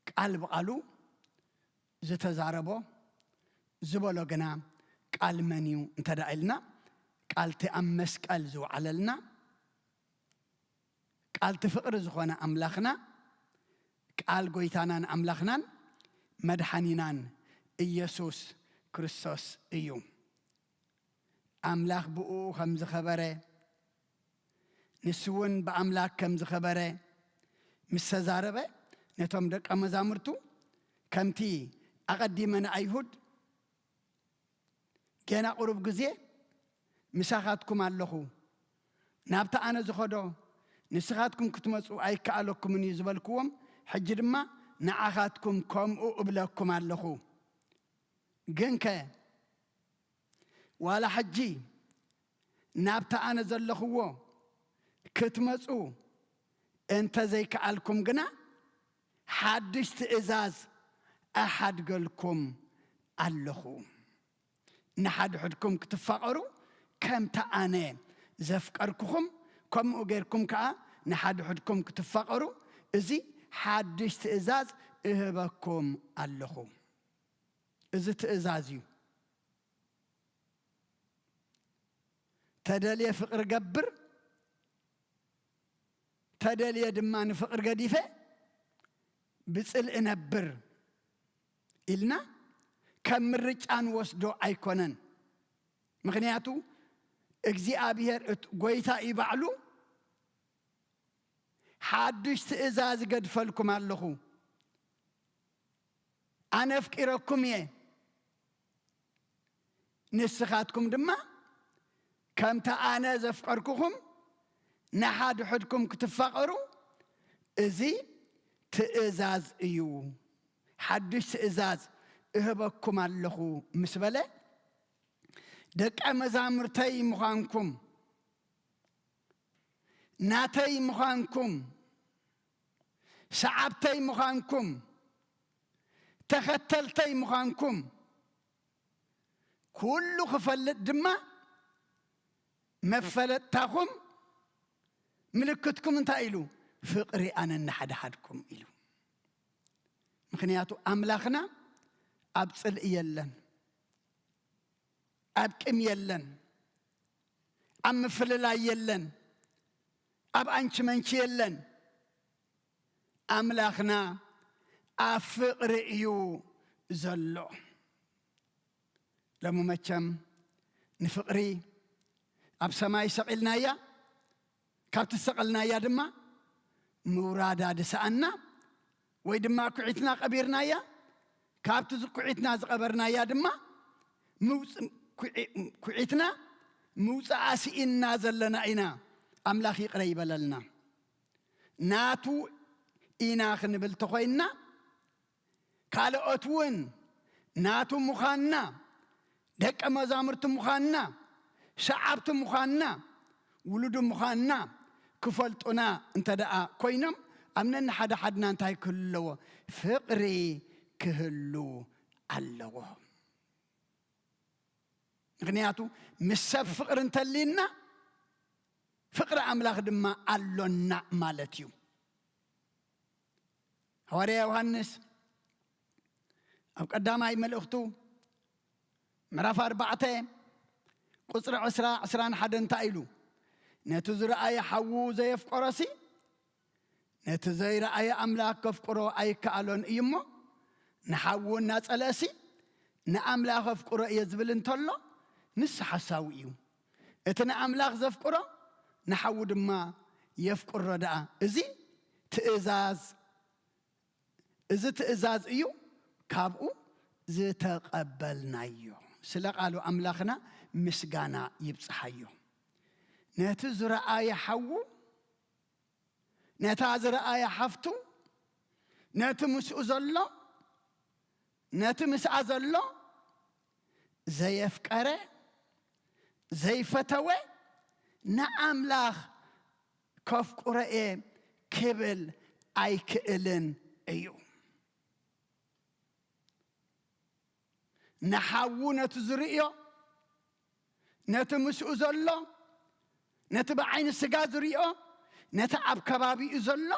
ቃል ብቓሉ ዝተዛረቦ ዝበሎ ግና ቃል መን እዩ እንተዳ ኢልና ቃልቲ ኣብ መስቀል ዝወዓለልና ቃልቲ ፍቕሪ ዝኾነ ኣምላኽና ቃል ጐይታናን ኣምላኽናን መድሓኒናን ኢየሱስ ክርስቶስ እዩ። ኣምላኽ ብኡ ከም ዝኸበረ ንሱ እውን ብኣምላክ ከም ዝኸበረ ምስ ተዛረበ ነቶም ደቀ መዛሙርቱ ከምቲ ኣቐዲመ ንኣይሁድ ገና ቁሩብ ግዜ مساخاتكم اللخو نابتا أنا زخدو نسخاتكم كتمسوا أي كألكم من يزبلكم حجرما نعخاتكم كم أبلكم اللخو جنك ولا حجي نابتا أنا زلخو كتمسوا أنت زي كألكم جنا حدش تأزاز أحد قلكم اللخو نحد حدكم كتفقروا كم تأنا زفكركم كم أجركم كا نحد حدكم كتفقروا إزي حدش تأزاز إهبكم اللخو إزي تأزازيو تدلي فقر جبر تدلي دمان فقر قديفة بسأل إنبر إلنا كم رجعان وسدو أيقونن مغنياتو اجزي أبيهر قويتا يبعلو حدش تأزاز قد فلكم اللخو أنا أفكركم نسخاتكم دما كم تأنا زفقركم نحاد حدكم كتفقروا إزي تأزاز إيو حدش تأزاز إهبكم اللخو مسبلة دك أمزامرتي مخانكم ناتي مخانكم شعبتي مخانكم تختلتي مخانكم كل خفلت دما مفلتاكم ملكتكم انتايلو فقري أنا نحد حدكم إلو مخنياتو أملاخنا أبصل يلن أبكم يلن أم فللا يلن أب أنش منش يلن أملاخنا أفقر إيو زلو لما مچم نفقري أب سماي سقلنا يا كابت سقلنا يا دما مورادا دسأنا ويدما كعتنا قبيرنا يا كابت كعتنا زقبرنا يا دما موس كعتنا موس عاسئنا زلنا إنا أملاخي قريب لنا ناتو إنا خنبل تخوينا قال أتون ناتو مخانا دك مزامرت مخانا شعبت مخانا ولد مخانا كفلتنا انت دعا كوينم أمنن حدا حدنا انتهي كله فقري كهلو اللو غنياتو مسب فقر انت لينا فقر أملاخ دما اللونا مالتيو هوريا يوحنس أو قدامي ملأختو مرافة 4 قصر عسران حدن تايلو نتزر آية حوو زي فقرسي نتزير آية أملاك فقرو أي كالون إيمو نحوو الناس ألاسي نأملاك فقرو يزبلن طلو نس حساويو اتنا أملاك زفقرو نحوو دما يفقر رداء إزي تأزاز إيو كابو زي تقبلنا إيو سلق قالوا أملاخنا مسجانا يبصحيو نتزر آية حو نتازر آية حفتو نتمس أزلو نتمس أزلو زي فكرة زي فتوى نأملاخ كف قرأة كبل أي كإلن أيو نحاو نتزرئيو نتمس أزلو نتبع عين السجاد ريو نتعب كبابي أزلو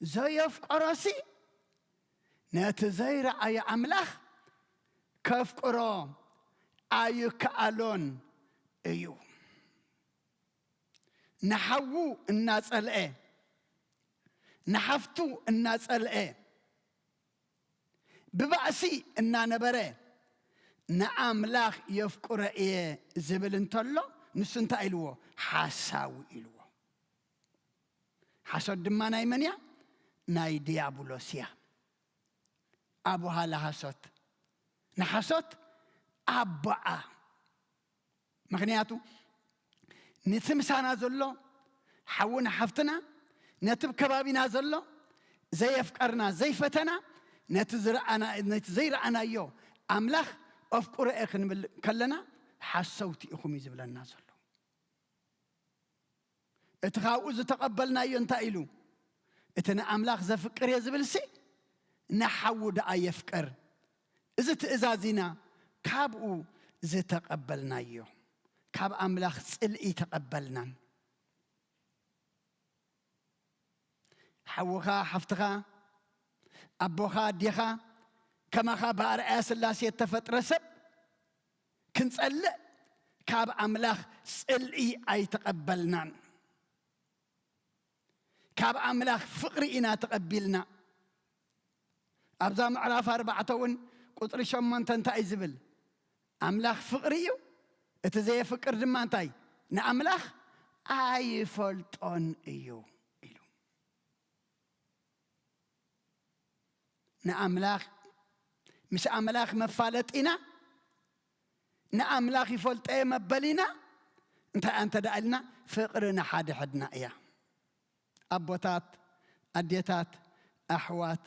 زيف قراسي نتزير أي أملاخ كف قرا أي كألون أيو نحاو الناس الآن نحفتو الناس الآن ببعسي إننا نبرة نأملاخ يفكر إيه زبل انتلو نسنت إلوه حساوي إلوه حسد ما نايمنيا ناي ديابولوسيا أبوها لحسد نحسد أبا ምክንያቱ ንትምሳና ዘሎ ሓውና ሓፍትና ነቲ ከባቢና ዘሎ ዘየፍቀርና ዘይፈተና ነቲ ዘይረአናዮ ኣምላኽ ኣፍቁረ ክንብል ከለና ሓሰውቲ ኢኹም ዝብለና ዘሎ እቲ ካብኡ ዝተቐበልናዮ እንታይ ኢሉ እቲ ንኣምላኽ ዘፍቅር እየ ዝብልሲ ንሓው ደኣ የፍቅር እዚ ትእዛዚና ካብኡ ዝተቐበልናዮ ካብ ኣምላኽ ጽልኢ ተቐበልናን ሓውኻ ሓፍትኻ ኣቦኻ ኣዴኻ ከማኻ ብኣርአያ ስላሴ ተፈጥረ ሰብ ክንጸልእ ካብ ኣምላኽ ጽልኢ ኣይተቐበልናን ካብ ኣምላኽ ፍቕሪ ኢና ተቐቢልና ኣብዛ ምዕራፍ 4 እውን ቁጥሪ 8 እንታይ ዝብል ኣምላኽ ፍቕሪ እዩ እቲ ዘየፍቅር ድማ እንታይ ንኣምላኽ ኣይፈልጦን እዩ ኢሉ ንኣምላኽ ምስ ኣምላኽ መፋለጢና ንኣምላኽ ይፈልጠየ መበሊና እንታይ ኣንተ ደኣልና ፍቕሪ ንሓደ ሕድና እያ ኣቦታት ኣዴታት ኣሕዋት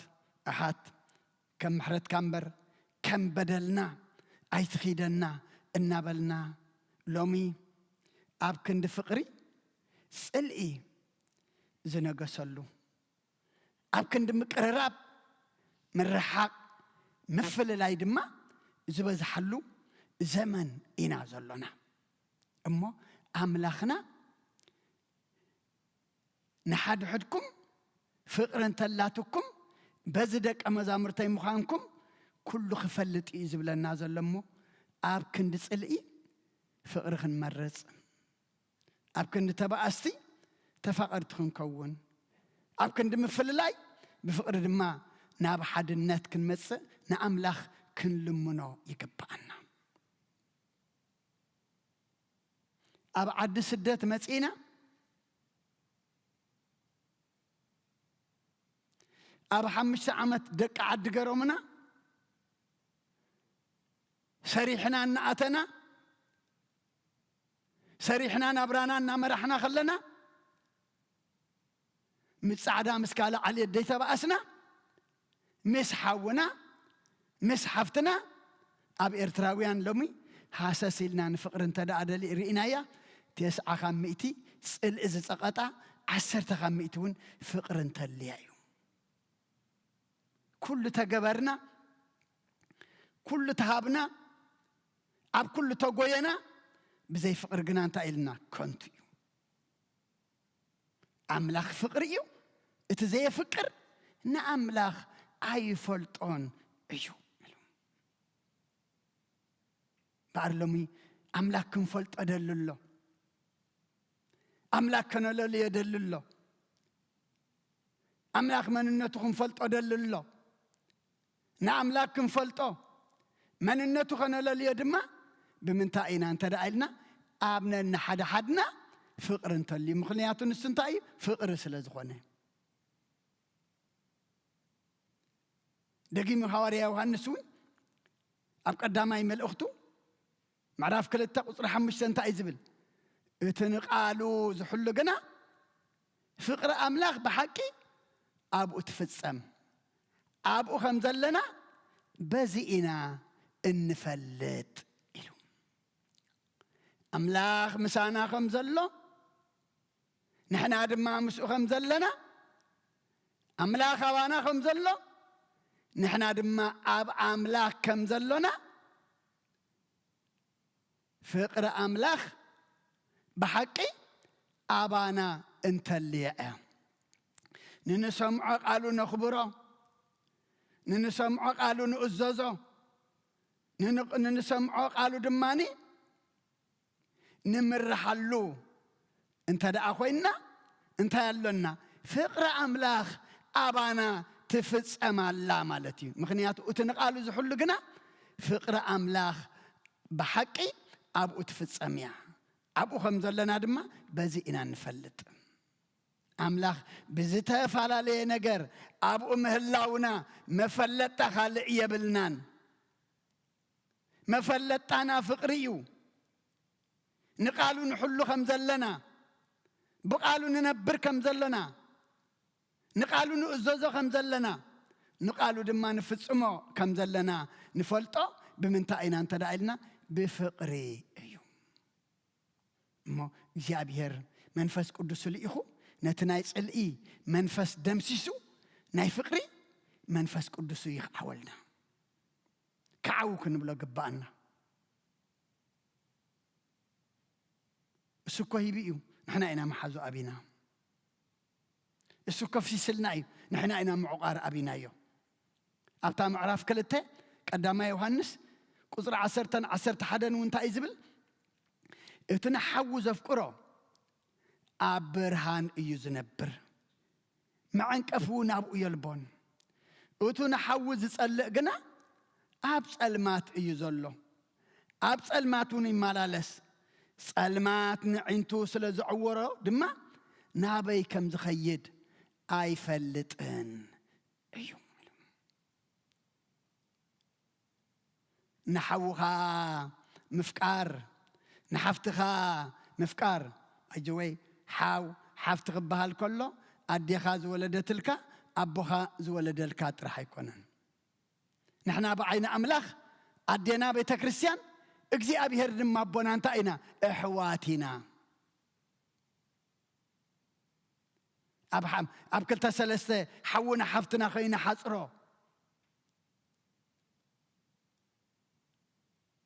ኣሓት ከም ምሕረትካ እምበር ከም በደልና ኣይትኺደና እናበልና ሎሚ ኣብ ክንዲ ፍቕሪ ጽልኢ ዝነገሰሉ ኣብ ክንዲ ምቅርራብ ምርሓቕ ምፍልላይ ድማ ዝበዝሓሉ ዘመን ኢና ዘሎና እሞ ኣምላኽና ንሓድሕድኩም ፍቕሪ እንተላትኩም በዚ ደቀ መዛሙርተይ ምዃንኩም ኩሉ ክፈልጥ እዩ ዝብለና ዘሎ እሞ ኣብ ክንዲ ጽልኢ ፍቕሪ ክንመርጽ ኣብ ክንዲ ተባእስቲ ተፋቐርቲ ክንከውን ኣብ ክንዲ ምፍልላይ ብፍቕሪ ድማ ናብ ሓድነት ክንመጽእ ንኣምላኽ ክንልምኖ ይግባአና ኣብ ዓዲ ስደት መጺና ኣብ 5 ዓመት ደቂ ዓዲ ገሮምና ሰሪሕና እናኣተና ሰሪሕና ናብራና እናመራሕና ከለና ምስ ጻዕዳ ምስ ካልእ ዓልየት ደይተባእስና ምስ ሓውና ምስ ሓፍትና ኣብ ኤርትራውያን ሎሚ ሃሰስ ኢልና ንፍቕሪ እንተደኣደሊ ርኢናያ 9 ካብ 100 ጽልኢ ዝጸቐጣ 10 ካብ 100 እውን ፍቕሪ እንተልያ እዩ ኩሉ ተገበርና ኩሉ ተሃብና ኣብ ኩሉ ተጎየና ብዘይ ፍቕሪ ግና እንታይ ኢልና ከንቱ እዩ ኣምላኽ ፍቕሪ እዩ እቲ ዘየፍቅር ንኣምላኽ ኣይፈልጦን እዩ በኣር ሎሚ ኣምላኽ ክንፈልጦ ደልሎ ኣምላኽ ከነለልዮ የደልሎ ኣምላኽ መንነቱ ክንፈልጦ ደልሎ ንኣምላኽ ክንፈልጦ መንነቱ ከነለልዮ ድማ ብምንታይ ኢና እንተ ደኣ ኢልና ኣብ ነንሓደ ሓድና ፍቕሪ እንተልዩ ምክንያቱ ንሱ እንታይ እዩ ፍቕሪ ስለ ዝኾነ ደጊሙ ሐዋርያ ዮሐንስ እውን ኣብ ቀዳማይ መልእኽቱ ምዕራፍ 2 ቁፅሪ 5 እንታይ ዝብል እቲ ንቓሉ ዝሕሉ ግና ፍቕሪ ኣምላኽ ብሓቂ ኣብኡ ትፍጸም ኣብኡ ከም ዘለና በዚ ኢና እንፈልጥ ኢሉ ኣምላኽ ምሳና ከም ዘሎ ንሕና ድማ ምስኡ ከም ዘለና ኣምላኽ ኣባና ከም ዘሎ ንሕና ድማ ኣብ ኣምላኽ ከም ዘሎና ፍቕሪ ኣምላኽ ብሓቂ ኣባና እንተልየዐ ንንሰምዖ ቃሉ ነኽብሮ ንንሰምዖ ቃሉ ንእዘዞ ንንሰምዖ ቃሉ ድማኒ ንምርሓሉ እንተ ደኣ ኮይንና እንታይ ኣሎና ፍቕሪ ኣምላኽ ኣባና ትፍጸማላ ማለት እዩ ምክንያቱ እቲ ንቃሉ ዝሕሉ ግና ፍቕሪ ኣምላኽ ብሓቂ ኣብኡ ትፍጸም እያ ኣብኡ ከም ዘለና ድማ በዚ ኢና ንፈልጥ ኣምላኽ ብዝተፈላለየ ነገር ኣብኡ ምህላውና መፈለጣ ካልእ የብልናን መፈለጣና ፍቕሪ እዩ نقالو نحلو خم زلنا بقالو ننبر كم زلنا نقالو نؤززو خم زلنا نقالو دما نفصمو كم زلنا نفلطو بمنتاينا انت دايلنا بفقري ايو مو እግዚአብሔር መንፈስ ቅዱስ ልኢኹ ነትናይ ጽልኢ መንፈስ ደምሲሱ ናይ ፍቅሪ መንፈስ ቅዱስ ይኻወልና ከዓው ክንብሎ ግባአና እሱኮ ሂቢኡ ንሕና ኢና መሓዙ አቢና እሱኮ ፍሲስልና እዩ ንሕና ኢና ምዕቋር አቢናዮ ኣብታ ምዕራፍ 2 ቀዳማይ ዮሐንስ ቁጥር 11 እንታይ ዝብል እቱን ሓው ዘፍቅሮ ኣብ ብርሃን እዩ ዝነብር መዓንቀፉ ናብኡ የልቦን እቱን ሓው ዝጸልእ ግና ኣብ ጸልማት እዩ ዘሎ ኣብ ጸልማቱን ይመላለስ ጸልማት ንዕንቱ ስለ ዝዕወሮ ድማ ናበይ ከም ዝኸይድ ኣይፈልጥን እዩ ንሓውኻ ምፍቃር نحفتخ مفكار أجوي حاو حفتخ بهالكله أديخا زولدتلك أبوها زولدلك راح يكونن نحنا بعين أملاخ أدينا بيت كريستيان اجزي أبي هردم ما بونا انتاينا إحواتنا أبحم أبكل تسلسة حونا حفتنا خينا حصرو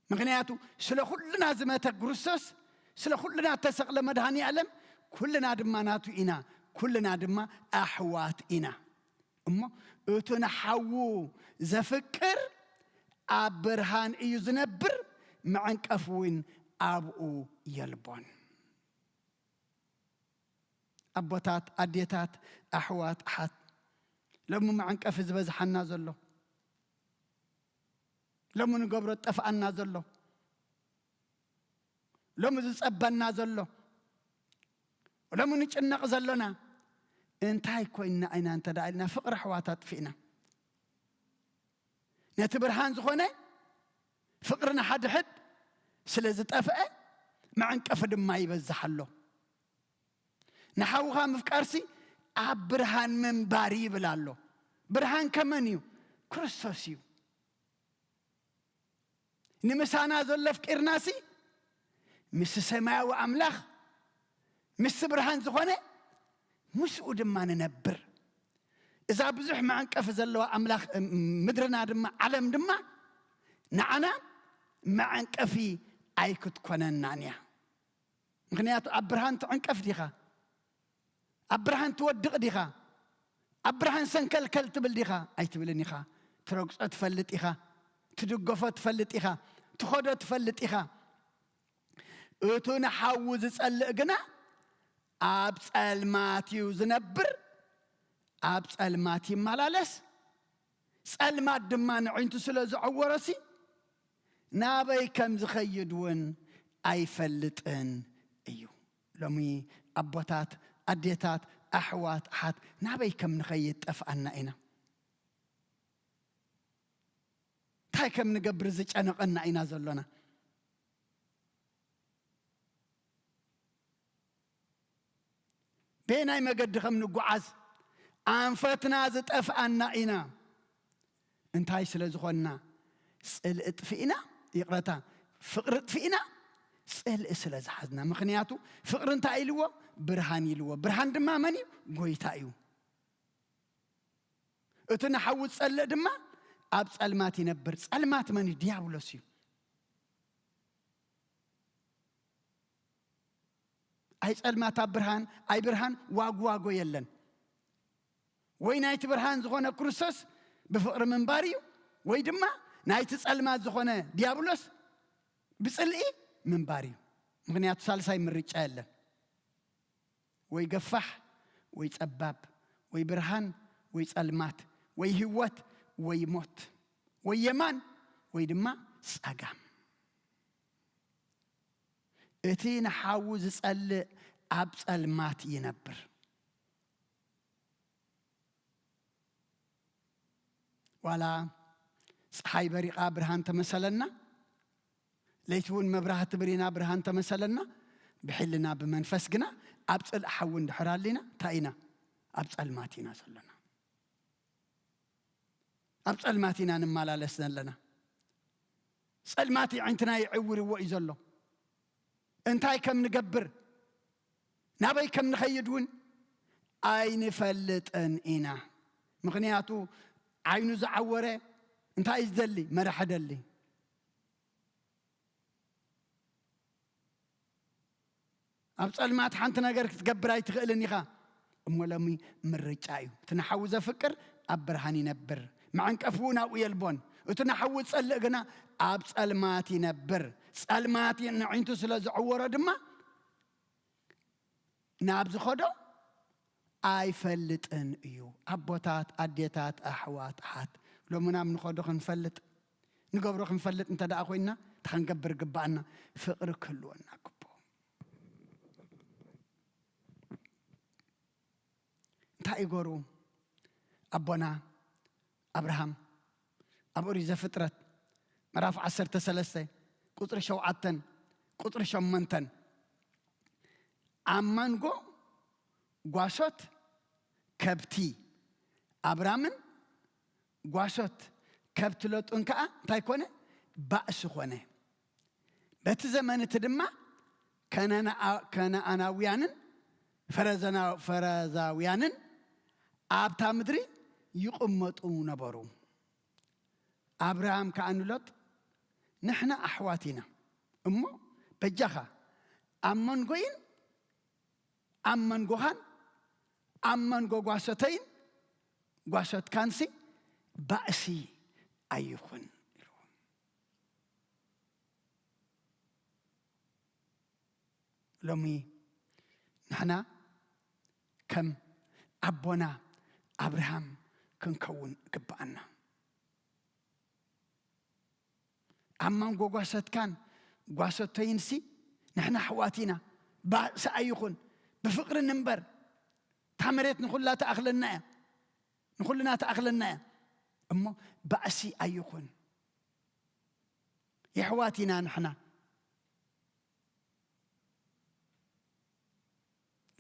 مغنياتو سلا كلنا زمتك كريستوس سلا كلنا تسقل مدهاني علم كلنا دماناتو إنا كلنا دما أحوات إنا أما أتونا حوو زفكر أبرهان يزنبر معنك أفوين أبو يلبون أبوتات أديتات أحوات أحد لما معنك أفز بزحنا زلو لما نقبر اتفقنا زلو لما نصبنا زلو ولما نجنق زلنا انتهي كوينا اين انت دايلنا فقر حواتات فينا نتبرهان زخونه فقرنا حد سلازي طفئ مع انقفد ما يبزحلو نحوها مفكارسي برهان من باري بلالو برهان كمنيو كريستوسيو نمسانا زلف كيرناسي مس سماوي أملاخ مس برهان زخونه مسؤول دما ننبر إذا بزح مع انقف زلوا أملاخ مدرنا دما علم دما نعنا مع انقفي أيكت كوننانيا مغنياتو أبرهان تعنقف ديخا أبرهان تودق ديخا أبرهان سنكلكل تبل ديخا أي تبلنيخا تروقص تفلت إيخا تدقفت تفلت إيخا تخدت تفلت إيخا أتونا حوز تسألقنا أبس الماتيو زنبر أبس الماتي ملالس سألمات دمان عينتو سلازو عورسي نابي كم زخيدون أي فلتن أيو لمي أبوتات أديتات أحوات أحد نابي كم نخيد أفعنا إنا تاي كم نقبر زيج أنا قلنا إنا زلنا بيناي ما قد خم نقعز أنفتنا زت أفعنا إنا انتهي سلازخونا سأل فينا يقرأتا فقرت فينا سأل سلاز حزنا مخنياتو فقر انت ايلوا برهان يلوا برهان دما مني قويتايو اتنا حوت سأل دما أب سألمات ينبر سألمات مني ديابولوسيو أي سألمات برهان أي برهان واقو يلن وين ايت برهان زغونا كروسوس بفقر من باريو ويدما نايت سألمات زغونا ديابولوس بسألئي من باريو مغنياتو سالساي من رجال ويقفح ويتأباب ويبرهان ويسألمات ويهوت ويموت ويمان ويدما سأقام اتين حاوز سأل أب سألمات ينبر ولا صحاي بريقا برهان تمثلنا ليتون مبرهات برينا برهان تمثلنا بحلنا بمنفسقنا أبصل أحون دحرالنا تاينا أبصل ماتينا سلنا أبصل ماتينا نمالا لسنا لنا سلماتي عندنا يعور وإزلو انتاي كم نقبر نابي كم نخيدون أين فلت أن إنا مغنياتو عينو زعوره انتاي ازدلي مرح دلي أبصل ما تحنت نجارك تقبر أي تغلني خا أمولامي مرجعيو تنحوز فكر أبرهاني نبر معنك أفونا ويلبون وتنحوز سألقنا أبصل ما تنبر سأل ما تنعينتو سلاز عورة دما نابز خدو أي فلت أن إيو أبوتات أديتات أحوات حات لو منا من خدو خنفلت نقبرو خنفلت انت دا أخوينا تخنقبر قبعنا فقر كله أنكم እንታይ ይጎሩ አቦና አብርሃም ኣብ ኦሪት ዘፍጥረት ምዕራፍ 13 ቁጥሪ 7 ቁጥሪ 8 አማንጎ ጓሶት ከብቲ አብርሃምን ጓሶት ከብት ለጡን ከዓ እንታይ ኮነ ባእስ ኮነ በቲ ዘመን ድማ ከነአናውያንን ፈረዛውያንን አብታ ምድሪ ይቆመጡ ነበሩ አብርሃም ከአንሎጥ نحن أحواتنا أمو بجخا أمن قوين أمن قوهان أمن قواسطين قواسط كانسي بأسي أيخون لومي نحن كم أبونا أبراهام كنكون كبأنا أمام قواسط كان قواسطين سي نحن حواتنا بأس أيخون بفقر النمبر تمرت نقول لا تأخلنا نقول لنا تأخلنا أما بأسي أيخون يا حواتنا نحن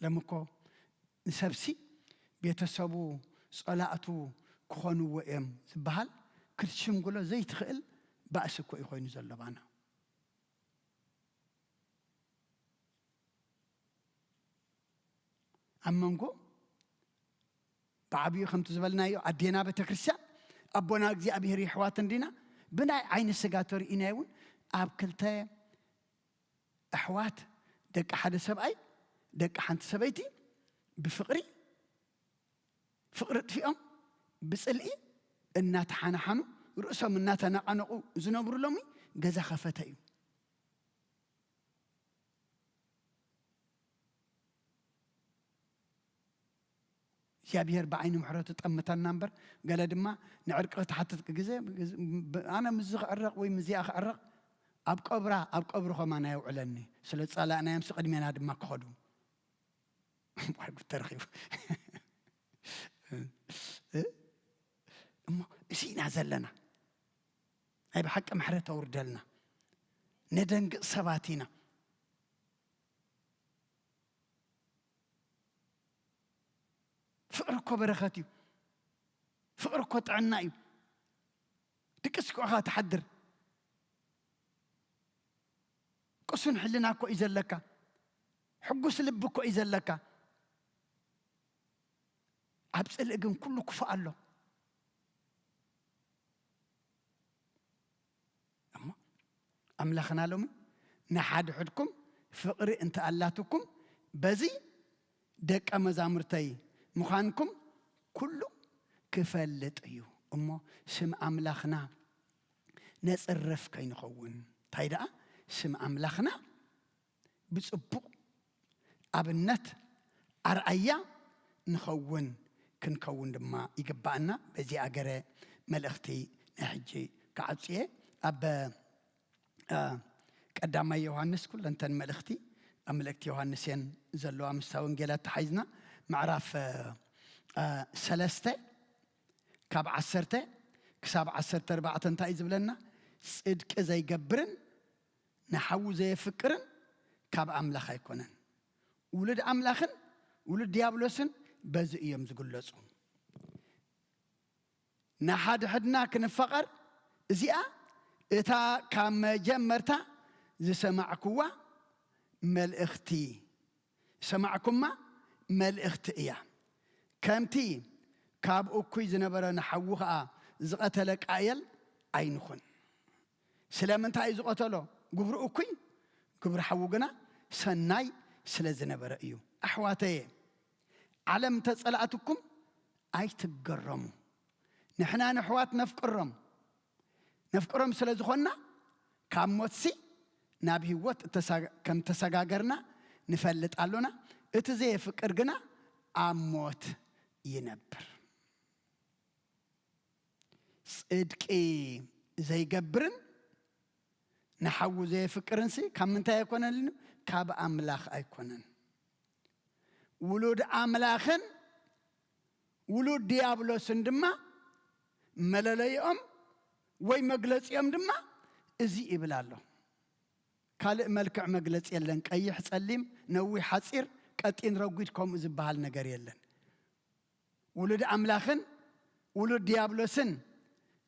لمكو نسبسي بيتسبو صلاته كونوا وام زبحال كرتشم قولا زي تخيل بأسكو يخوين زلبانا أما نقول بعبي خمت زبلنا يو عدينا بتكرسيان أبونا أجزي أبي هري حواتن دينا بنا عين السجاتور إناون أب كلتا أحوات دك أحد سبعي دك حنت سبيتي بفقري فقرت فيهم بسألي النات حنا حنو رؤسهم النات نقنقوا زنبر لومي جزا خفتايو يا بير بعين محرات تأمت النمبر قال دما نعرق تحت جزء أنا مزق عرق ويمزيخ عرق أبقى برا خمانة يعلني سلت صلاة أنا يمسك قدمي أنا دما كخدو واحد بالترخيف أما سينا زلنا هاي بحق محرته وردلنا ندنق سباتينا فقركو برختي فقركو طعنايو دكسكو اخا تحدر قسن حلناكو إذلك حقوس لبكو إذلك أبسل إجن كله كفاء له أما أملخنا لهم نحد حدكم فقر أنت ألاتكم بزي دك أمزامرتي مخانكم كله كفلت أيو أما سم أملخنا نصرف كين خون تايدا سم أملخنا بتصبو أبنت أرأيا نخون كنكون دما يقبعنا بزي أجرى ملختي نحجي كعصيه أب قدام يوحنس كل أنتن ملختي أملكت يوحنسين زلوا مستوى إنجيلات حيزنا معرف سلسته كاب عسرته كساب عسرته 4 تايز بلنا صدق زي جبرن نحو زي فكرن كاب أملاخ يكونن ولد أملاخن ولد ديابلوسن بزي يوم زقلصون نحد حدنا كنفقر زيا إتا كام جمرتا زي سمعكوا ملئختي سمعكم ما ملئخت إياه كمتي كاب أكوي زنبرا نحوها زقتلك عيل عينخن سلامن تاي زقتلو قبر أكوي قبر حوقنا سناي سلازنبرا إيو أحواتي علم تسألاتكم أي تقرموا نحنا نحوات نفقرم سلازخونا كاموتسي نابي وات كم تساقاقرنا نفلت قالونا اتزي فكرقنا عموت ينبر صدقي زي قبرن نحو زي فكرنسي كم انتا يكونن لنو كاب أملاخ أيكونن ولود أملاخن ولود ديابلوس دما ملاليهم وي مقلص يوم دما ازي إبلالو كالق ملكع مقلص يلن قيح صليم نوي حصير قطين رغيدكم زبال ነገር የለን ولد أملاخن ولد ديابلوسن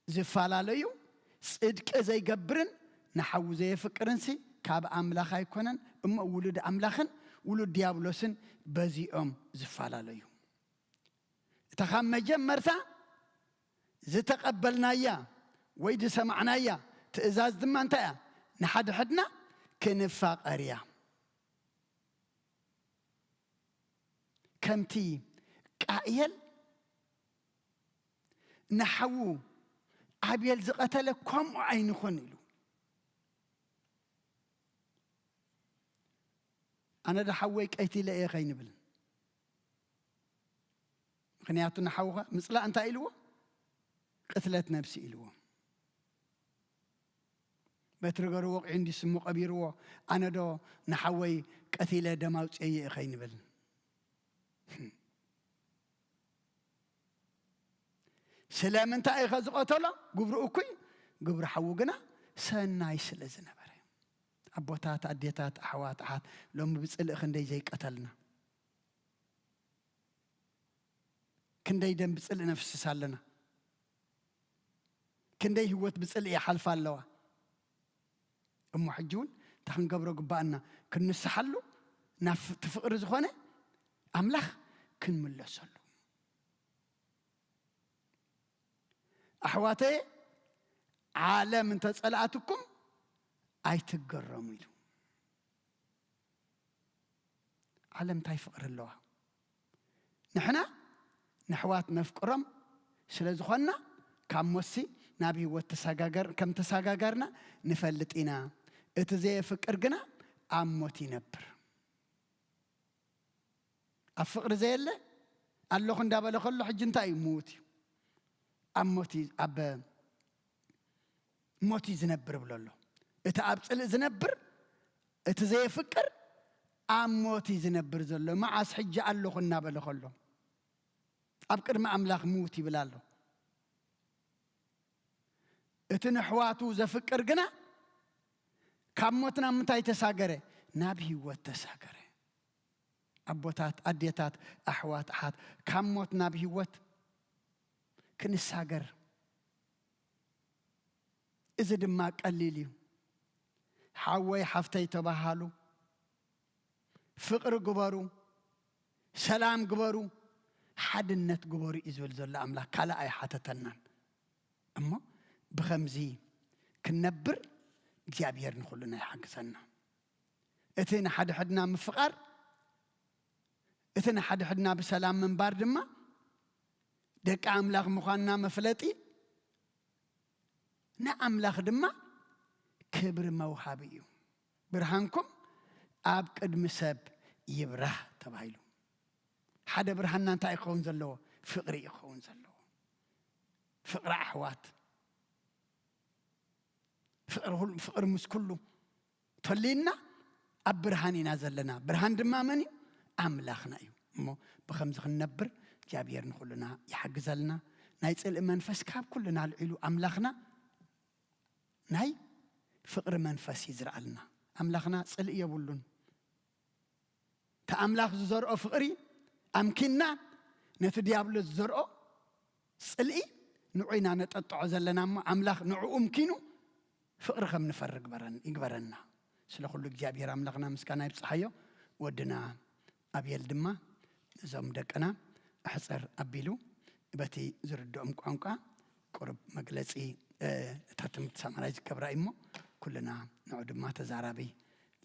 زفالاليو صدق زي قبرن نحو زي فكرنسي كاب أملاخ يكونن ولد أملاخن ولد ديابلوسن بزيهم زفالاليو تخام مجمرتا زتقبلنا إياه ويد سمعنا إياه تأزاز دمان تايا نحد حدنا كنفاق أريا كمتي قائل نحو عبيل زقتلكم وعين خنلو أنا دا حويك أيتي لأي غين بلن خنياتو نحوها مثلا أنت إلوه قتلت نفسي إلوه بترجروا عندي سمو قبيروا أنا دو نحوي قتيلة دماوت أي خين بلن سلام أنت أي خزقتلا قبر أكوي قبر حوجنا سناي سلزنا بري أبوتات أديتات أحوات أحد لهم بتسأل خندي زي قتلنا كندي دم بتسأل نفس سالنا كندي هوت بتسأل إيه حلف الله أم حجون تخن قبره قبائنا كن نسحلو نف تفقر زخانة أملاخ كن ملسلو أحواتي عالم انت تسألاتكم أي تقرموا له عالم تاي فقر الله نحنا نحوات نفقرم سلازخوانا كاموسي نبي وتساقاقر كم تساقاقرنا نفلتينا اتزي فقرقنا عموتي نبر الفقر زي اللي اللو خندابا لخلو حجنتاي موتي عموتي أبا موتي زنبر بلولو اتعبتل زنبر اتزي فقر عموتي زنبر زلو معاس حجة اللو خندابا لخلو أبكر ما أملاخ موتي بلالو اتنحواتو زفكر قنا كاموتنا متاي تساقره نابي وتساقره أبوتات أديتات أحوات أحد كاموت نابي وت كنساقر إذا دماك قليليو حاوي حفتي تبهالو فقر قبارو سلام قبارو حدنت قبارو إزول زول أملاك كالا أي حتتنان أما بخمزي كنبر እግዚአብሔር ንኹልና ይሐግሰና እተና ሓደ ሕድና ምፍቃር እተና ሓደ ሕድና በሰላም መንባር ድማ ደቂ አምላኽ ምዃንና መፍለጢ ንአምላኽ ድማ ክብሪ መውሃብ እዩ ብርሃንኩም ኣብ ቅድሚ ሰብ ይብራህ ተባሂሉ ሓደ ብርሃንና እንታይ ይኸውን ዘለዎ ፍቅሪ ይኸውን ዘለዎ ፍቅሪ ኣሕዋት فقر مسكلو تولينا أبرهانينا زلنا برهان دمامني أملاخنا مو بخمس خنبر جابير نقولنا يحجزلنا نايتسأل إيمان فسكاب كلنا العلو أملاخنا ناي ፍቕሪ መንፈስ እዩ ዝረኣልና ኣምላኽና ጽልኢ የብሉን ተኣምላኽ ዝዘርኦ ፍቕሪ ኣምኪንና ነቲ ዲያብሎስ ዝዘርኦ ጽልኢ ንዑይና ነጠጥዖ ዘለና እሞ ኣምላኽ ንዕኡ እምኪኑ ፍቕሪ ከም ንፈር ይግበረና ስለ ኩሉ እግዚኣብሔር ኣምላኽና ምስጋና ይብፅሓዮ ወድና ኣብየል ድማ እዞም ደቀና ኣሕፀር ኣቢሉ በቲ ዝርድኦም ቋንቋ ቁርብ መግለፂ እታ ትምህርቲ ሳምራይ ዝገብራ እሞ ኩልና ንዑ ድማ ተዛራቢ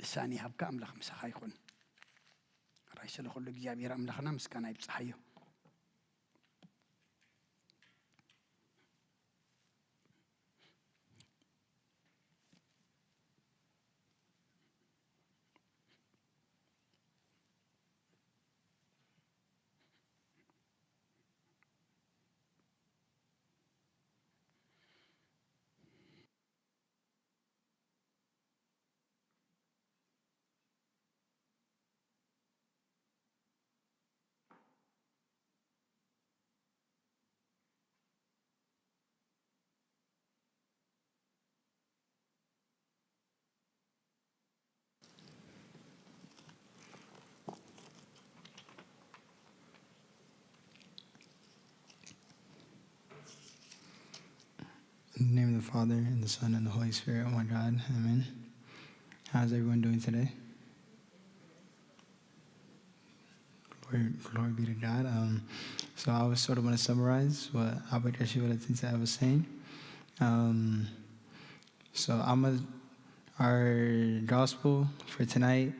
ልሳን ይሃብካ ኣምላኽ ምሳኻ ይኹን ራይ ስለ ኩሉ እግዚኣብሔር ኣምላኽና ምስጋና ይብፅሓዮ In the name of the Father, and the Son, and the Holy Spirit, oh my God, amen. How's everyone doing today? Glory be to God. So I was sort of want to summarize what Abba Yeshua I was saying. Our gospel for tonight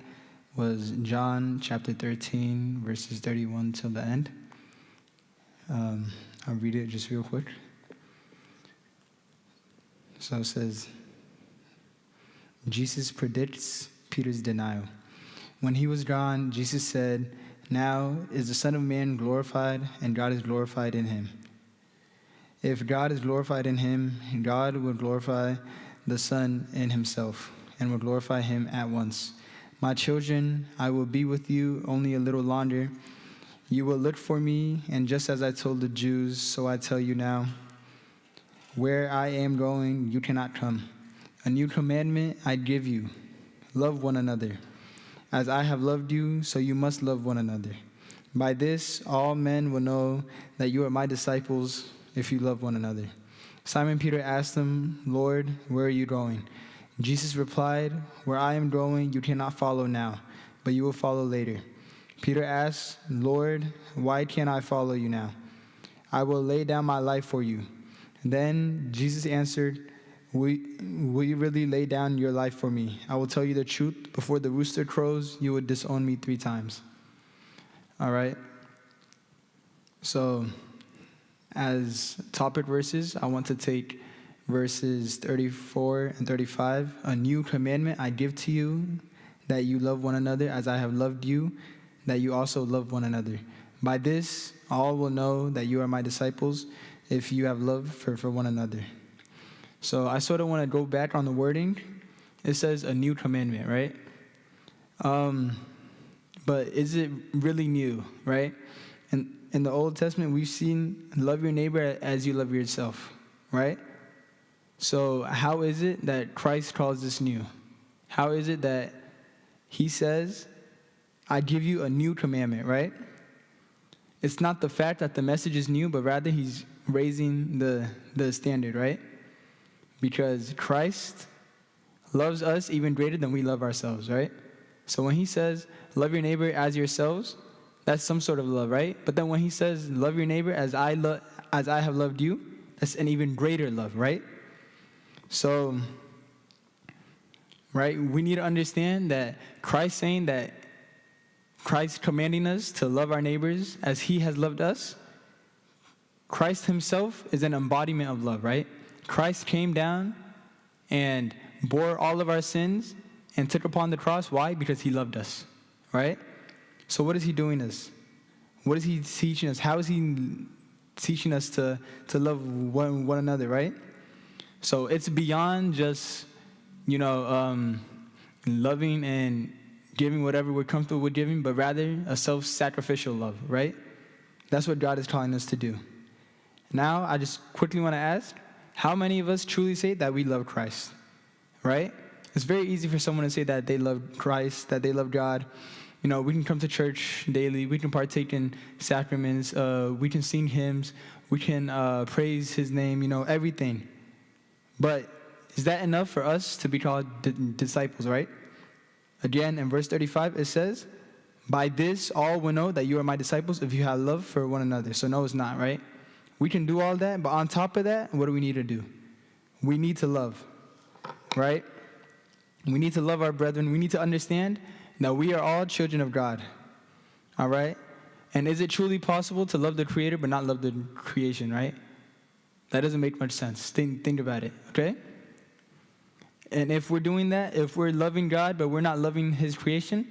was John chapter 13, verses 31 till the end. I'll read it just real quick. So it says, Jesus predicts Peter's denial. When he was gone, Jesus said, "Now is the Son of Man glorified, and God is glorified in him. If God is glorified in him, God will glorify the Son in himself, and will glorify him at once. My children, I will be with you only a little longer. You will look for me, and just as I told the Jews, so I tell you now, where I am going, you cannot come. A new commandment I give you, love one another. As I have loved you, so you must love one another. By this, all men will know that you are my disciples if you love one another." Simon Peter asked him, "Lord, where are you going?" Jesus replied, "Where I am going, you cannot follow now, but you will follow later." Peter asked, "Lord, why can't I follow you now? I will lay down my life for you." Then Jesus answered, Will you really lay down your life for me? I will tell you the truth. Before the rooster crows, you would disown me 3 times. All right? So, as topic verses, I want to take verses 34 and 35. "A new commandment I give to you, that you love one another as I have loved you, that you also love one another. By this, all will know that you are my disciples, if you have love for one another." So I sort of want to go back on the wording. It says a new commandment, right? But is it really new, right? And in the Old Testament, we've seen love your neighbor as you love yourself, right? So how is it that Christ calls this new? How is it that he says, "I give you a new commandment," right? It's not the fact that the message is new, but rather he's raising the standard, right? Because Christ loves us even greater than we love ourselves, right? So when he says, "Love your neighbor as yourselves," that's some sort of love, right? But then when he says, "Love your neighbor as I have loved you," that's an even greater love, right? So, right, we need to understand that Christ saying that Christ commanding us to love our neighbors as he has loved us, Christ himself is an embodiment of love, right? Christ came down and bore all of our sins and took upon the cross. Why? Because he loved us, right? So what is he doing us? What is he teaching us? How is he teaching us to love one another, right? So it's beyond just, loving and giving whatever we're comfortable with giving, but rather a self-sacrificial love, right? That's what God is calling us to do. Now, I just quickly want to ask, how many of us truly say that we love Christ, right? It's very easy for someone to say that they love Christ, that they love God. You know, we can come to church daily. We can partake in sacraments. We can sing hymns. We can praise his name, you know, everything. But is that enough for us to be called disciples, right? Again, in verse 35, it says, by this all will know that you are my disciples if you have love for one another. So no, it's not, right? We can do all that, but on top of that, what do we need to do? We need to love, right? We need to love our brethren. We need to understand that we are all children of God, all right? And is it truly possible to love the Creator but not love the creation, right? That doesn't make much sense. Think about it, okay? And if we're doing that, if we're loving God but we're not loving his creation,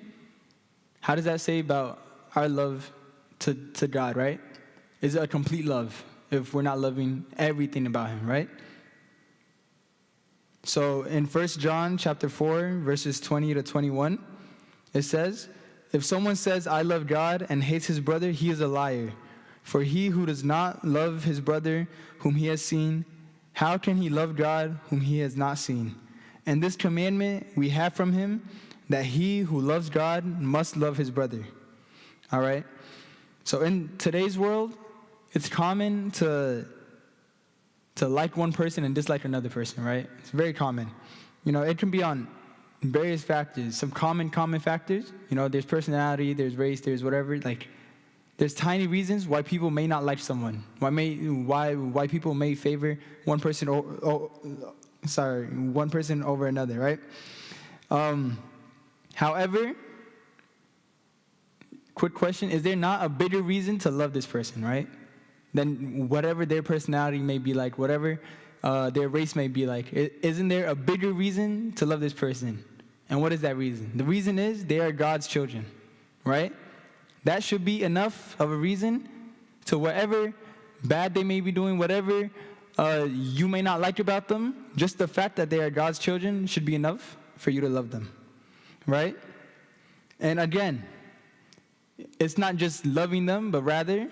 how does that say about our love to God, right? Is it a complete love if we're not loving everything about him, right? So in 1 John chapter 4, verses 20 to 21, it says, if someone says, I love God and hates his brother, he is a liar. For he who does not love his brother whom he has seen, how can he love God whom he has not seen? And this commandment we have from him, that he who loves God must love his brother. All right? So in today's world, it's common to like one person and dislike another person, right? It's very common. You know, it can be on various factors, some common factors. You know, there's personality, there's race, there's whatever. Like, there's tiny reasons why people may not like someone. Why people may favor one person one person over another, right? However, quick question, is there not a bigger reason to love this person, right? Than whatever their personality may be like, whatever their race may be like. Isn't there a bigger reason to love this person? And what is that reason? The reason is they are God's children, right? That should be enough of a reason to whatever bad they may be doing, whatever you may not like about them, just the fact that they are God's children should be enough for you to love them, right? And again, it's not just loving them, but rather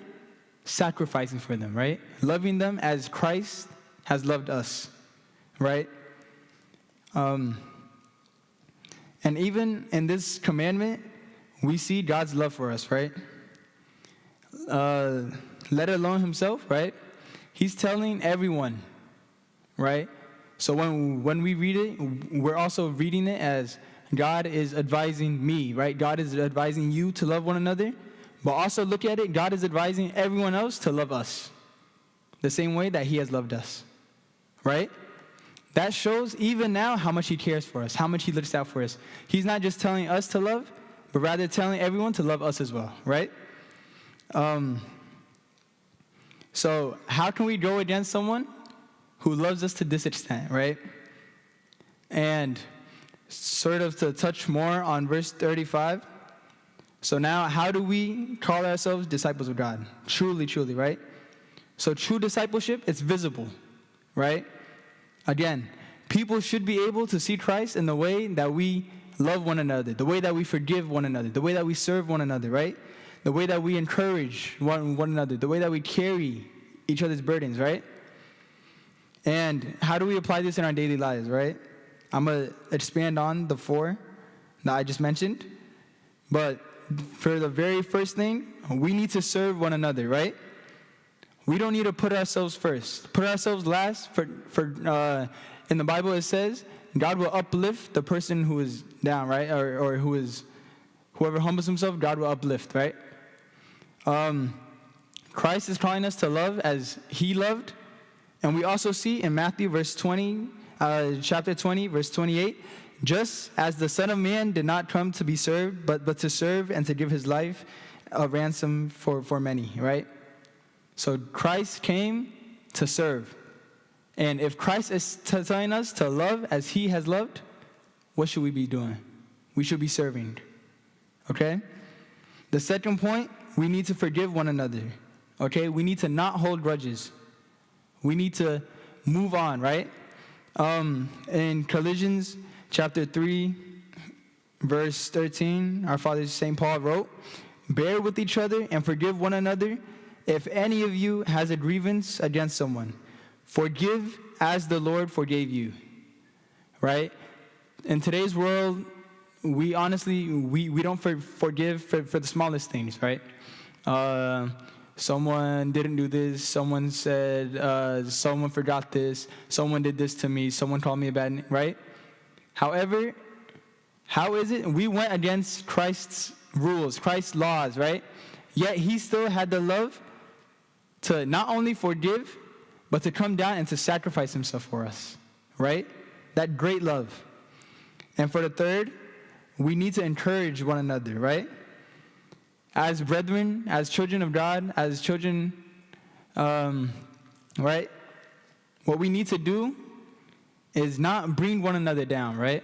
sacrificing for them, right? Loving them as Christ has loved us, right? And even in this commandment, we see God's love for us, right? Let alone himself, right? He's telling everyone, right? So when we read it, we're also reading it as God is advising me, right? God is advising you to love one another. But also look at it, God is advising everyone else to love us the same way that he has loved us, right? That shows even now how much he cares for us, how much he looks out for us. He's not just telling us to love, but rather telling everyone to love us as well, right? So how can we go against someone who loves us to this extent, right? And sort of to touch more on verse 35. So now, how do we call ourselves disciples of God? Truly, right? So true discipleship, it's visible, right? Again, people should be able to see Christ in the way that we love one another, the way that we forgive one another, the way that we serve one another, right? The way that we encourage one another, the way that we carry each other's burdens, right? And how do we apply this in our daily lives, right? I'm going to expand on the 4 that I just mentioned. But for the very first thing, we need to serve one another, right? We don't need to put ourselves first. Put ourselves last. In the Bible it says, God will uplift the person who is down, right? Or whoever humbles himself, God will uplift, right? Christ is calling us to love as he loved. And we also see in Matthew chapter 20, verse 28, just as the Son of Man did not come to be served, but to serve and to give his life a ransom for many, right? So Christ came to serve. And if Christ is telling us to love as he has loved, what should we be doing? We should be serving, okay? The second point, we need to forgive one another, okay? We need to not hold grudges. We need to move on, right? In Colossians chapter 3, verse 13, our Father St. Paul wrote, "Bear with each other and forgive one another. If any of you has a grievance against someone, forgive as the Lord forgave you." Right? in today's world, we honestly, we don't forgive for the smallest things, right? Someone didn't do this. Someone said, someone forgot this. Someone did this to me. Someone called me a bad name, right? However, how is it? We went against Christ's rules, Christ's laws, right? Yet he still had the love to not only forgive, but to come down and to sacrifice himself for us, right? That great love. And for the third, we need to encourage one another, right? As brethren, as children of God, as children, right? What we need to do is not bring one another down, right?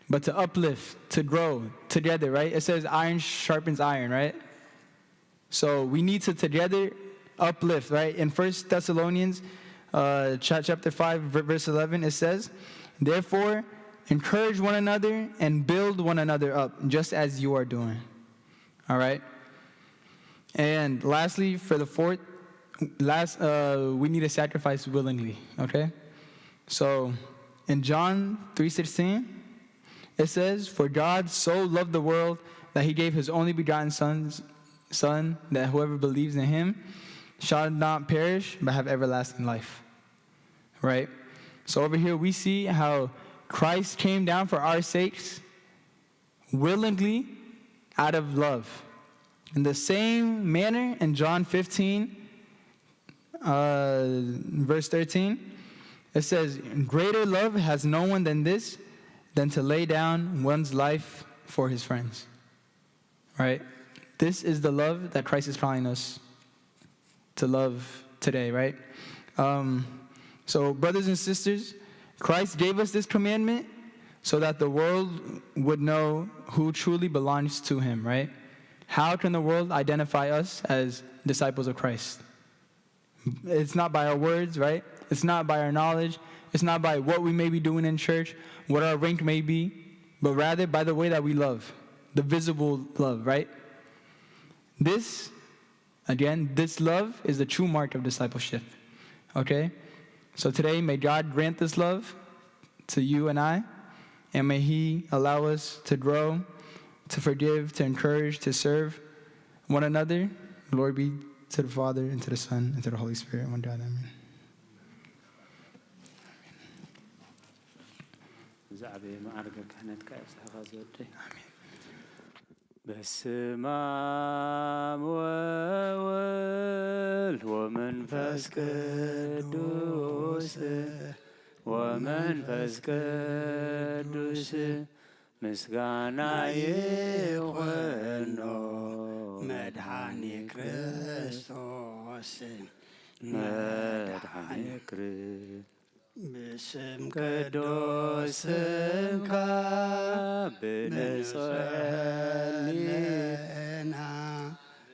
But to uplift, to grow together, right? It says iron sharpens iron, right? So we need to together uplift, right? In 1 Thessalonians chapter 5, verse 11, it says, therefore, encourage one another and build one another up, just as you are doing. All right? And lastly, for the fourth, we need to sacrifice willingly, okay? So in John 3:16, it says, for God so loved the world that he gave his only begotten son, that whoever believes in him shall not perish, but have everlasting life. Right? So over here we see how Christ came down for our sakes willingly out of love. In the same manner, in John 15, verse 13, it says, greater love has no one than this, than to lay down one's life for his friends. Right? This is the love that Christ is calling us to love today, right? So brothers and sisters, Christ gave us this commandment so that the world would know who truly belongs to him, right? How can the world identify us as disciples of Christ? It's not by our words, right? It's not by our knowledge. It's not by what we may be doing in church, what our rank may be, but rather by the way that we love, the visible love, right? This love is the true mark of discipleship, okay? So today, may God grant this love to you and I, and may he allow us to grow, to forgive, to encourage, to serve one another. Glory be to the Father, and to the Son, and to the Holy Spirit, one God, amen. በስመ አብ ወወልድ ወመንፈስ ቅዱስ ምስጋና ይሁን መድኃኔ ክርስቶስ መድኃኔ ክርስቶስ በስም ቅዱስ ስምከ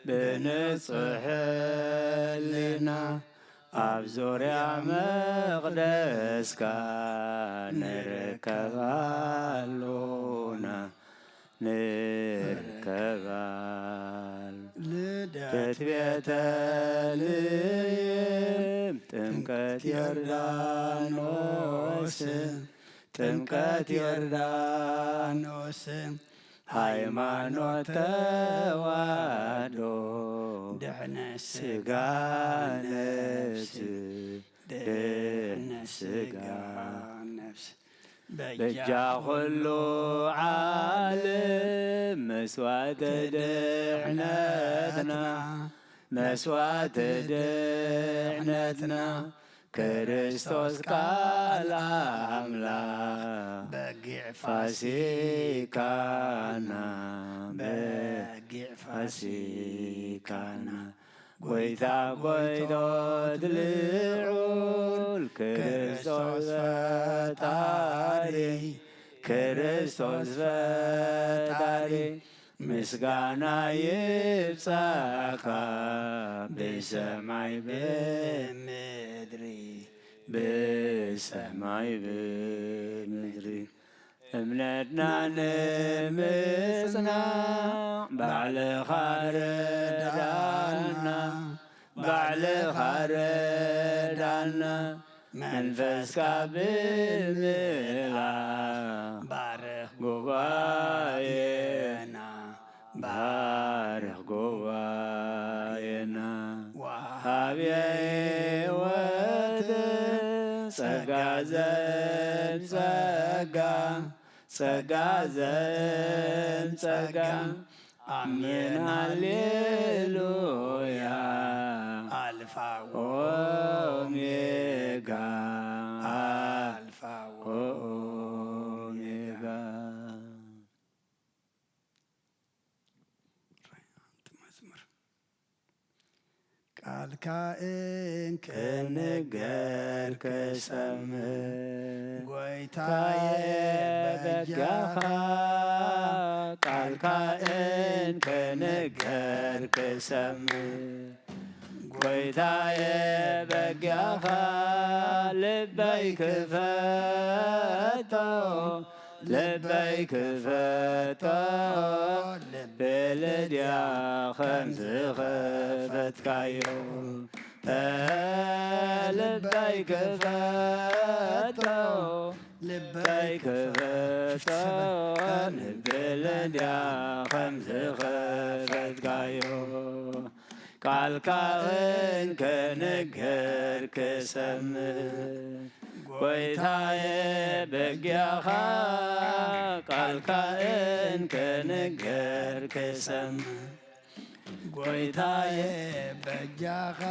ብንጽሕ ሕሊና ኣብ ዙርያ መቕደስካ ንርከባሉና ልደት ቤተልሔም ጥምቀት ዮርዳኖስ ሃይማኖት ተዋሕዶ ድኅነት ሥጋ ነፍስ በእጃ ኩሉ ዓለም መስዋዕተ ድኅነትና ክርስቶስ ቃል አምላክ በጊዕ ፋሲካና ጐይታ ጐይቶት ልዑል ክርስቶስ ፈጣሪ ምስጋና ይብጻካ በሰማይ በምድሪ እምነትና ንምጽናዕ ባዕልኻ ረዳና መንፈስካ ብምልኣክ ዘንጸጋ ጸጋ ዘንጸጋ አሜን ሃሌሉያ አልፋ ኦሜጋ አልፋ ኦሜጋ መዝሙር ቃልካን ከነገር ከሰምዕ ጎይታዬ በጃኻ ቃልካን ከነገር ከሰምዕ ጎይታዬ በጊያኻ ልበይ ክፈቶ ልበይ ክፈቶ ብልድያ ከምዝ ኸፈትካዮ ልበይ ክፈቶ ልበይ ክፈቶ ብልድያ ከምዝ ኸፈትካዮ ቃልካን ከነገር ክሰምዕ ጎይታዬ በጊያኻ ቃልካን ከነገር ክሰምዕ ጎይታዬ በጃኻ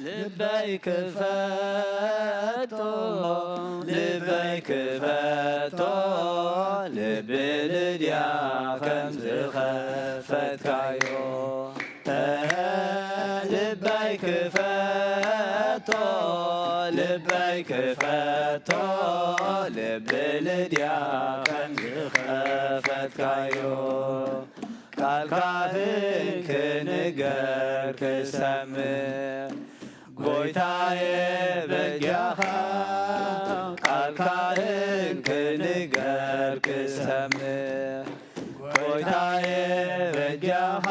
ልበይ ክፈቶ ልበይ ክፈቶ ልብልድያ ከምዝ ኸፈትካዮ ልበይ ክፈቶ ልበይ ክፈቶ ልብልድያ ከምዝ ኸፈትካዮ ቃልካህን ክንገር ክሰምዕ ጎይታዬ በጊያኻ ቃልካህን ክንገር ክሰምዕ ጎይታዬ በጊያኻ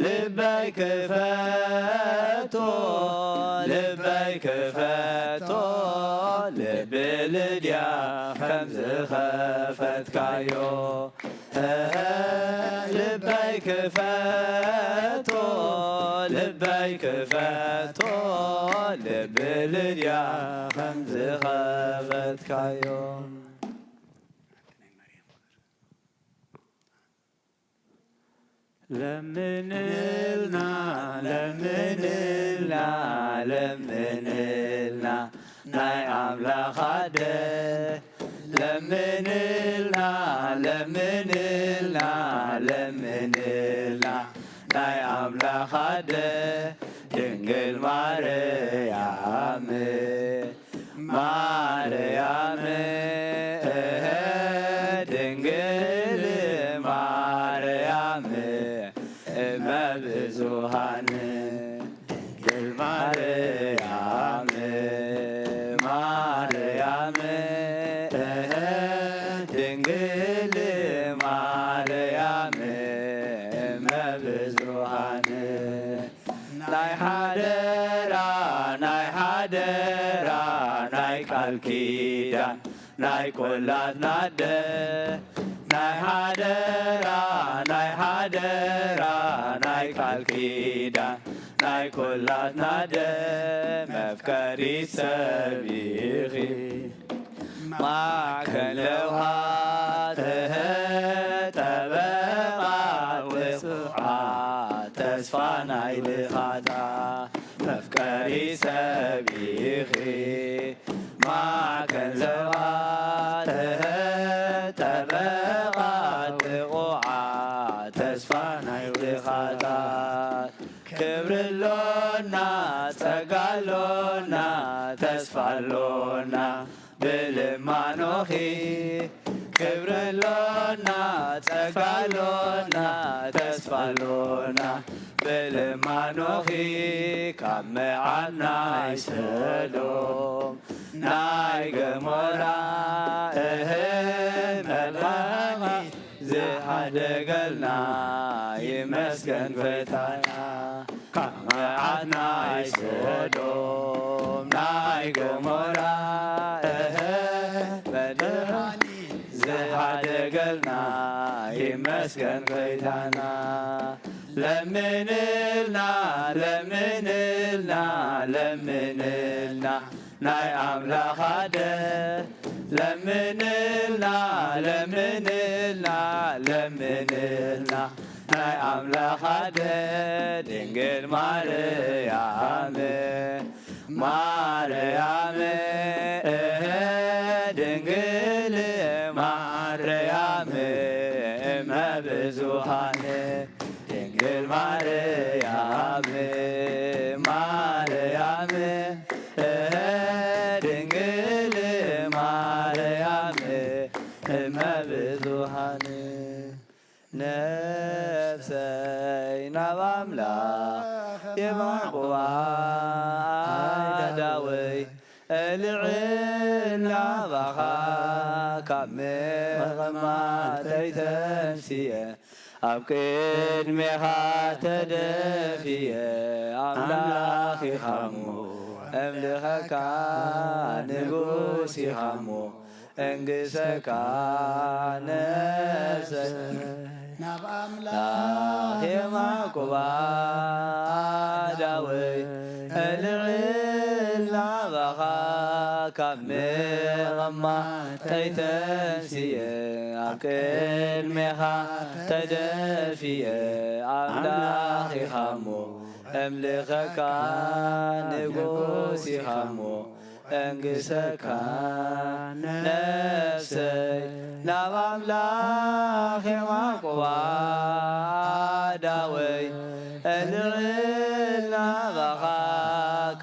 ልበይ ክፈቶ ልበይ ክፈቶ ልብልድያ ከምዝ ኸፈትካዮ ልበይ ክፈቶ ልበይ ክፈቶ ልብልድያ ከምዝ ኸፈትካዮ ለምንልና ለምንልና ለምንልና ናይ አምላኽ አደ ለምንልና ለምንልና ለምንልና ናይ አምላኽ አደ ድንግል ማርያም ማርያም ድንግል ማርያም እመብዙሃን ድንግል ማርያም ማርያም ድንግል ማርያም እመብዙሃን ናይ ሓደራ ናይ ሓደራ ናይ ቃል ኪዳን ናይ ቈላትና ደ ናይ ሓደራ ናይ ሓደራ ናይ ቃል ኪዳን ናይ ቈላትና ደ መፍቀሪት ሰብ ኢኺ ማዕከለውሃ ጠበቓ ውፅዓ ተስፋ ናይ ልኻታ መፍቀሪት ሰብ ኢኺ ማዕከለውሃ ጠበቓ ጥቑዓ ተስፋ ናይ ልኻታ ክብርሎና ጸጋሎና ተስፋሎና ብልማኖኺ ክብርሎና ጸጋሎና ተስፋሎና ብልማኖኺ ካብ መዓት ናይ ሰሎም ናይ ገሞራ መልኻኺ ዝሓደገልና ይመስገን ፈታና ካብ መዓት ናይ ሰሎም ናይ ገሞራ መድኃኒ ዝሓደገልና ይመስገን ፈታና ለምንልና ለምንልና ለምንልና ናይ ኣምላኽ ኣደ ለምንልና ለምንልና ለምንልና ናይ ኣምላኽ ኣደ ድንግል ማርያም ማርያም ድንግል ማርያም እመብዙኃን ድንግል ማርያም ማርያም ድንግል ማርያም እመብዙኃን ነፍሰይ ናብ ኣምላኽ የማዕቁባ ዳወይ እልዕል ናባኻ ካብ መቐማጠይ ተንስየ ኣብ ቅድሜኻ ተደፍየ ኣምላኽ ኢኻ እሞ ኣምልኸካ ንጉስ ኢኻ እሞ እንግሰካ ነፍሰይ ናብ ኣምላኽ የማዕቁባ ዳወይ እልዕል ናባኻ ካብ መቐማጠይ ተንስየ ኣብ ቅድሜኻ ተደፍየ ኣምላኽ ኢኻ እሞ ኣምልኸካ ንጉስ ኢኻ እሞ እንግሰካ ነፍሰይ ናብ ኣምላኽ የማዕቁባ ዳወይ እልዕል ናባኻ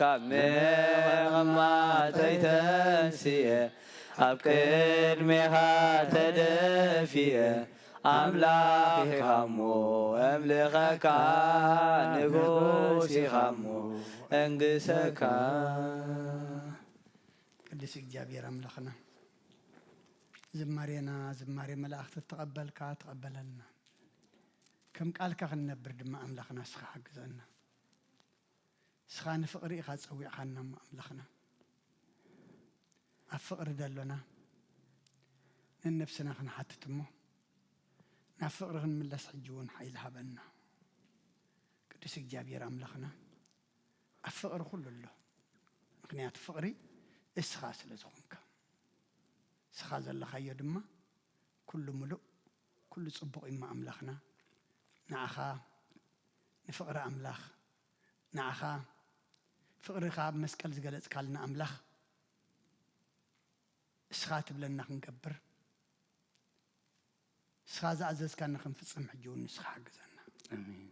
ካብ መቐማጠይ ተንስየ ኣብ ቅድሜኻ ተደፍየ ኣምላኽ ኢኻ እሞ ኣምልኸካ ንጉስ ኢኻ እሞ እንግሰካ ቅዱስ እግዚአብሔር አምላኽና ዝማሬና ዝማሬ መላእክት ተቀበልካ ተቀበለልና ከም ቃልካ ክንነብር ድማ አምላኽና ስኻ ሓግዘና ስኻ ንፍቅሪ ኢኻ ፀዊዕኻና አምላኽና ኣብ ፍቅሪ ደሎና ንነፍስና ክንሓትት እሞ ናብ ፍቅሪ ክንምለስ ሕጂ እውን ሓይሊ ሃበና ቅዱስ እግዚአብሔር አምላኽና ኣብ ፍቅሪ ኩሉ ኣሎ ምክንያቱ ፍቅሪ እስኻ ስለ ዝኾንካ እስኻ ዘለኻዮ ድማ ኩሉ ሙሉእ ኩሉ ጽቡቕ ኢማ ኣምላኽና ንዓኻ ንፍቅሪ ኣምላኽ ንዓኻ ፍቅሪኻ ኣብ መስቀል ዝገለጽካልና ኣምላኽ እስኻ ትብለና ክንገብር እስኻ ዝኣዘዝካና ክንፍጽም ሕጂ እውን ንስኻ ሓግዘና ኣሜን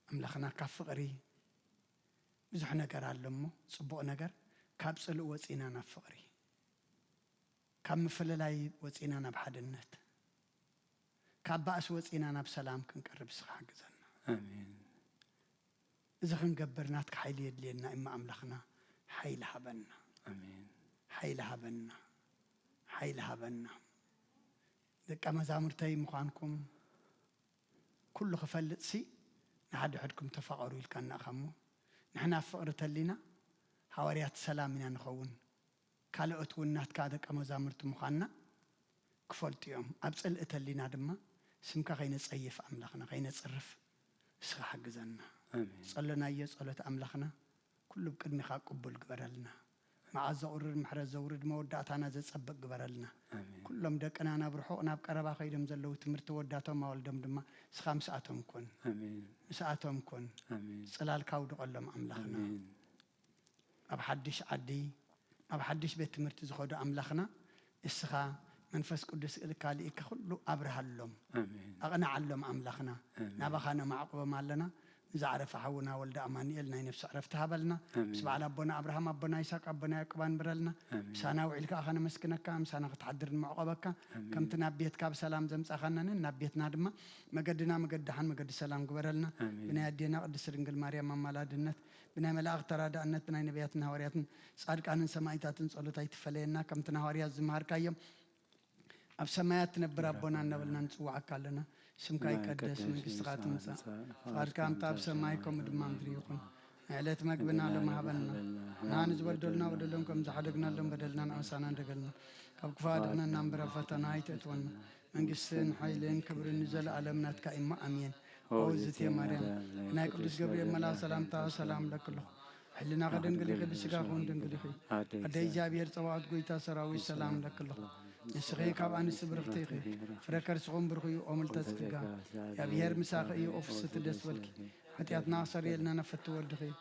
ኣምላኽና ካብ ፍቅሪ ብዙሕ ነገር ኣሎ እሞ ጽቡቕ ነገር ካብ ጽልእ ወፂና ናብ ፍቅሪ ካብ ምፍልላይ ወፂና ናብ ሓድነት ካብ ባእስ ወፂና ናብ ሰላም ክንቀርብ ስኻ ሓግዘና ኣሜን እዚ ክንገብር ናትካ ሓይሊ የድልየና እማ ኣምላኽና ሓይሊ ሃበና ኣሜን ሓይሊ ሃበና ሓይሊ ሃበና ደቀ መዛሙርተይ ምዃንኩም ኩሉ ክፈልጥ ሲ ንሓደ ሕድኩም ተፋቐሩ ኢልካ እናእኻ እሞ ንሕና ፍቅሪ ተሊና حواريات سلام من نخون كالوت ونات كذا كمزامرت مخانا كفلت يوم أبصل إتلينا دما سمكا خينس أيف أملاخنا خينس عرف سخ حق زنا صلنا يصلت أملاخنا كل بكرني خا قبول قبرلنا مع زورر محرز زورد موداتنا زي صبق قبرلنا كلهم دقنا أنا بروحنا بقربا خيدم زلو تمرت وداتهم ما ولدم دما سخام ساعتهم كون ساعتهم كون صلال كاود قلم أملاخنا أب حدش عدي أب حدش بيت مرت زخود أملاخنا السخا منفس قدس الكالي كله أبرهلهم أغنى علم أملاخنا نبخنا معقوبة مالنا إذا عرف حونا ولد أمانيل ناي نفس عرفتها بلنا سبع على أبونا أبراهام أبونا إسحاق أبونا يعقوب برلنا سانا وعلك أخنا مسكنك كام سانا تحضر المعقوبك كم تنبيت كاب سلام زمس أخنا نبيتنا دما مقدنا مقدحن مقد سلام قبرلنا بنا يدينا قدس رنجل مريم مالادنت بنا ملاك ترى دأنت بنا نبياتنا هورياتنا صادق أن سمايتاتن صلوتايت فلينا كم تنهوريات زمهر كايم أب سمايات نبر أبونا نبلنا نسوعك لنا سمكاي قدس من قصات نسا فاركام تاب سمايكم دمان دريكم علت مقبنا لما هبلنا نانز بدلنا ودلنكم زحدقنا لهم بدلنا نأسانا دقلنا كب كفادنا نمبر فتنا يتتونا من قصين حيلين كبر النزل علمنا تكائم أمين أوزت يا مريم ناي قدس جبريل ملا سلام تا سلام لك الله حلنا غدن قلي غد سقاخون دن قلي خي أدي جابير صوات قويتا سراوي سلام لك الله يسخي كاب عن السبرختي خي فركر سقوم برخي أمل تسقى يا بير مساخي أوفس تدس ولك حتى ناصر يلنا نفت ولدخي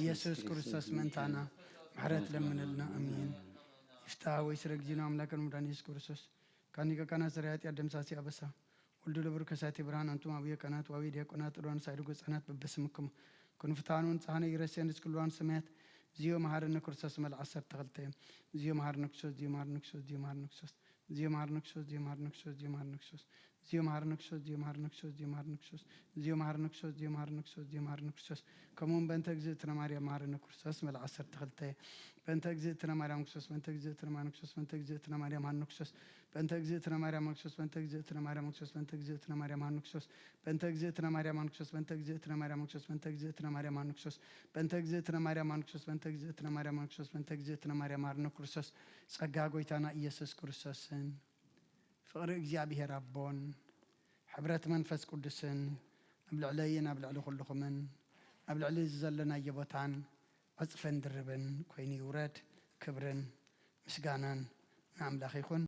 يسوع كريستوس من تانا محرت لمن لنا أمين يفتح ويسرق جينا أملاك المدانيس كريستوس كانيكا كان سريات يدم ساسي أبسا ولد لبرك ساتي بران أنتم أبيه كانت وأبي ديك كانت روان سايرقص أنات ببسمكم كن فتانون صحنا يرسين كلوان سمعت زيو مهار نكرسس مل عصر تغلتين زيو مهار نكسوس زيو مهار نكسوس زيو مهار نكسوس زيو مهار نكسوس زيو مهار نكسوس زيو مهار نكسوس زيو مهار نكسوس زيو مهار نكسوس زيو مهار نكسوس زيو مهار نكسوس زيو مهار نكسوس زيو مهار نكسوس كمون بنتك زيتنا ماريا مهار نكرسس مل عصر تغلتين بنتك زيتنا ماريا نكسوس بنتك زيتنا ماريا نكسوس بنتك زيتنا ماريا مهار نكسوس بنتك زيتنا ماريا نكسوس بنتك زيتنا ماريا نكسوس بنتك زيتنا ماريا مهار نكسوس بنتك زيتنا ماريا نكسوس بنتك زيتنا ماريا نكسوس بنتك زيتنا ماريا نكسوس بنتك زيتنا ماريا نكسوس بنتك زيتنا ماريا نكسوس بنتك زيتنا ماريا نكسوس ጸጋ ጎይታና ኢየሱስ ክርስቶስን ፍቅሪ እግዚአብሔር አቦን ሕብረት መንፈስ ቅዱስን ኣብ ልዕለይን ኣብ ልዕሊ ኩልኹምን ኣብ ልዕሊ ዘለናዮ ቦታን ዕፅፈን ድርብን ኮይኑ ይውረድ ክብርን ምስጋናን ንኣምላኽ ይኹን